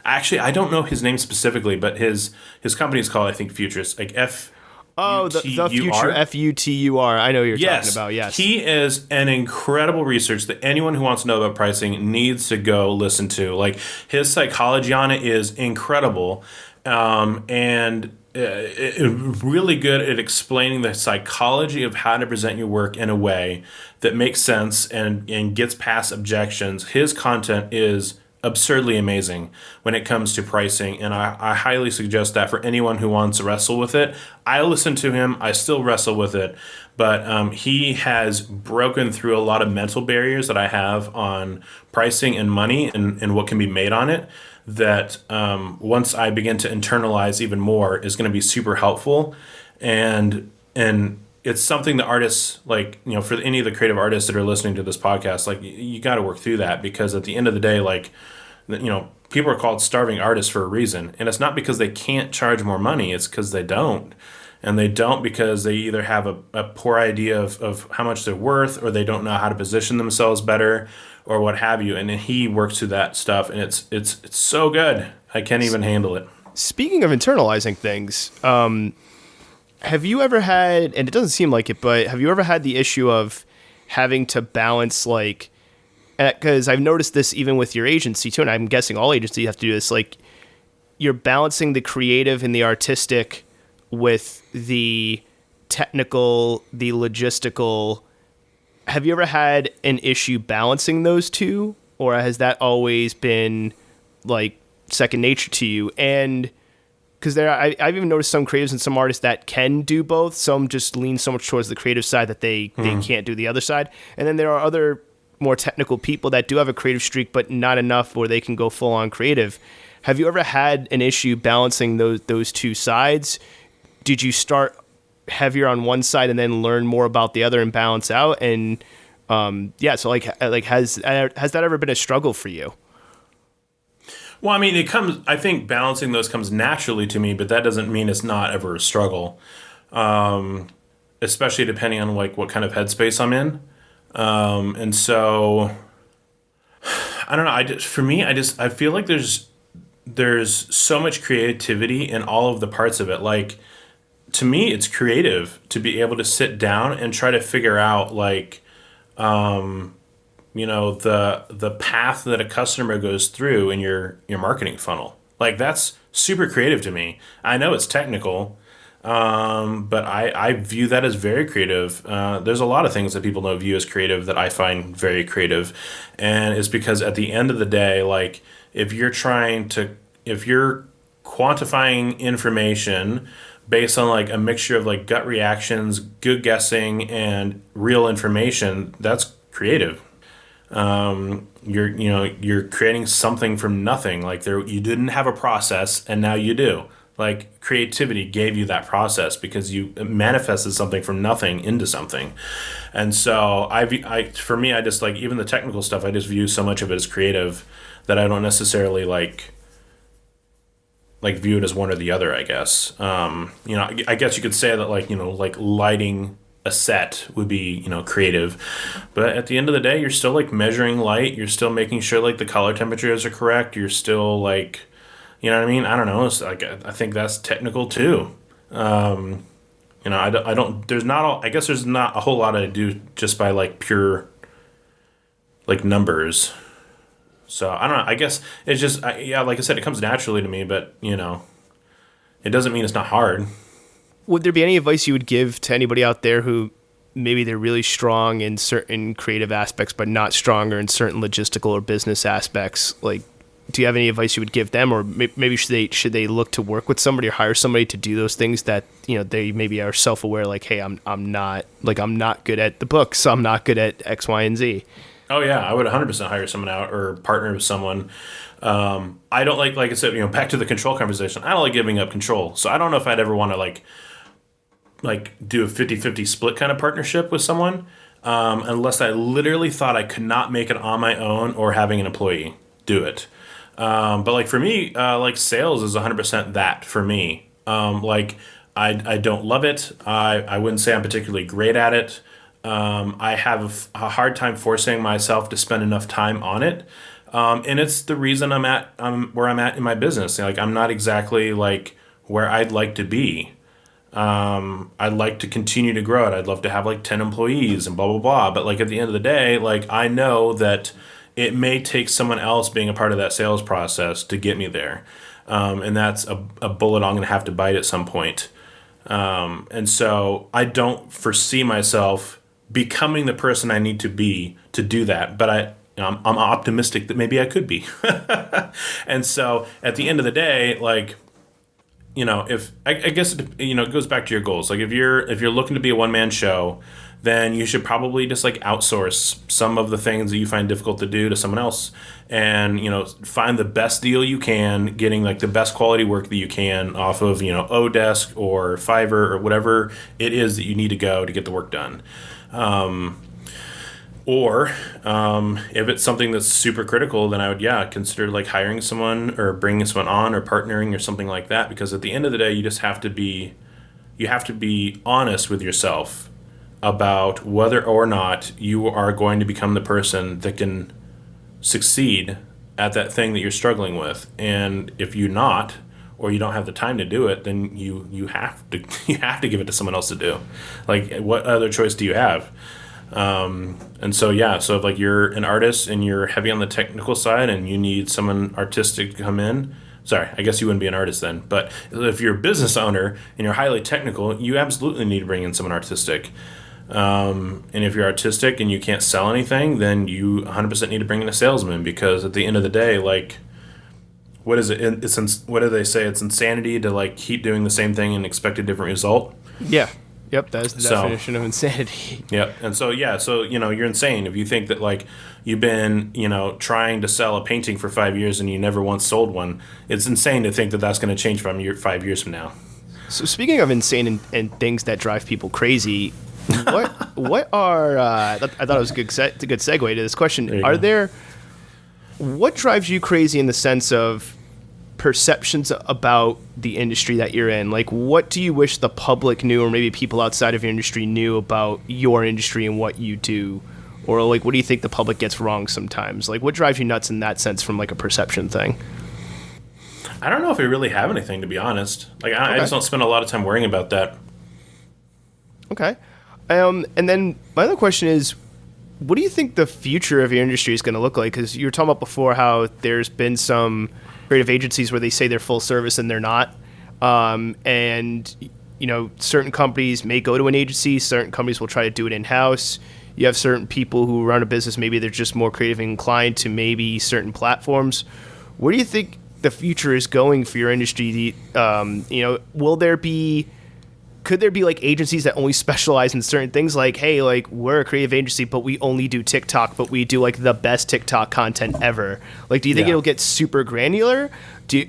Actually, I don't know his name specifically, but his company is called, I think, Futurist, like F. Oh, the future Futur. I know what you're talking about. Yes, he is an incredible research that anyone who wants to know about pricing needs to go listen to. Like his psychology on it is incredible, and really good at explaining the psychology of how to present your work in a way that makes sense and gets past objections. His content is absurdly amazing when it comes to pricing, and I highly suggest that for anyone who wants to wrestle with it. I listen to him, I still wrestle with it, but he has broken through a lot of mental barriers that I have on pricing and money and what can be made on it, that once I begin to internalize even more is going to be super helpful. And it's something that artists, like, you know, for any of the creative artists that are listening to this podcast, like, you got to work through that, because at the end of the day, like, you know, people are called starving artists for a reason. And it's not because they can't charge more money, it's because they don't. And they don't because they either have a poor idea of how much they're worth, or they don't know how to position themselves better, or what have you. And he works through that stuff, and it's so good. I can't even handle it. Speaking of internalizing things, have you ever had, and it doesn't seem like it, but have you ever had the issue of having to balance, like, because I've noticed this even with your agency too, and I'm guessing all agencies have to do this, like, you're balancing the creative and the artistic with the technical, the logistical. Have you ever had an issue balancing those two, or has that always been, like, second nature to you? And because I've even noticed some creatives and some artists that can do both. Some just lean so much towards the creative side that they can't do the other side. And then there are other more technical people that do have a creative streak, but not enough where they can go full on creative. Have you ever had an issue balancing those two sides? Did you start heavier on one side and then learn more about the other and balance out? And so like has that ever been a struggle for you? Well, I mean, I think balancing those comes naturally to me, but that doesn't mean it's not ever a struggle. Especially depending on, like, what kind of headspace I'm in. And so I don't know. I feel like there's so much creativity in all of the parts of it. Like, to me, it's creative to be able to sit down and try to figure out, like, you know, the path that a customer goes through in your marketing funnel. Like, that's super creative to me. I know it's technical, but I view that as very creative. There's a lot of things that people don't view as creative that I find very creative. And it's because at the end of the day, like, if you're quantifying information based on, like, a mixture of, like, gut reactions, good guessing, and real information, that's creative. You're creating something from nothing. Like, you didn't have a process, and now you do. Like, creativity gave you that process because you manifested something from nothing into something. And so for me, I just, like, even the technical stuff, I just view so much of it as creative that I don't necessarily like view it as one or the other, I guess. You know, I guess you could say that, like, you know, like, lighting a set would be, you know, creative, but at the end of the day, you're still, like, measuring light. You're still making sure, like, the color temperatures are correct. You're still, like, you know what I mean? I don't know. It's like, I think that's technical too. You know, I guess there's not a whole lot to do just by, like, pure, like, numbers. So I don't know. I guess it's just, like I said, it comes naturally to me, but, you know, it doesn't mean it's not hard. Would there be any advice you would give to anybody out there who maybe they're really strong in certain creative aspects, but not stronger in certain logistical or business aspects? Like, do you have any advice you would give them, or maybe should they look to work with somebody or hire somebody to do those things that, you know, they maybe are self-aware, like, hey, I'm not good at the books, I'm not good at X, Y, and Z. Oh yeah, I would 100% hire someone out or partner with someone. I don't like I said, you know, back to the control conversation. I don't like giving up control, so I don't know if I'd ever want to like do a 50-50 split kind of partnership with someone, unless I literally thought I could not make it on my own or having an employee do it. But like for me, like sales is 100% that for me. Like I don't love it. I wouldn't say I'm particularly great at it. I have a hard time forcing myself to spend enough time on it. And it's the reason I'm where I'm at in my business. Like I'm not exactly like where I'd like to be. I'd like to continue to grow it. I'd love to have like 10 employees and blah, blah, blah. But like at the end of the day, like I know that it may take someone else being a part of that sales process to get me there. And that's a bullet I'm going to have to bite at some point. And so I don't foresee myself becoming the person I need to be to do that. But I'm optimistic that maybe I could be. And so at the end of the day, like, if I guess it goes back to your goals. Like if you're looking to be a one-man show, then you should probably just like outsource some of the things that you find difficult to do to someone else, and find the best deal you can, getting like the best quality work that you can off of Odesk or Fiverr or whatever it is that you need to go to get the work done. Or if it's something that's super critical, then I would, consider like hiring someone or bringing someone on or partnering or something like that. Because at the end of the day, you just have to be honest with yourself about whether or not you are going to become the person that can succeed at that thing that you're struggling with. And if you're not, or you don't have the time to do it, then you have to give it to someone else to do. Like, what other choice do you have? And so if like you're an artist and you're heavy on the technical side and you need someone artistic to come in, sorry, I guess you wouldn't be an artist then, but if you're a business owner and you're highly technical, you absolutely need to bring in someone artistic. And if you're artistic and you can't sell anything, then you 100% need to bring in a salesman, because at the end of the day, like, what is it? What do they say? It's insanity to like keep doing the same thing and expect a different result. Yeah. Yep, that is the definition of insanity. Yep, and so you're insane if you think that like you've been trying to sell a painting for 5 years and you never once sold one. It's insane to think that that's going to change from 5 years from now. So speaking of insane and things that drive people crazy, what are I thought it was a good segue to this question. What drives you crazy in the sense of perceptions about the industry that you're in? Like, what do you wish the public knew, or maybe people outside of your industry knew about your industry and what you do? Or like, what do you think the public gets wrong sometimes? Like, what drives you nuts in that sense from like a perception thing? I don't know if I really have anything, to be honest. Like, I just don't spend a lot of time worrying about that. Okay. And then my other question is, what do you think the future of your industry is going to look like? Because you were talking about before how there's been some creative agencies where they say they're full service and they're not. And certain companies may go to an agency, certain companies will try to do it in-house. You have certain people who run a business, maybe they're just more creative inclined to maybe certain platforms. Where do you think the future is going for your industry? Could there be like agencies that only specialize in certain things? Like, hey, like we're a creative agency, but we only do TikTok, but we do like the best TikTok content ever. Like, do you think it'll get super granular?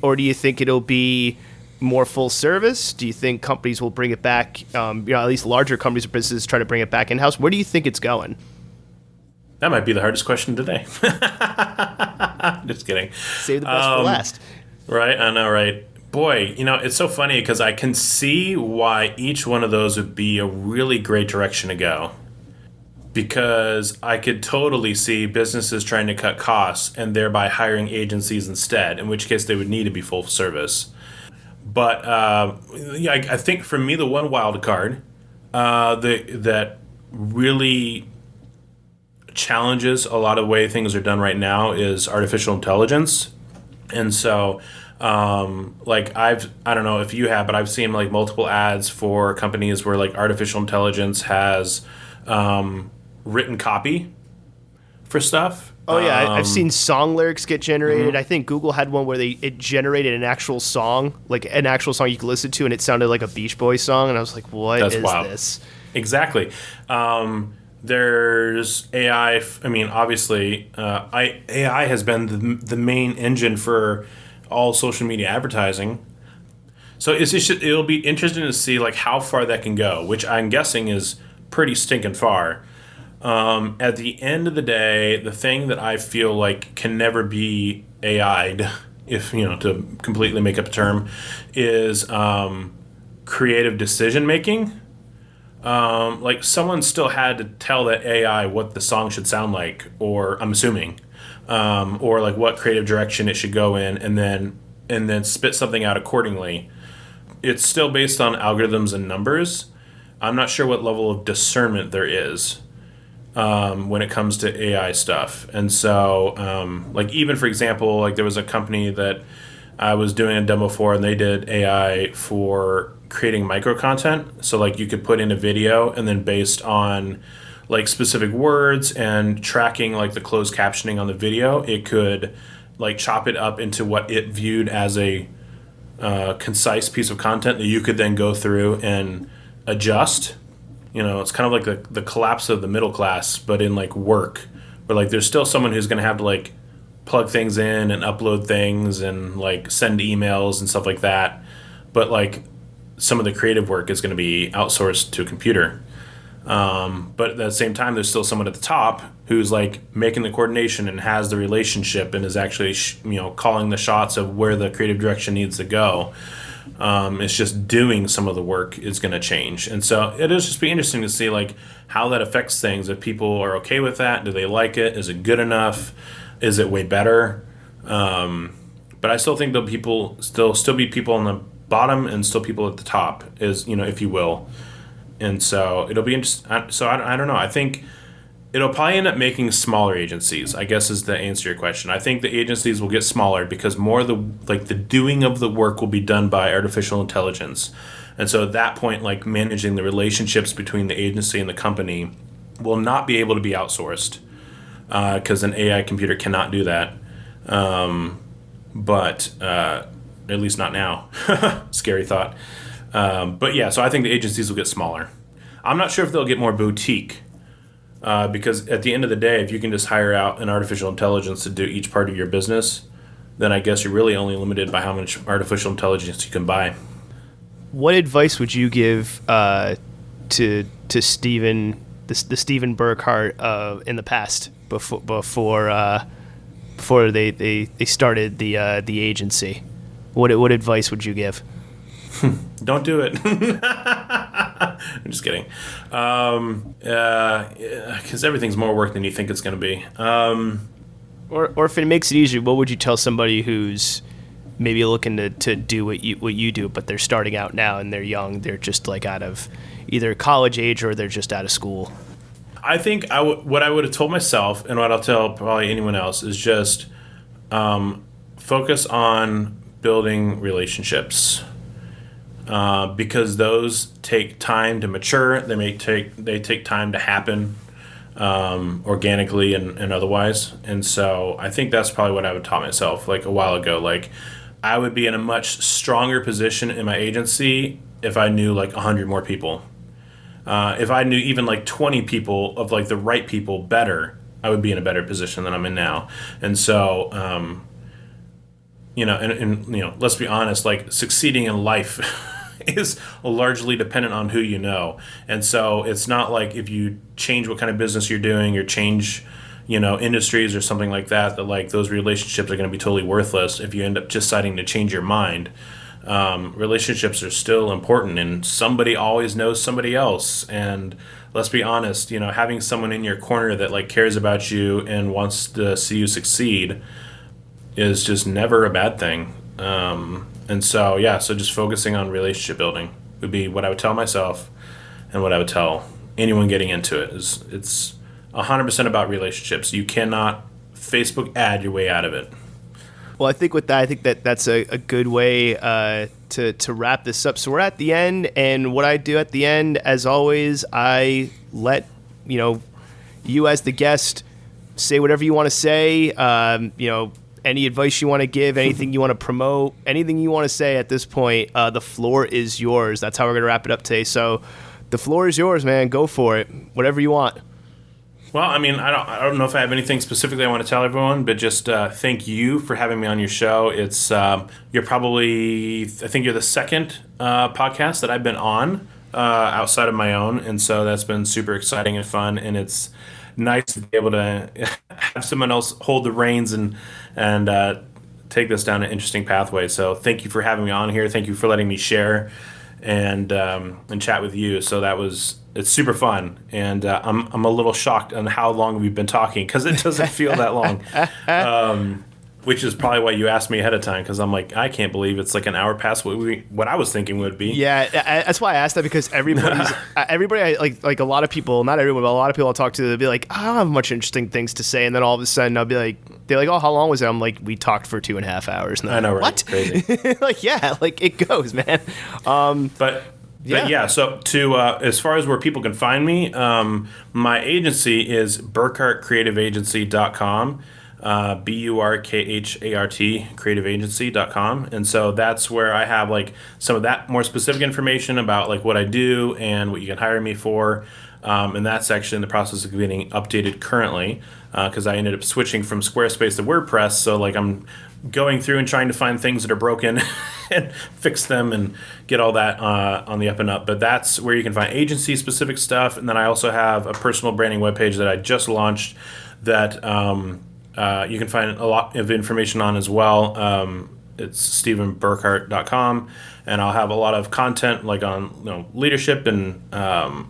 Or do you think it'll be more full service? Do you think companies will bring it back? At least larger companies or businesses try to bring it back in-house. Where do you think it's going? That might be the hardest question today. Just kidding. Save the best for last. Right, I know, right? Boy, it's so funny because I can see why each one of those would be a really great direction to go. Because I could totally see businesses trying to cut costs and thereby hiring agencies instead, in which case they would need to be full service. But I think for me, the one wild card that really challenges a lot of the way things are done right now is artificial intelligence. And so I don't know if you have, but I've seen like multiple ads for companies where like artificial intelligence has written copy for stuff. Oh yeah, I've seen song lyrics get generated. Mm-hmm. I think Google had one where it generated an actual song, like an actual song you could listen to, and it sounded like a Beach Boys song. And I was like, That's wild. This? Exactly. There's AI. I mean, obviously, AI has been the main engine for all social media advertising. So it'll be interesting to see like how far that can go, which I'm guessing is pretty stinking far. At the end of the day, the thing that I feel like can never be AI'd, if to completely make up a term, is creative decision making. Like someone still had to tell that AI what the song should sound like, or I'm assuming, or like what creative direction it should go in, and then spit something out accordingly. it's still based on algorithms and numbers. I'm not sure what level of discernment there is when it comes to AI stuff. And so, like even for example, like there was a company that I was doing a demo for, and they did AI for creating micro content. So like you could put in a video, and then based on like specific words and tracking like the closed captioning on the video, it could like chop it up into what it viewed as a concise piece of content that you could then go through and adjust. You know, it's kind of like the collapse of the middle class, but in like work, where like there's still someone who's going to have to like plug things in and upload things and like send emails and stuff like that. But like some of the creative work is going to be outsourced to a computer. But at the same time, there's still someone at the top who's like making the coordination and has the relationship and is actually, calling the shots of where the creative direction needs to go. It's just doing some of the work is going to change. And so it'll just be interesting to see like how that affects things. If people are okay with that, do they like it? Is it good enough? Is it way better? But I still think there'll people still be people on the bottom and still people at the top, is, if you will. And so it'll be interesting. So I don't know. I think it'll probably end up making smaller agencies, I guess, is the answer to your question. I think the agencies will get smaller because more of the doing of the work will be done by artificial intelligence. And so at that point, like managing the relationships between the agency and the company will not be able to be outsourced because an AI computer cannot do that. But at least not now. Scary thought. But yeah, so I think the agencies will get smaller. I'm not sure if they'll get more boutique. Because at the end of the day, if you can just hire out an artificial intelligence to do each part of your business, then I guess you're really only limited by how much artificial intelligence you can buy. What advice would you give to Steven, the Steven Burkhart in the past before they started the agency? What advice would you give? Don't do it. I'm just kidding. Because everything's more work than you think it's going to be. Or if it makes it easier, what would you tell somebody who's maybe looking to do what you do, but they're starting out now and they're young, they're just like out of either college age or they're just out of school? I think what I would have told myself and what I'll tell probably anyone else is just focus on building relationships. Because those take time to mature. They take time to happen organically and otherwise. And so I think that's probably what I would taught myself like a while ago. Like I would be in a much stronger position in my agency if I knew like 100 more people. If I knew even like 20 people of like the right people better, I would be in a better position than I'm in now. And so, let's be honest, like succeeding in life is largely dependent on who you know. And so it's not like if you change what kind of business you're doing or change, industries or something like that like those relationships are going to be totally worthless if you end up just deciding to change your mind. Relationships are still important, and somebody always knows somebody else. And let's be honest, having someone in your corner that like cares about you and wants to see you succeed is just never a bad thing. And so, so just focusing on relationship building would be what I would tell myself and what I would tell anyone getting into it. It's 100% about relationships. You cannot Facebook ad your way out of it. Well, I think with that, that's a good way to wrap this up. So we're at the end, and what I do at the end, as always, I let you as the guest say whatever you want to say. Any advice you want to give, anything you want to promote, anything you want to say at this point, the floor is yours. That's how we're going to wrap it up today. So the floor is yours, man. Go for it. Whatever you want. Well, I mean, I don't know if I have anything specifically I want to tell everyone, but just thank you for having me on your show. It's you're probably, I think you're the second podcast that I've been on outside of my own. And so that's been super exciting and fun. And it's nice to be able to have someone else hold the reins and take this down an interesting pathway. So thank you for having me on here. Thank you for letting me share and chat with you. So it's super fun, and I'm a little shocked on how long we've been talking because it doesn't feel that long. Which is probably why you asked me ahead of time, because I'm like, I can't believe it's like an hour past what I was thinking would be. Yeah, that's why I asked that, because everybody, like a lot of people, not everyone, but a lot of people I'll talk to, they'll be like, I don't have much interesting things to say, and then all of a sudden I'll be like, they're like, oh, how long was it? I'm like, we talked for 2.5 hours. I know, right? What? Crazy. Like, yeah, like it goes, man. But yeah, so to as far as where people can find me, my agency is burkhartcreativeagency.com. BURKHART creativeagency.com. And so that's where I have like some of that more specific information about like what I do and what you can hire me for. And that's actually in the process of getting updated currently, because I ended up switching from Squarespace to WordPress. So like I'm going through and trying to find things that are broken and fix them and get all that on the up and up. But that's where you can find agency specific stuff. And then I also have a personal branding webpage that I just launched that you can find a lot of information on as well. It's stevenburkhart.com, and I'll have a lot of content like on leadership and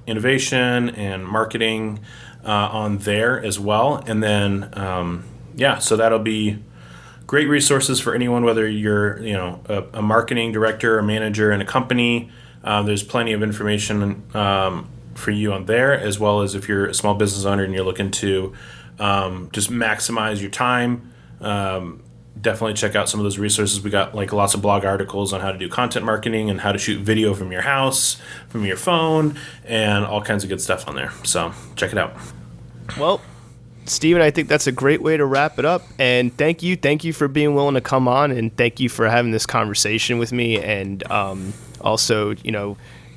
innovation and marketing on there as well. And then so that'll be great resources for anyone, whether you're a marketing director or manager in a company. There's plenty of information for you on there, as well as if you're a small business owner and you're looking to just maximize your time. Definitely check out some of those resources. We got like lots of blog articles on how to do content marketing and how to shoot video from your house, from your phone, and all kinds of good stuff on there. So check it out. Well, Steven, I think that's a great way to wrap it up. And thank you for being willing to come on, and thank you for having this conversation with me, and also,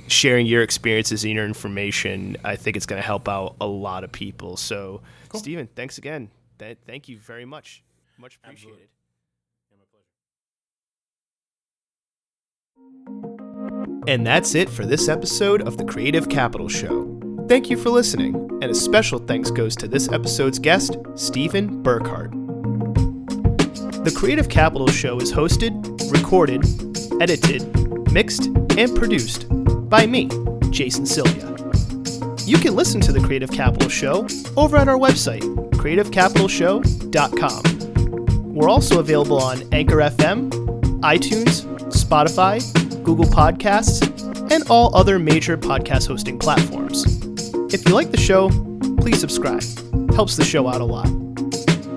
sharing your experiences and your information. I think it's going to help out a lot of people. So, cool. Steven, thanks again. Thank you very much. Much appreciated. And that's it for this episode of the Creative Capital Show. Thank you for listening, and a special thanks goes to this episode's guest, Steven Burkhart. The Creative Capital Show is hosted, recorded, edited, mixed, and produced by me, Jason Sylvia. You can listen to the Creative Capital Show over at our website, creativecapitalshow.com. We're also available on Anchor FM, iTunes, Spotify, Google Podcasts, and all other major podcast hosting platforms. If you like the show, please subscribe. Helps the show out a lot.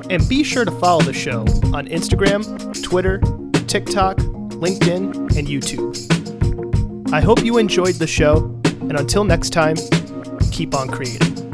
And be sure to follow the show on Instagram, Twitter, TikTok, LinkedIn, and YouTube. I hope you enjoyed the show, and until next time, keep on creating.